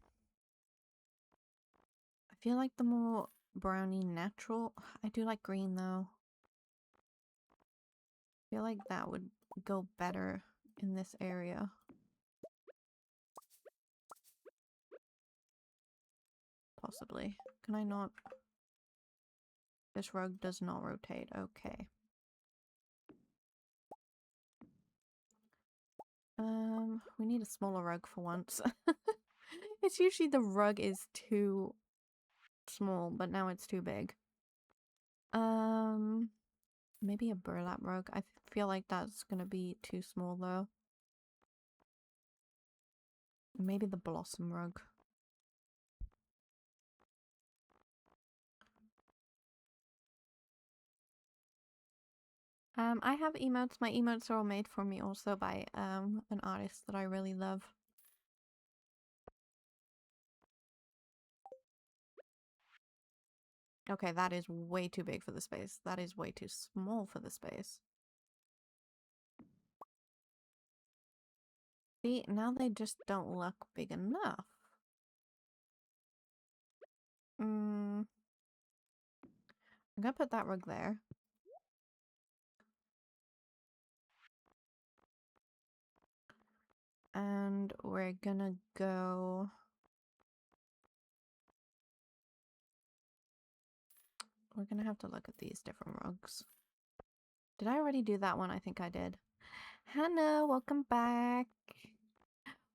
feel like the more browny natural... I do like green though. I feel like that would go better in this area. Possibly. Can I not? This rug does not rotate. Okay. We need a smaller rug for once. It's usually the rug is too small, but now it's too big. Maybe a burlap rug. I feel like that's gonna be too small though. Maybe the blossom rug. I have emotes. My emotes are all made for me also by an artist that I really love. Okay, that is way too big for the space. That is way too small for the space. See, now they just don't look big enough. I'm gonna put that rug there. And we're gonna go... We're gonna have to look at these different rugs. Did I already do that one? I think I did. Hannah, welcome back.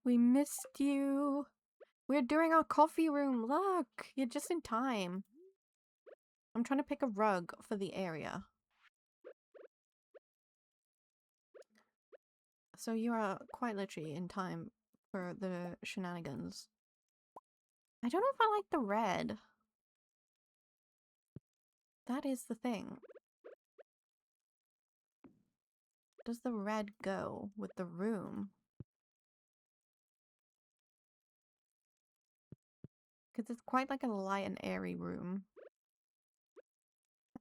We missed you. We're doing our coffee room. Look, you're just in time. I'm trying to pick a rug for the area. So you are quite literally in time for the shenanigans. I don't know if I like the red. That is the thing. Does the red go with the room? Because it's quite like a light and airy room.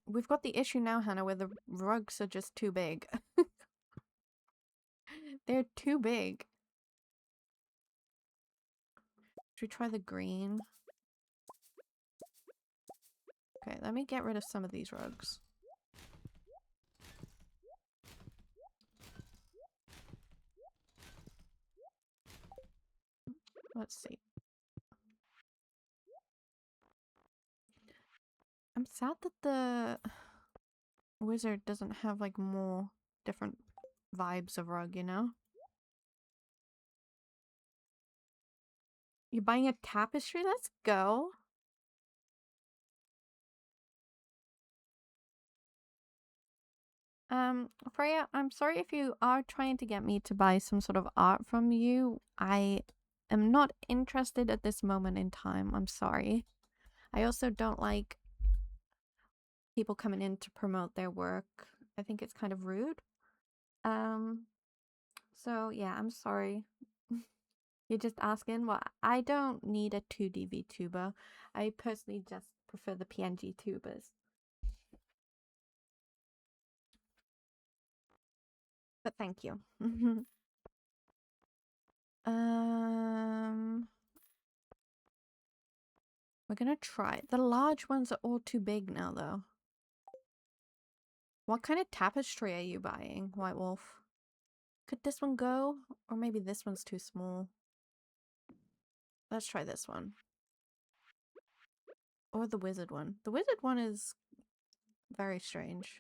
We've got the issue now, Hannah, where the rugs are just too big. They're too big. Should we try the green? Okay, let me get rid of some of these rugs. Let's see. I'm sad that the wizard doesn't have like more different vibes of rug, you know? You're buying a tapestry? Let's go. Freya, I'm sorry if you are trying to get me to buy some sort of art from you. I am not interested at this moment in time. I'm sorry. I also don't like people coming in to promote their work. I think it's kind of rude. So yeah, I'm sorry. You're just asking? Well, I don't need a 2D VTuber. I personally just prefer the PNG tubers. But thank you. We're gonna try. The large ones are all too big now, though. What kind of tapestry are you buying, White Wolf? Could this one go? Or maybe this one's too small. Let's try this one. Or the wizard one. The wizard one is very strange.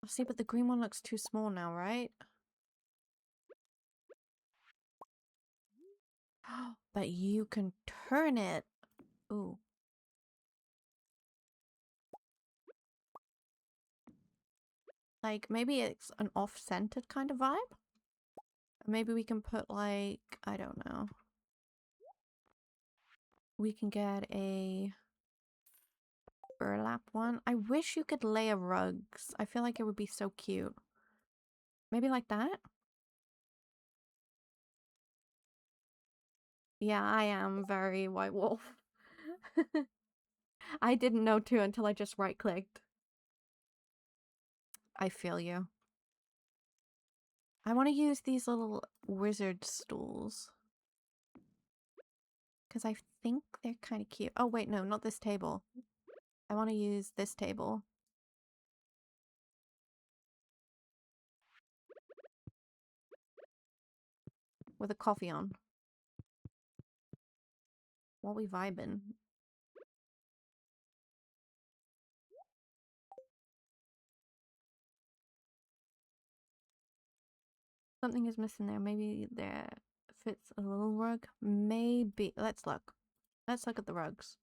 See, but the green one looks too small now, right? But you can turn it. Ooh. Like, maybe it's an off-centered kind of vibe? Maybe we can put like, I don't know. We can get a burlap one. I wish you could layer rugs. I feel like it would be so cute. Maybe like that? Yeah, I am very white wolf. I didn't know too until I just right-clicked. I feel you. I want to use these little wizard stools. Because I think they're kind of cute. Oh, wait, no, not this table. I want to use this table. With a coffee on. While we vibing. Something is missing there. Maybe there fits a little rug. Maybe. Let's look. Let's look at the rugs.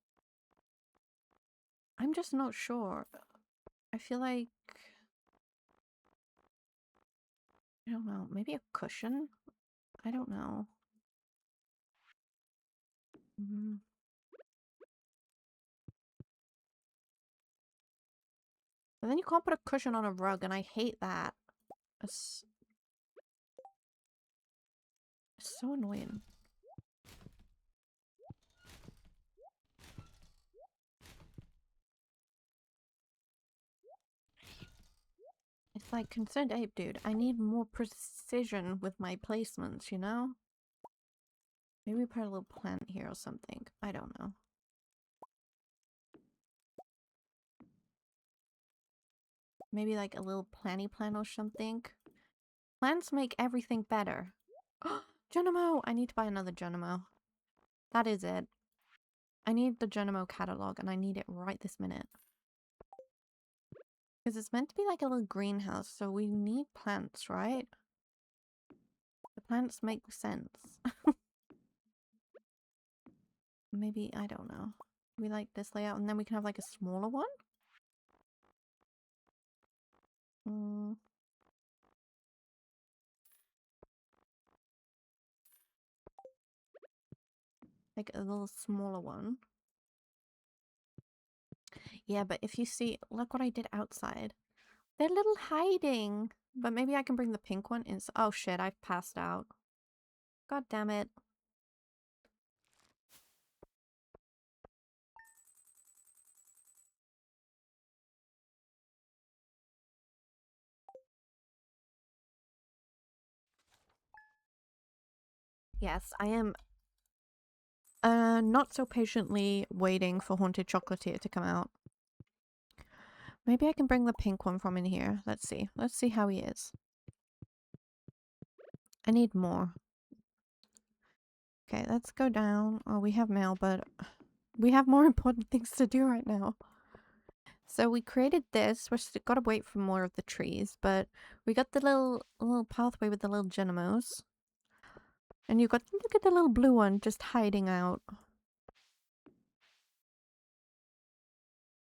I'm just not sure. I feel like... I don't know. Maybe a cushion? I don't know. But then you can't put a cushion on a rug, and I hate that. It's so annoying. It's like, Concerned Ape, dude, I need more precision with my placements, you know? Maybe we put a little plant here or something. I don't know. Maybe like a little planty plant or something. Plants make everything better. Geronimo! I need to buy another Geronimo. That is it. I need the Geronimo catalog, and I need it right this minute. Because it's meant to be like a little greenhouse, so we need plants, right? The plants make sense. Maybe, I don't know. We like this layout, and then we can have like a smaller one? Like a little smaller one. Yeah, but if you see, look what I did outside. They're little hiding. But maybe I can bring the pink one in. Oh shit, I've passed out. God damn it. Yes, I am not so patiently waiting for Haunted Chocolatier to come out. Maybe I can bring the pink one from in here. Let's see. Let's see how he is. I need more. Okay, let's go down. Oh, we have mail, but we have more important things to do right now. So we created this. We're still gotta wait for more of the trees, but we got the little pathway with the little Genomos. And you got, look at the little blue one just hiding out.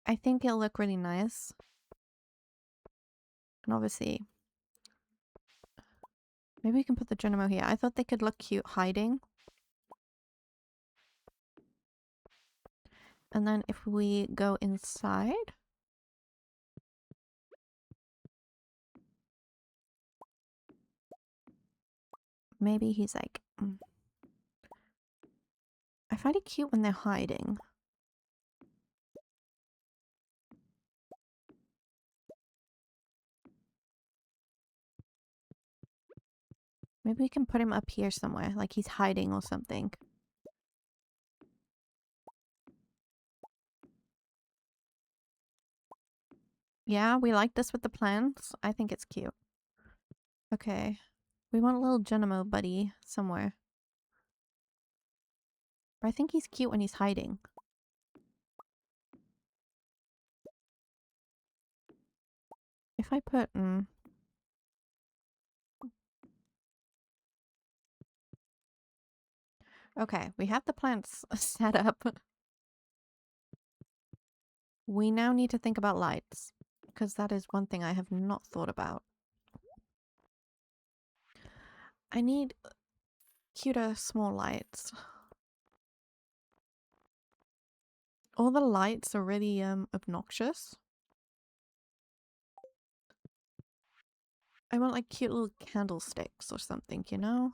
I think it'll look really nice. And obviously, maybe we can put the Genomo here. I thought they could look cute hiding. And then if we go inside, maybe he's like... I find it cute when they're hiding. Maybe we can put him up here somewhere, like he's hiding or something. Yeah, we like this with the plants. I think it's cute. Okay. We want a little Genomo buddy somewhere. But I think he's cute when he's hiding. If I put... Okay, we have the plants set up. We now need to think about lights. Because that is one thing I have not thought about. I need cuter small lights. All the lights are really obnoxious. I want like cute little candlesticks or something, you know?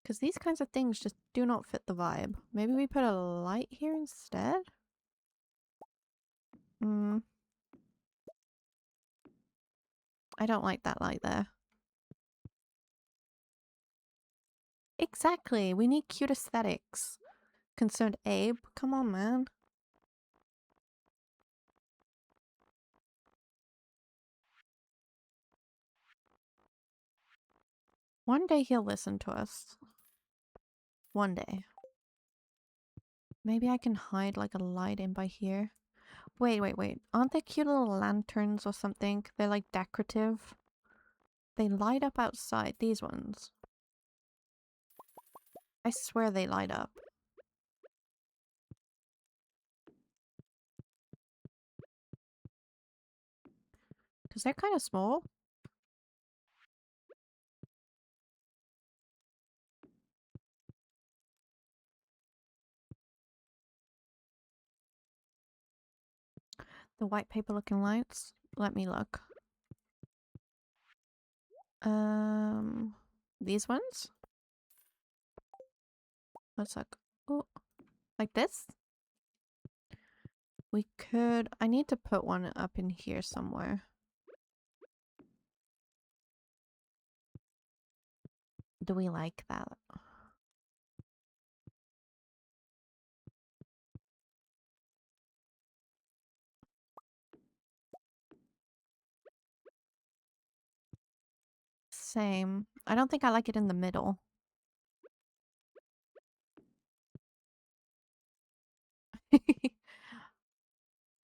Because these kinds of things just do not fit the vibe. Maybe we put a light here instead? Hmm. I don't like that light there. Exactly. We need cute aesthetics. Concerned Abe? Come on, man. One day he'll listen to us. One day. Maybe I can hide like a light in by here. Wait, wait, wait. Aren't they cute little lanterns or something? They're like decorative. They light up outside. These ones. I swear they light up. Because they're kind of small. The white paper looking lights. Let me look. These ones? Let's look. Oh, like this? We could... I need to put one up in here somewhere. Do we like that? Same. I don't think I like it in the middle.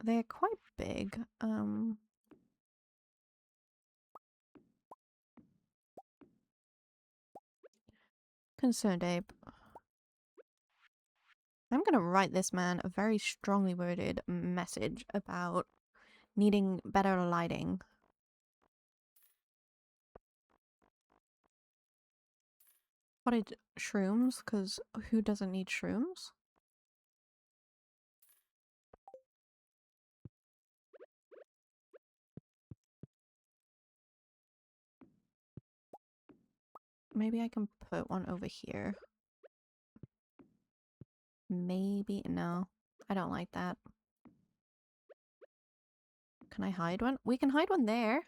They're quite big. Concerned Ape. I'm gonna write this man a very strongly worded message about needing better lighting. Potted shrooms, because who doesn't need shrooms? Maybe I can put one over here. Maybe. No. I don't like that. Can I hide one? We can hide one there.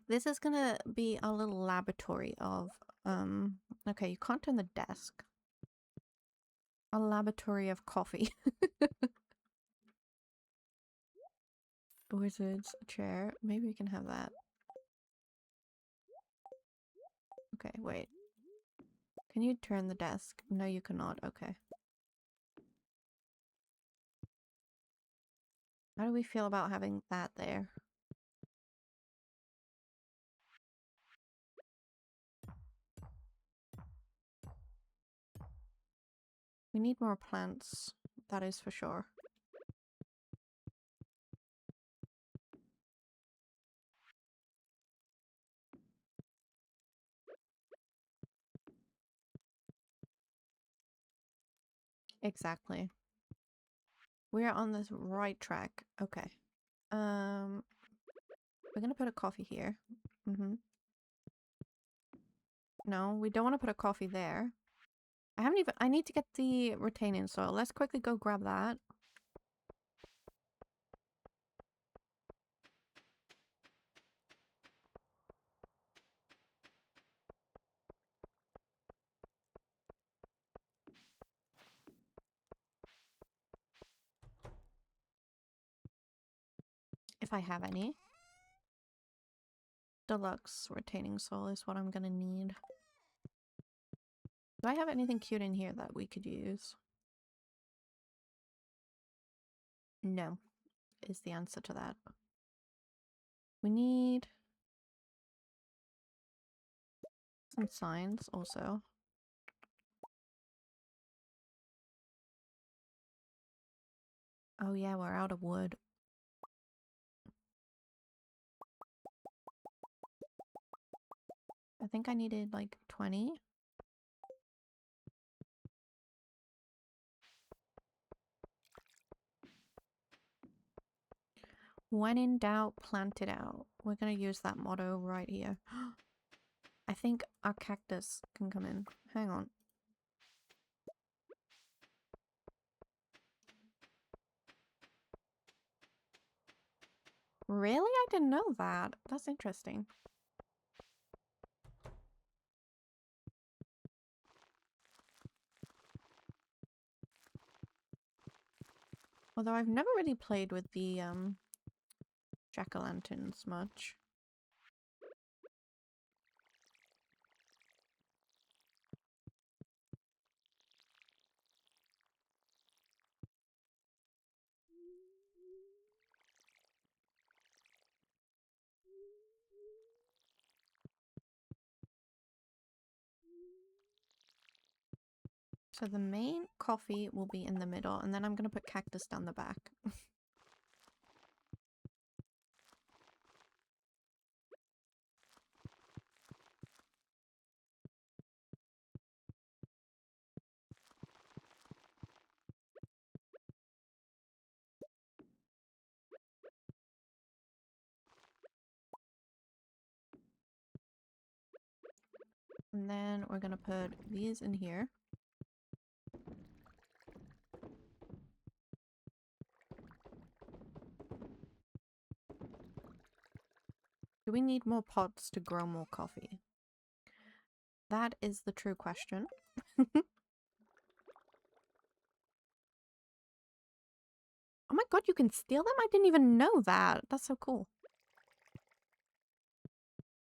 This is gonna be a little laboratory of, okay, you can't turn the desk. A laboratory of coffee. Wizard's chair. Maybe we can have that. Okay, wait. Can you turn the desk? No, you cannot. Okay. How do we feel about having that there? We need more plants. That is for sure. Exactly. We're on this right track. Okay. We're gonna put a coffee here. No, we don't want to put a coffee there. I haven't even... I need to get the retaining soil. Let's quickly go grab that. If I have any. Deluxe retaining soil is what I'm gonna need. Do I have anything cute in here that we could use? No, is the answer to that. We need some signs also. Oh yeah, we're out of wood. I think I needed like 20. When in doubt, plant it out. We're gonna use that motto right here. I think our cactus can come in. Hang on. Really? I didn't know that. That's interesting. Although I've never really played with the jack-o'-lanterns much. So the main coffee will be in the middle, and then I'm gonna put cactus down the back. And then we're gonna put these in here. Do we need more pots to grow more coffee? That is the true question. Oh my god, you can steal them? I didn't even know that. That's so cool.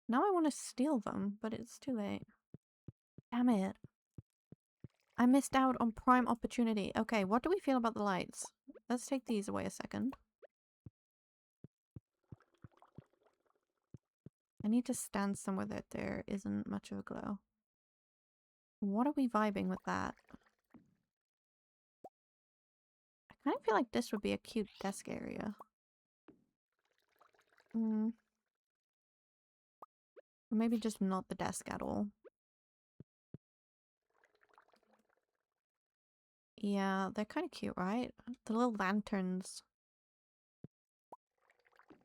Now I want to steal them, but it's too late. Damn it. I missed out on prime opportunity. Okay, what do we feel about the lights? Let's take these away a second. I need to stand somewhere that there isn't much of a glow. What are we vibing with that? I kind of feel like this would be a cute desk area. Or maybe just not the desk at all. Yeah, they're kind of cute, right? The little lanterns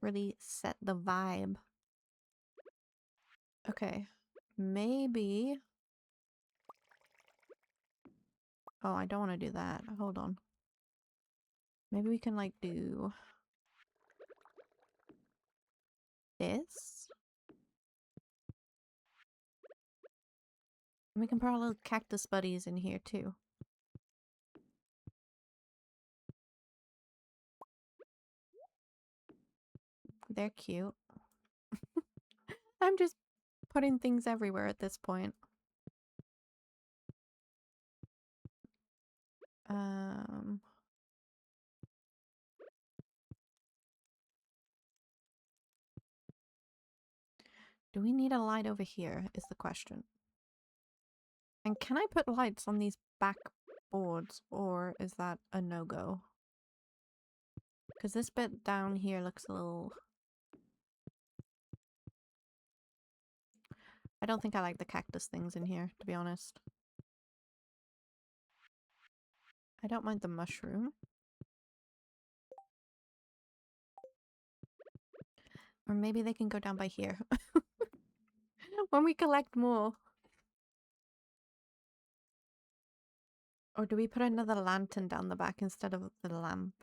really set the vibe. Okay, maybe... Oh, I don't want to do that. Hold on. Maybe we can, like, do... this? And we can put our little cactus buddies in here, too. They're cute. I'm just putting things everywhere at this point. Do we need a light over here is the question. And can I put lights on these back boards, or is that a no-go? Because this bit down here looks a little... I don't think I like the cactus things in here, to be honest. I don't mind the mushroom. Or maybe they can go down by here. When we collect more. Or do we put another lantern down the back instead of the lamp?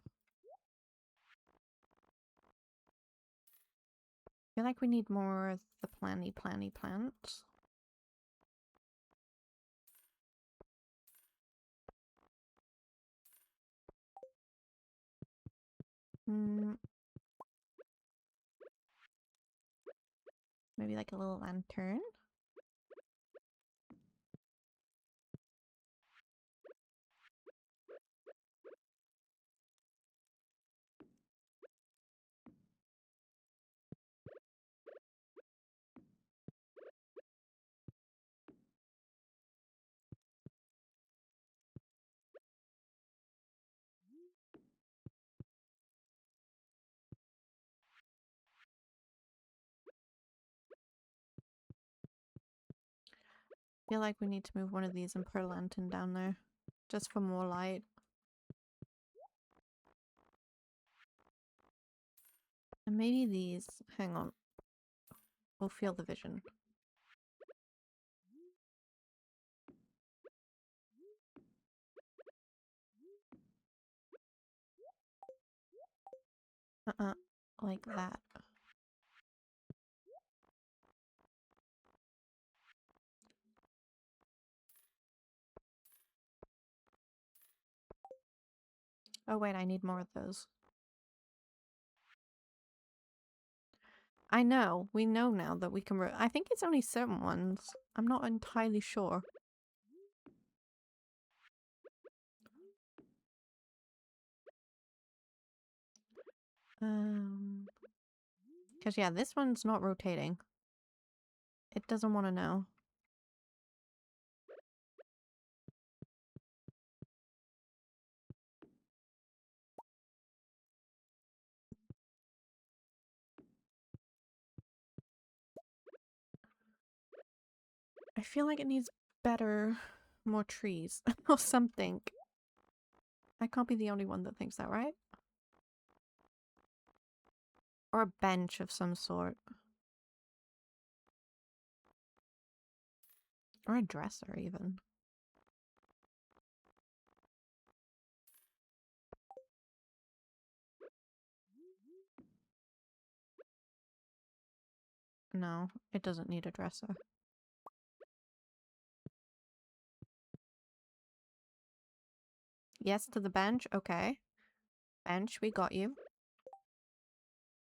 I feel like we need more of the planty plants. Maybe like a little lantern. feel like we need to move one of these and put a lantern down there. Just for more light. And maybe these. Hang on. We'll feel the vision. Like that. Oh wait, I need more of those. I know. We know now that we can... I think it's only certain ones. I'm not entirely sure. Because yeah, this one's not rotating. It doesn't want to know. I feel like it needs better, more trees or something. I can't be the only one that thinks that, right? Or a bench of some sort. Or a dresser, even. No, it doesn't need a dresser. Yes to the bench? Okay. Bench, we got you.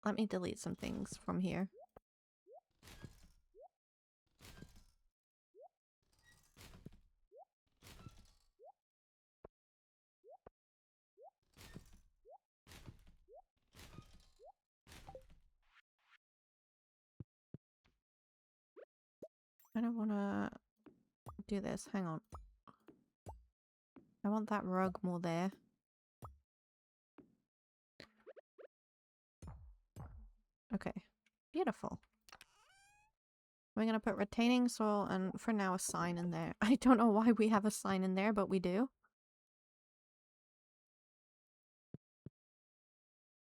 Let me delete some things from here. I don't want to do this. Hang on. I want that rug more there. Okay. Beautiful. We're gonna put retaining soil and for now a sign in there. I don't know why we have a sign in there, but we do.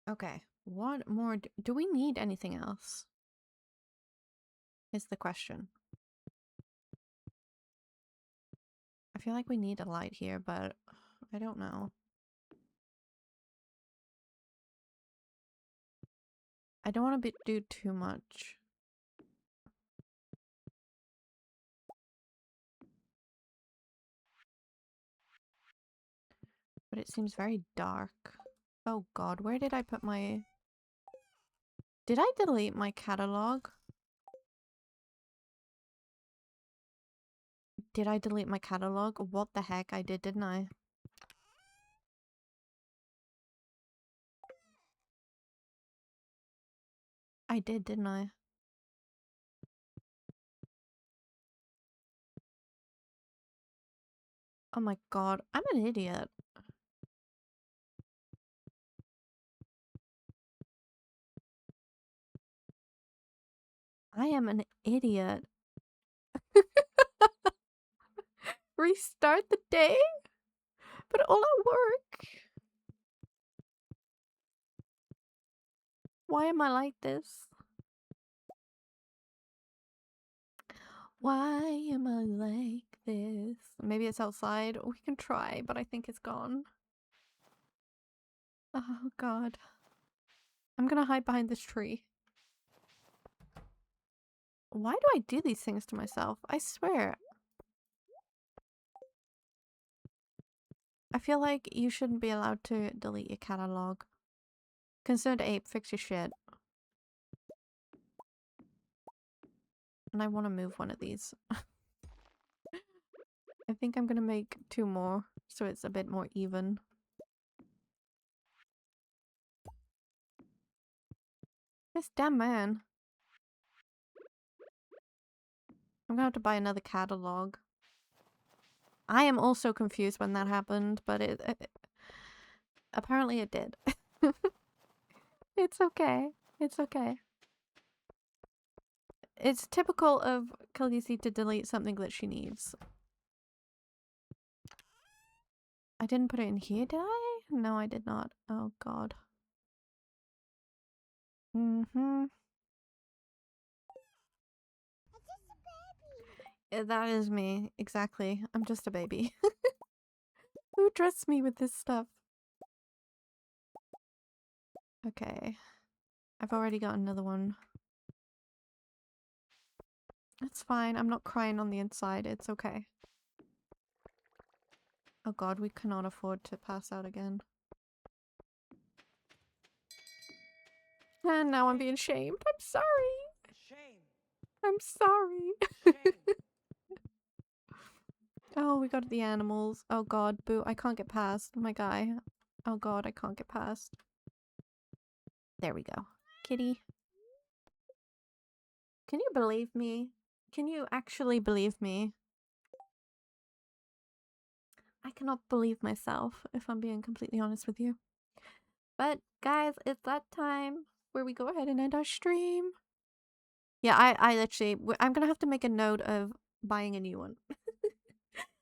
Okay. What more do we need anything else? Is the question. I feel like we need a light here, but I don't know. I don't want to do too much. But it seems very dark. Oh god, where did I put my... Did I delete my catalog? Did I delete my catalog? What the heck, I did, didn't I? I did, didn't I? Oh my god, I'm an idiot. I am an idiot. Restart the day? But all at work? Why am I like this? Why am I like this? Maybe it's outside. We can try, but I think it's gone. Oh god. I'm gonna hide behind this tree. Why do I do these things to myself? I swear. I feel like you shouldn't be allowed to delete your catalog. Concerned ape, fix your shit. And I want to move one of these. I think I'm gonna make 2 more, so it's a bit more even. This damn man. I'm gonna have to buy another catalog. I am also confused when that happened, but apparently it did. It's okay. It's okay. It's typical of Khaleesi to delete something that she needs. I didn't put it in here, did I? No, I did not. Oh god. That is me, exactly. I'm just a baby. Who trusts me with this stuff? Okay. I've already got another one. It's fine. I'm not crying on the inside. It's okay. Oh god, we cannot afford to pass out again. And now I'm being shamed. I'm sorry. Shame. I'm sorry. Shame. Oh, we got the animals. Oh god, boo. I can't get past. My guy. Oh god, I can't get past. There we go. Kitty. Can you believe me? Can you actually believe me? I cannot believe myself, if I'm being completely honest with you. But, guys, it's that time where we go ahead and end our stream. Yeah, I literally... I'm gonna have to make a note of buying a new one.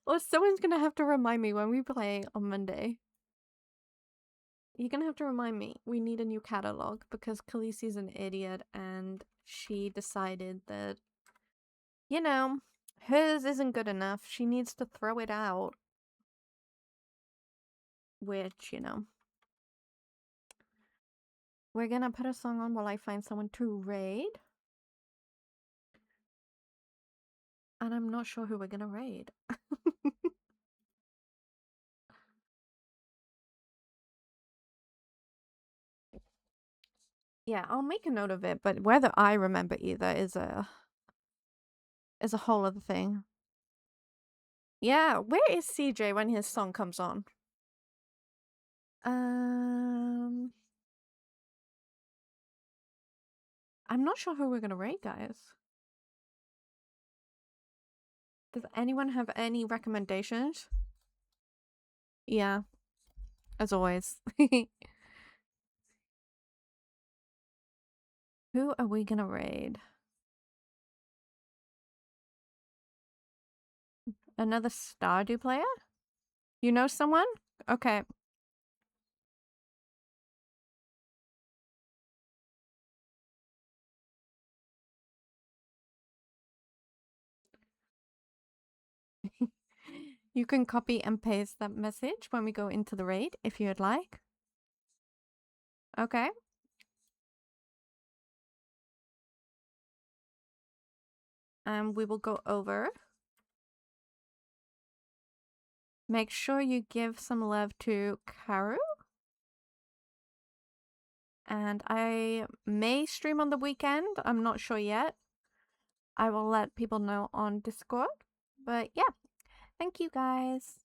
Or someone's gonna have to remind me when we play on Monday. You're gonna have to remind me. We need a new catalog because Khaleesi's an idiot and she decided that, you know, hers isn't good enough. She needs to throw it out. Which, you know. We're gonna put a song on while I find someone to raid. And I'm not sure who we're gonna raid. Yeah, I'll make a note of it, but whether I remember either is a whole other thing. Yeah, where is CJ when his song comes on? I'm not sure who we're gonna raid, guys. Does anyone have any recommendations? Yeah, as always. Who are we gonna raid? Another Stardew player? You know someone? Okay. You can copy and paste that message when we go into the raid if you'd like. Okay. And we will go over. Make sure you give some love to Karu. And I may stream on the weekend. I'm not sure yet. I will let people know on Discord. But yeah, thank you guys.